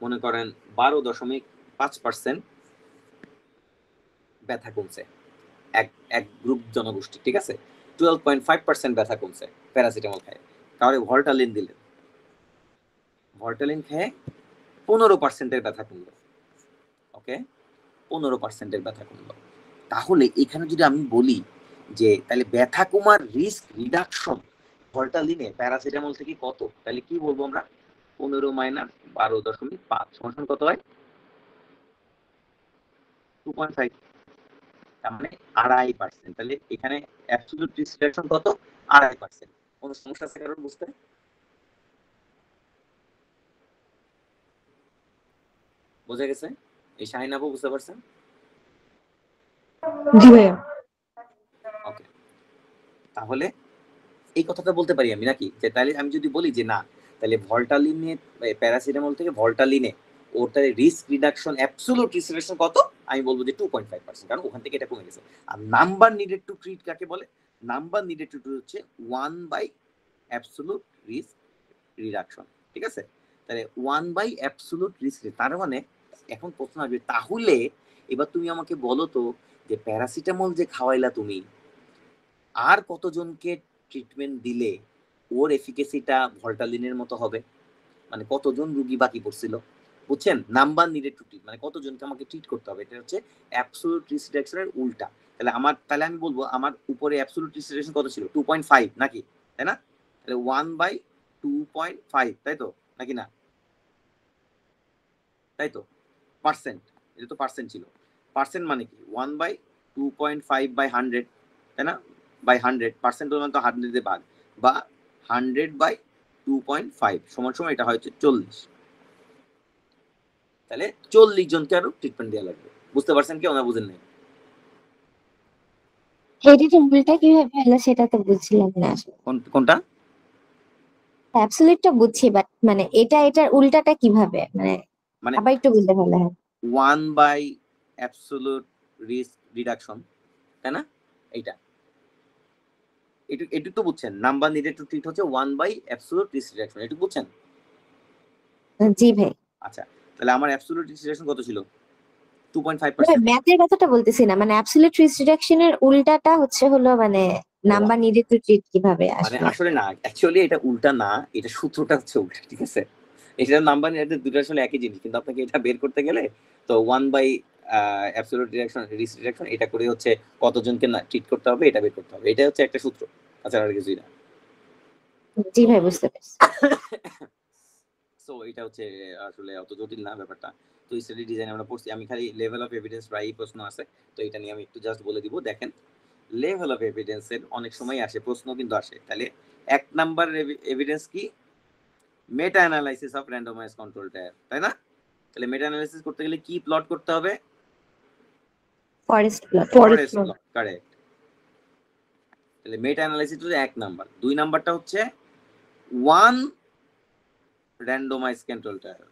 মনে করেন 12.5% ব্যথা কমছে, এক গ্রুপ জনগোষ্ঠী, ঠিক আছে? 12.5% ব্যথা কমছে প্যারাসিটামল খায়। কারো ভল্টালিন দিলেন, ভল্টালিন খেয়ে 15%-এর ব্যথা কমলো। ওকে, 15%-এর ব্যথা কমলো। তাহলে এখানে যদি আমি বলি যে তাহলে ব্যথা কমার রিস্ক রিডাকশন ভল্টালিনে প্যারাসিটামল থেকে কত, তাহলে কি বলবো আমরা 15 মাইনাস 12.5 সমান কত হয় 2.5, তার মানে 2.5%। তাহলে এখানে অ্যাবসলিউট রিস্ক রিডাকশন কত 2.5%। কোন সমস্যা আছে কারণ বুঝতে? বোঝা গেছে? এই শাহিন আপু বুঝতে পারছেন? জি ভাইয়া। ওকে, তাহলে এই কথাটা বলতে পারি আমি নাকি, যে তাহলে আমি যদি বলি যে না তাহলে ভল্টালিনে প্যারাসিটামল থেকে ভল্টালিনে ওর তাহলে risk reduction absolute risk reduction কত, আমি বলবো যে 2.5%, কারণ ওখান থেকে এটা কমে গেছে। আর নাম্বার নিডেড টু ট্রিট কাকে বলে? নাম্বার নিডেড টু ট্রিট হচ্ছে 1 বাই অ্যাবসলিউট রিস্ক রিডাকশন, ঠিক আছে? তাহলে 1 বাই অ্যাবসলিউট রিস্ক, তার মানে এখন প্রশ্ন আসবে তাহলে এবার তুমি আমাকে বলো তো যে প্যারাসিটামল যে খাওয়াইলা তুমি আর কতজনকে ট্রিটমেন্ট দিলে ওর এফিকেসিটা ভল্টালিনের মতো হবে, মানে কতজন রোগী বাকি পড়ছিল, বুঝছেন? নাম্বার নিডেড টু ট্রিট মানে কতজনকে আমাকে ট্রিট করতে হবে, এটা হচ্ছে অ্যাবসলিউট রিস্ক রিডাকশনের উল্টা। তাহলে আমি বলবো আমার উপরে অ্যাবসলিউট রিস্ক রিডাকশন কত ছিল 2.5 নাকি, তাই না? তাহলে 1 বাই 2.5, তাই তো নাকি না, তাই তো পার্সেন্ট, এটা তো পার্সেন্ট ছিল। পার্সেন্ট মানে কি 1 বাই 2.5 বাই 100, তাই না? বাই 100% মানে তো 100 দিয়ে ভাগ, বা 100 বাই 2.5 সমান সমান এটা হচ্ছে 40। তাহলে 40 জনকে আরো ট্রিটমেন্ট দেওয়া লাগবে। বুঝতে পারছেন কেউ না বুঝেন নাই? এডিটের উল্টা কিভাবে হলো সেটা তো বুঝছিলাম না আসলে। কোনটা? অ্যাবসলিউটটা বুঝছি, বাট মানে এটার উল্টাটা কিভাবে, মানে মানে আবার একটু বুঝতে পারলে হয়। 1 বাই অ্যাবসলিউট রিস্ক রিডাকশন, তাই না? এইটা এটুকু তো বুঝছেন, নাম্বার নিডেড টু ট্রিট হচ্ছে 1 বাই অ্যাবসলিউট রিস্ক রিডাকশন, এটুকু বুঝছেন? জি ভাই। আচ্ছা, তাহলে আমার অ্যাবসলিউট রিস্ক রিডাকশন কত ছিল 2.5%। ম্যাথের কথাটা বলতেছি না, মানে অ্যাবসলিউট রিস্ক রিডাকশনের উল্টাটা হলো মানে নাম্বার নিডেড টু ট্রিট কিভাবে মানে আসবে। আসলে না, অ্যাকচুয়ালি এটা উল্টা না, এটা সূত্রটা হচ্ছে উল্টা, ঠিক আছে? এটা নাম্বার নিডেড দুটো আসলে একই জিনিস, কিন্তু আপনাকে এটা বের করতে গেলে তো 1 by absolute reduction risk reduction এটা করে হচ্ছে কতজনকে না ট্রিট করতে হবে এটা বের করতে হবে, এটা হচ্ছে একটা সূত্র, আচ্ছা আর কিছুই না। জি ভাই বুঝতে পারছি। সো এটা হচ্ছে আসলে অত জটিল না ব্যাপারটা। তো স্টাডি ডিজাইন আমরা পড়ছি, আমি খালি লেভেল অফ এভিডেন্স প্রায়ই প্রশ্ন আছে, তো এটা নিয়ে আমি একটু জাস্ট বলে দিব। দেখেন লেভেল অফ এভিডেন্সের অনেক সময় আসে প্রশ্ন, কিন্তু আসে। তাহলে 1 নাম্বার এভিডেন্স কি, meta analysis of randomize control trial, তাই না? তাহলে মেটা অ্যানালাইসিস করতে গেলে কি প্লট করতে হবে? Forest plot. Forest plot, correct. তাহলে মেটা অ্যানালাইসিস হচ্ছে 1 নাম্বার। 2 নাম্বারটা হচ্ছে 1 র্যান্ডমাইজ কন্ট্রোল ট্রায়াল।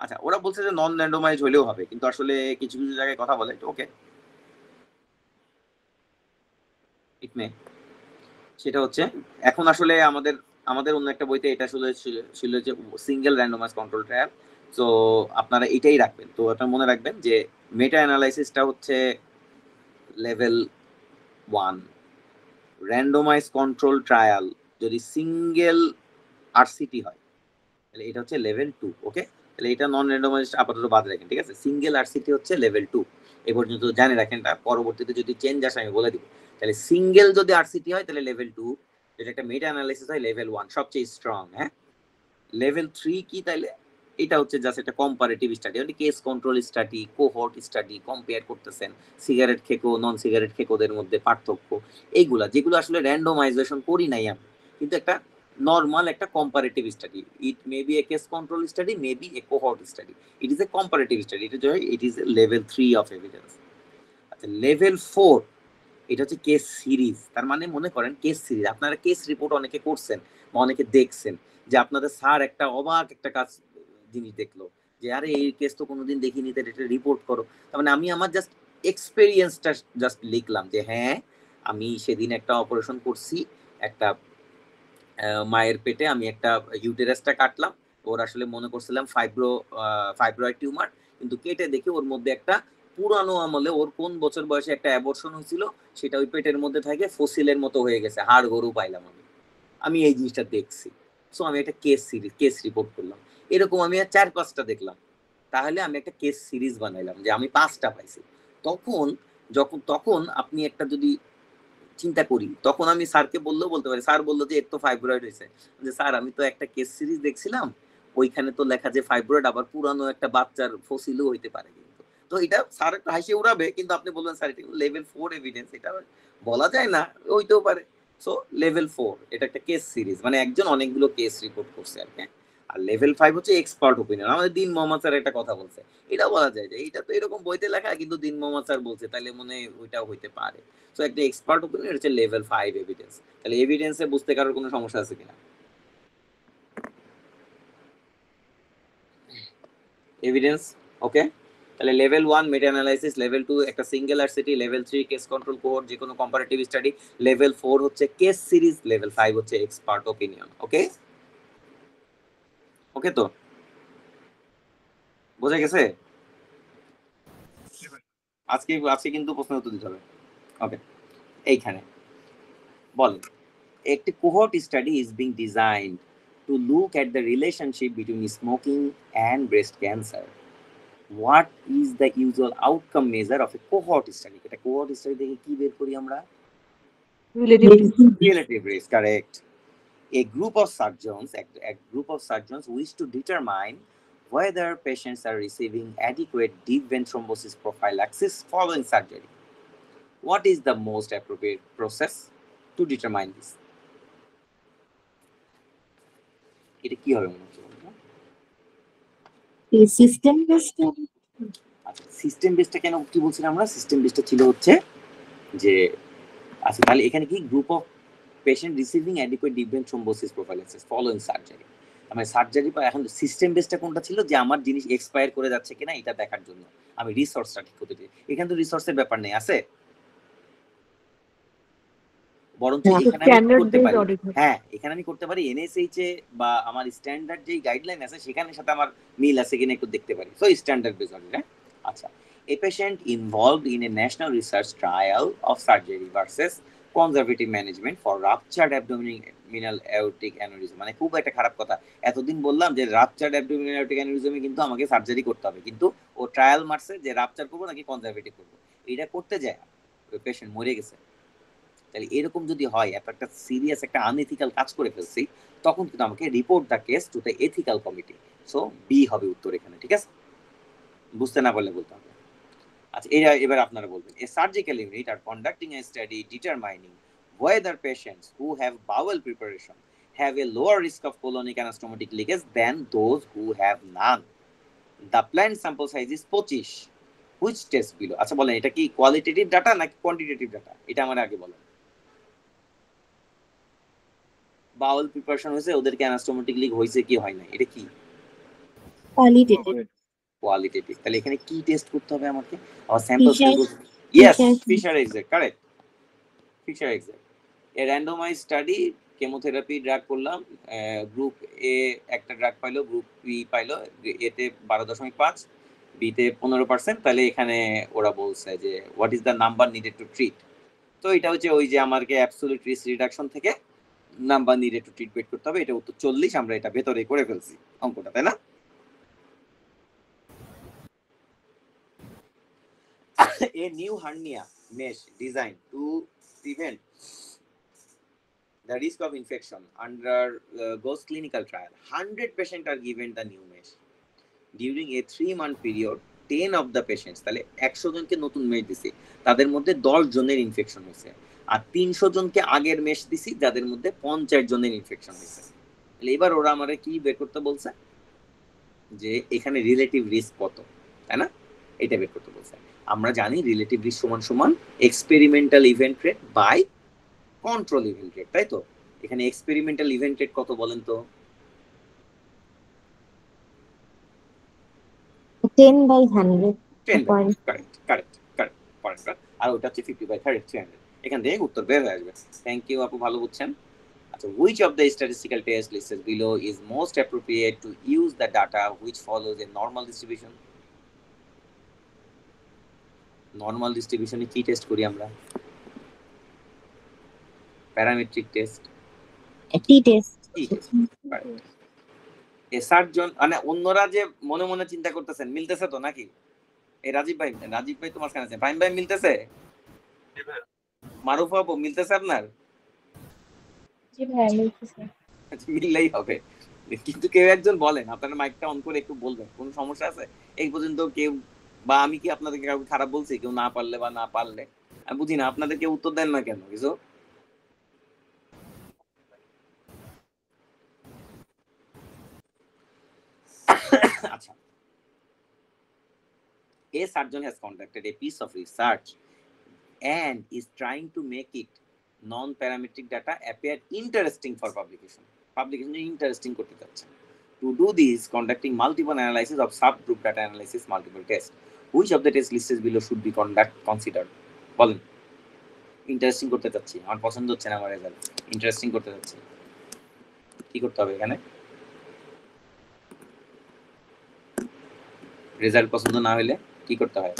আচ্ছা, ওরা বলছে যে নন র্যান্ডমাইজ হলেও হবে, কিন্তু আসলে কিছু কিছু জায়গায় কথা বলে, ওকে ইট মে। সেটা হচ্ছে এখন আসলে আমাদের অন্য একটা বইতে এটা আসলে ছিল যে সিঙ্গেল র্যান্ডমাইজ কন্ট্রোল ট্রায়াল। তো আপনারা এটাই রাখবেন, তো এটা মনে রাখবেন যে মেটা অ্যানালাইসিসটা হচ্ছে লেভেল 1, র্যান্ডমাইজ কন্ট্রোল ট্রায়াল যদি সিঙ্গেল আরসিটি হয় তাহলে এটা হচ্ছে লেভেল 2, ওকে? তাহলে এটা নন র্যান্ডমাইজ আপাতত বাদ রাখেন, ঠিক আছে? সিঙ্গেল আরসিটি হচ্ছে লেভেল 2, এই পর্যন্ত জানে রাখেন, পরবর্তীতে যদি চেঞ্জ আসে আমি বলে দিব। তাহলে সিঙ্গেল যদি আরসিটি হয় তাহলে লেভেল 2, যদি একটা মেটা অ্যানালাইসিস হয় লেভেল 1 সবচেয়ে স্ট্রং, হ্যাঁ? লেভেল 3 কি তাইলে? এটা হচ্ছে জাস্ট একটা কম্পারেটিভ স্টাডি, মানে case control study, cohort study, compare করতেছেন সিগারেট খেকো নন সিগারেট খেকোদের মধ্যে পার্থক্য, এইগুলা যেগুলো আসলে র্যান্ডমাইজেশন করি নাই আমি, কিন্তু একটা নর্মাল একটা comparative study. It may B A case control study, may B A cohort study, it is A comparative study, it is level 3 of evidence. আচ্ছা, লেভেল 4 এটা হচ্ছে কেস সিরিজ। তার মানে মনে করেন কেস সিরিজ, আপনারা কেস রিপোর্ট অনেকে করছেন বা অনেকে দেখছেন যে আপনাদের স্যার একটা অবাক একটা কাজ জিনিস দেখলো যে আরে এই কেস তো কোনোদিন দেখিনি, এটা রিপোর্ট করো। তার মানে আমি আমার জাস্ট এক্সপেরিয়েন্সটা জাস্ট লিখলাম যে হ্যাঁ আমি সেদিন একটা অপারেশন করছি, একটা মায়ের পেটে আমি একটা ইউটেরাসটা কাটলাম, ওর আসলে মনে করছিলাম ফাইব্রয়েড টিউমার, কিন্তু কেটে দেখে ওর মধ্যে একটা পুরানো আমলে ওর কোন বছর বয়সে একটা অ্যাবর্শন হয়েছিল সেটা ওই পেটের মধ্যে থাকে ফসিলের মতো হয়ে গেছে, হাড় গরু পাইলাম আমি এই জিনিসটা দেখছি। সো আমি একটা কেস রিপোর্ট করলাম, এরকম আমি 4-5টা দেখলাম, তাহলে আমি একটা কেস সিরিজ বানাইলাম যে আমি 5টা পাইছি। তখন আপনি একটা যদি চিন্তা করি, তখন আমি স্যারকে বললেও বলতে পারি, স্যার বললো যে এর তো ফাইব্রয়েড হয়েছে, যে স্যার আমি তো একটা কেস সিরিজ দেখছিলাম, ওইখানে তো লেখা যে ফাইব্রয়েড আবার পুরানো একটা বাচ্চার ফসিলও হইতে পারে, কিন্তু তো এটা স্যার একটা হাসি উড়াবে, কিন্তু আপনি বলবেন স্যার এটা লেভেল 4 এভিডেন্স, এটা বলা যায় না, হইতেও পারে। সো লেভেল 4 এটা একটা কেস সিরিজ, মানে একজন অনেকগুলো কেস রিপোর্ট করছে আর কি। আর লেভেল 5 হচ্ছে এক্সপার্ট ওপিনিয়ন, আমাদের দিন মোহাম্মদ স্যার একটা কথা বলছে, এটা বলা যায় যে এটা তো এরকম বইতে লেখা, কিন্তু দিন মোহাম্মদ স্যার বলছে, তাহলে মনে হয় ওইটাও হইতে পারে। সো একটা এক্সপার্ট ওপিনিয়ন হচ্ছে লেভেল 5 এভিডেন্স। তাহলে এভিডেন্সে বুঝতে কারোর কোনো সমস্যা আছে কিনা? এভিডেন্স ওকে। তাহলে লেভেল 1 মেটা অ্যানালাইসিস, লেভেল 2 একটা single RCT, level 3 case control code যে কোনো কম্পারেটিভ স্টাডি, লেভেল 4 হচ্ছে কেস সিরিজ, লেভেল 5 হচ্ছে এক্সপার্ট ওপিনিয়ন। ওকে ওকে, তো বোঝা গেছে? আজকে আজকে কিন্তু প্রশ্ন উত্তর দিতে হবে। ওকে, এইখানে বলেন, একটি cohort study is being designed to look at the relationship between smoking and breast cancer. What is the usual outcome measure of a cohort study? এটা কোহর্ট স্টাডি থেকে কি বের করি আমরা? Relative risk, correct. A group of surgeons wish to determine whether patients are receiving adequate deep vein thrombosis prophylaxis following surgery. What is the most appropriate process to determine this? এটা কি হবে মনে হচ্ছে? System based. আচ্ছা, system বেসটা কেন কি বলছিলাম আমরা? সিস্টেম বেসটা ছিল হচ্ছে যে, আচ্ছা তাহলে এখানে কি group of patient receiving adequate deep vein thrombosis prophylaxis following surgery. মানে সার্জারি পর এখন সিস্টেম বেসটা কোনটা ছিল, যে আমার জিনিস এক্সপায়ার করে যাচ্ছে কিনা এটা দেখার জন্য আমি রিসোর্সটা ঠিক করতে চাই। এখানে তো রিসোর্সের ব্যাপার নেই, আছে বরঞ্চ এখানে আমি করতে পারি, হ্যাঁ এখানে আমি করতে পারি এনএসএইচ এ বা আমার স্ট্যান্ডার্ড যেই গাইডলাইন আছে সেখানের সাথে আমার মিল আছে কিনা একটু দেখতে পারি। সো স্ট্যান্ডার্ড বেস অন এটা। আচ্ছা, a patient involved in a national research trial of surgery versus conservative management for ruptured abdominal aortic aneurysm। মানে খুব একটা খারাপ কথা, এতদিন বললাম যে রাপচার্ড অ্যাবডোমিনাল অ্যাওর্টিক অ্যানিউরিজমে কিন্তু আমাকে সার্জারি করতে হবে, কিন্তু ও ট্রায়াল মারছে যে রাপচার করবো নাকি কনজারভেটিভ করবো, এটা করতে যায় ওই পেশেন্ট মরে গেছে। তাহলে এরকম যদি হয়, একটা সিরিয়াস একটা আনএথিক্যাল কাজ করে ফেলছি, তখন কিন্তু আমাকে report the case to the ethical committee. So B হবে উত্তর এখানে, ঠিক আছে? বুঝতে না পারলে বলতে হবে। আচ্ছা, এবার আপনারা বলবেন, a surgical unit are conducting a study determining whether patients who have bowel preparation have a lower risk of colonic anastomotic leakage than those who have none. The planned sample size is 25. Which test below? আচ্ছা বলেন, এটা কি qualitative data নাকি quantitative data? এটা আমার আগে বলেন। বাউল preparation হয়েছে, ওদেরকে অ্যানাস্টোমোটিক লিক হয়েছে কি হয় না, এটা কি কোয়ালিটেটিভ? তাহলে এখানে কি টেস্ট করতে হবে আমাকে? আমার sample size, yes, Fisher exact, correct, Fisher exact. A randomize study, chemotherapy drug করলাম, গ্রুপ এ একটা ড্রাগ পাইলো, গ্রুপ বি পাইলো, এতে 12.5, বিতে 15%। তাহলে এখানে ওরা বলছে যে what is the number needed to treat. তো এটা হচ্ছে ওই যে আমাকে অ্যাবসলিউট রিস্ক রিডাকশন থেকে নাম্বার নিডেড টু ট্রিট বের করতে হবে। এটা উত্তর 40, আমরা এটা ভেতরেই করে ফেলছি অঙ্কটা, তাই না? A new hernia mesh designed to prevent the risk of infection under GHOST clinical trial. 100 patients are given the new mesh. During a 3-month period, 10 of the patients, তাহলে 100 জনকে নতুন মেশ দিছি, তাদের মধ্যে 10 জনের ইনফেকশন হয়েছে, আর 300 জনকে আগের মেশ দিছি যাদের মধ্যে 50 জনের ইনফেকশন হয়েছে। তাহলে এবার ওরা আমারে কি বের করতে বলছে, যে এখানে রিলেটিভ রিস্ক কত, তাই না? এটা বের করতে বলছে। আমরা জানি রিলেটিভ রিস্ক সমান সমান experimental event rate by control event rate, তাই তো? এখানে এক্সপেরিমেন্টাল ইভেন্ট রেট কত বলেন তো? 10/100। কারেক্ট। আর ওটা হচ্ছে 50/300। এখান থেকে উত্তর বের হয়ে আসবে। থ্যাংক ইউ আপু, ভালো বুঝছেন। আচ্ছা, which of the statistical tests listed below is most appropriate to use the data which follows a normal distribution? Normal ডিস্ট্রিবিউশনে কি টেস্ট করি আমরা? Parametric test, T test. A surgeon, মানে অন্যরা যে মনে মনে চিন্তা করতেছেন, মিলতেছে তো নাকি? এই রাজীব ভাই তো মাঝখানে আছে, ফাইন ভাই মিলতেছে? মারুফ আপু মিলতেছে আপনার? জি ভাইয়া মিলতেছে। আচ্ছা, মিললেই হবে। কিন্তু কেউ একজন বলেন, আপনার মাইকটা অন করে একটু বলবেন, কোনো সমস্যা আছে? এই পর্যন্ত কেউ বা আমি কি আপনাদেরকে কাউকে খারাপ বলছি? কেউ না পারলে বা না পারলে আমি বুঝি না, আপনাদের কেউ উত্তর দেন না কেন কিছু? আচ্ছা, a surgeon has conducted a piece of research and is trying to make it non-parametric data appear interesting for publication. Publication interesting করতে যাচ্ছে। To do this, conducting multiple analysis of subgroup data analysis multiple tests. Which of the test listed below should be considered? বলেন। Interesting করতে চাচ্ছি, আমার পছন্দ হচ্ছে না আমার রেজাল্ট, ইন্টারেস্টিং করতে চাচ্ছি, কি করতে হবে এখানে? রেজাল্ট পছন্দ না হলে কি করতে হয়?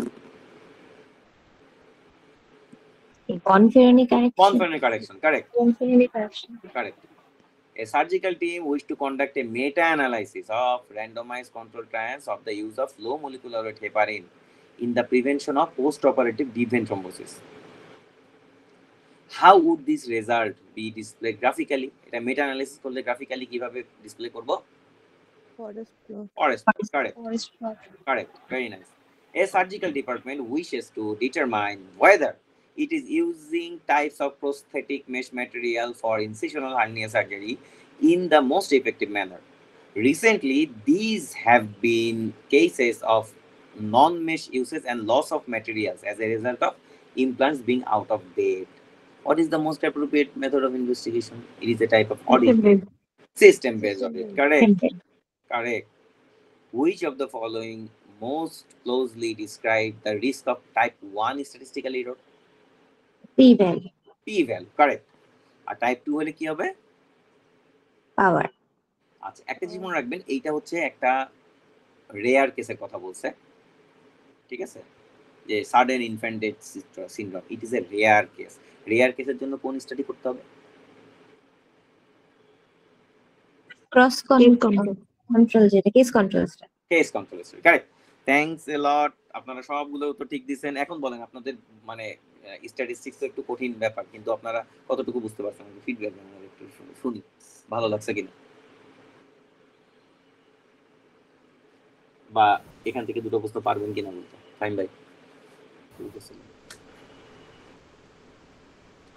Conferring correction, correct. Correct. A surgical team wished to conduct a meta-analysis of randomized control trials of the use of low molecular weight heparin in the prevention of post-operative deep vein thrombosis. How would this result be displayed graphically? এটা meta-analysis করলে graphically কিভাবে display করব? Forest plot. Correct. Correct. Very nice. A surgical department wishes to determine whether it is using types of prosthetic mesh material for incisional hernia surgery in the most effective manner. Recently, these have been cases of non-mesh usage and loss of materials as a result of implants being out of date. What is the most appropriate method of investigation? It is a type of audit. System-based audit. Correct. Correct. Which of the following most closely describe the risk of type 1 statistical error? P-value. P-value, correct. R type 2 হলে কি হবে? Power. আচ্ছা, একটা জিনিস মনে রাখবেন, এইটা হচ্ছে একটা রেয়ার কেসের কথা বলছে, ঠিক আছে? যে sudden infant death syndrome, it is a rare case. Rare কেসের জন্য কোন স্টাডি করতে হবে? Cross control যেটা case control study. Case control study, correct. Thanks a lot. আপনারা সবগুলো তো ঠিক দিয়েছেন। এখন বলেন, আপনাদের মানে স্ট্যাটিস্টিক্স তো একটু কঠিন ব্যাপার, কিন্তু আপনারা কতটুকু বুঝতে পারছেন? ফিডব্যাক দেন, আমরা একটু শুনি ভালো লাগছে কিনা, বা এখান থেকে দুটো প্রশ্ন পারবেন কিনা বলতে। ফাইন ভাই,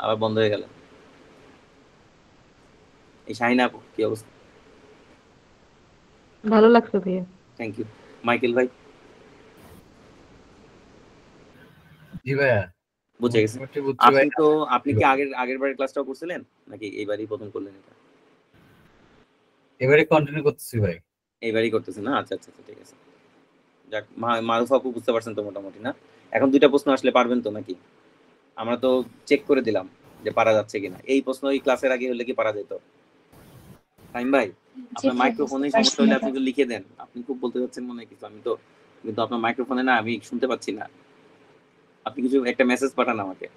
আবার বন্ধ হয়ে গেল। এই শাহিনা আপু কি অবস্থা? ভালো লাগছে ভাইয়া। Thank you. মাইকেল ভাই? জি ভাইয়া, বুঝে গেছি। আপনি তো আপনি কি আগের বারের ক্লাসটাও করছিলেন নাকি এইবারই প্রথম করলেন? এটা এবারে কন্টিনিউ করতেছি ভাই। এইবারই করতেছেন না? আচ্ছা আচ্ছা, ঠিক আছে। যাক, মারুফ আপু বুঝতে পারছেন তো মোটামুটি না? এখন দুইটা প্রশ্ন আসলে পারবেন তো নাকি? আমরা তো চেক করে দিলাম যে পারা যাচ্ছে কিনা। এই প্রশ্ন এই ক্লাসের আগে হলে কি পারা যেত? ফাইন ভাই, আপনার মাইক্রোফোনে সমস্যা হলে আপনি লিখে দেন। আপনি খুব বলতে যাচ্ছেন মনে হয় কিছু, আমি তো, কিন্তু আপনার মাইক্রোফোনে না, আমি শুনতে পাচ্ছি না। আপনি কিছু একটা মেসেজ পাঠান আমাকে,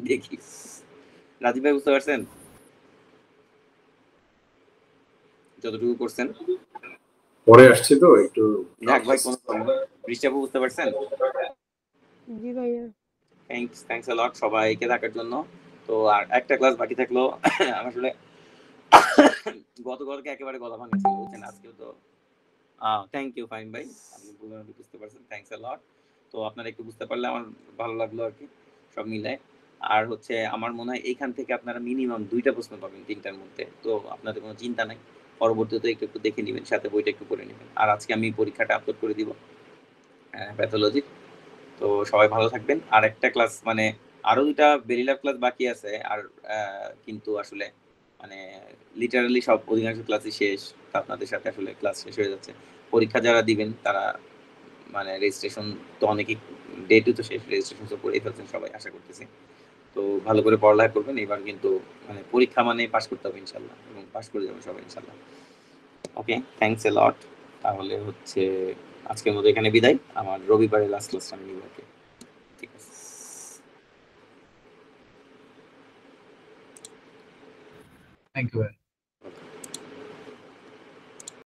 দেখি। রাজীব ভাই বুঝতে পারছেন যতটুকু করছেন? পরে আসছে তো একটু। যাক ভাই, কোনো প্রবলেম। বৃষ্টি আপু বুঝতে পারছেন? জি ভাইয়া। থ্যাঙ্কস আ লট সবাইকে থাকার জন্য। তো আর একটা ক্লাস বাকি থাকলো। আসলে গতকালকে একেবারে গলা ভাঙা ছিল, বুঝছেন? আজকেও তো থ্যাংক ইউ ফাইন ভাই, আপনি বুঝতে পারছেন, থ্যাঙ্কস আ লট। তো আপনারা একটু বুঝতে পারলে আমার ভালো লাগলো আর কি, সব মিলায়। আর হচ্ছে আমার মনে হয় এইখান থেকে আপনারা মিনিমাম 2টা প্রশ্ন পাবেন 3টার মধ্যে। তো আপনাদের কোনো চিন্তা নাই, পরবর্তীতে একটু দেখে নেবেন, সাথে বইটা একটু করে নেবেন। আর আজকে আমি পরীক্ষাটা আপলোড করে দিব প্যাথোলজি। তো সবাই ভালো থাকবেন। আর একটা ক্লাস মানে আরো 2টা বেরিলার ক্লাস বাকি আছে, আর কিন্তু আসলে মানে লিটারালি সব অধিকাংশ ক্লাসই শেষ। আপনাদের সাথে আসলে ক্লাস শেষ হয়ে যাচ্ছে। পরীক্ষা যারা দিবেন তারা মানে রেজিস্ট্রেশন তো অনেকেই ডেটও তো শেষ, রেজিস্ট্রেশন তো করেই ফেলছেন সবাই আশা করতেছি। তো ভালো করে পড়ালেখা করবেন। এবার কিন্তু মানে পরীক্ষা মানে পাস করতে হবে ইনশাল্লাহ, এবং পাস করে যাবেন সবাই ইনশাল্লাহ। ওকে, থ্যাঙ্কস এ লট। তাহলে হচ্ছে আজকের মতো এখানে বিদায়। আমার রবিবারের লাস্ট ক্লাসটা আমি নিব। ওকে, ঠিক আছে। থ্যাংক ইউ ভাই।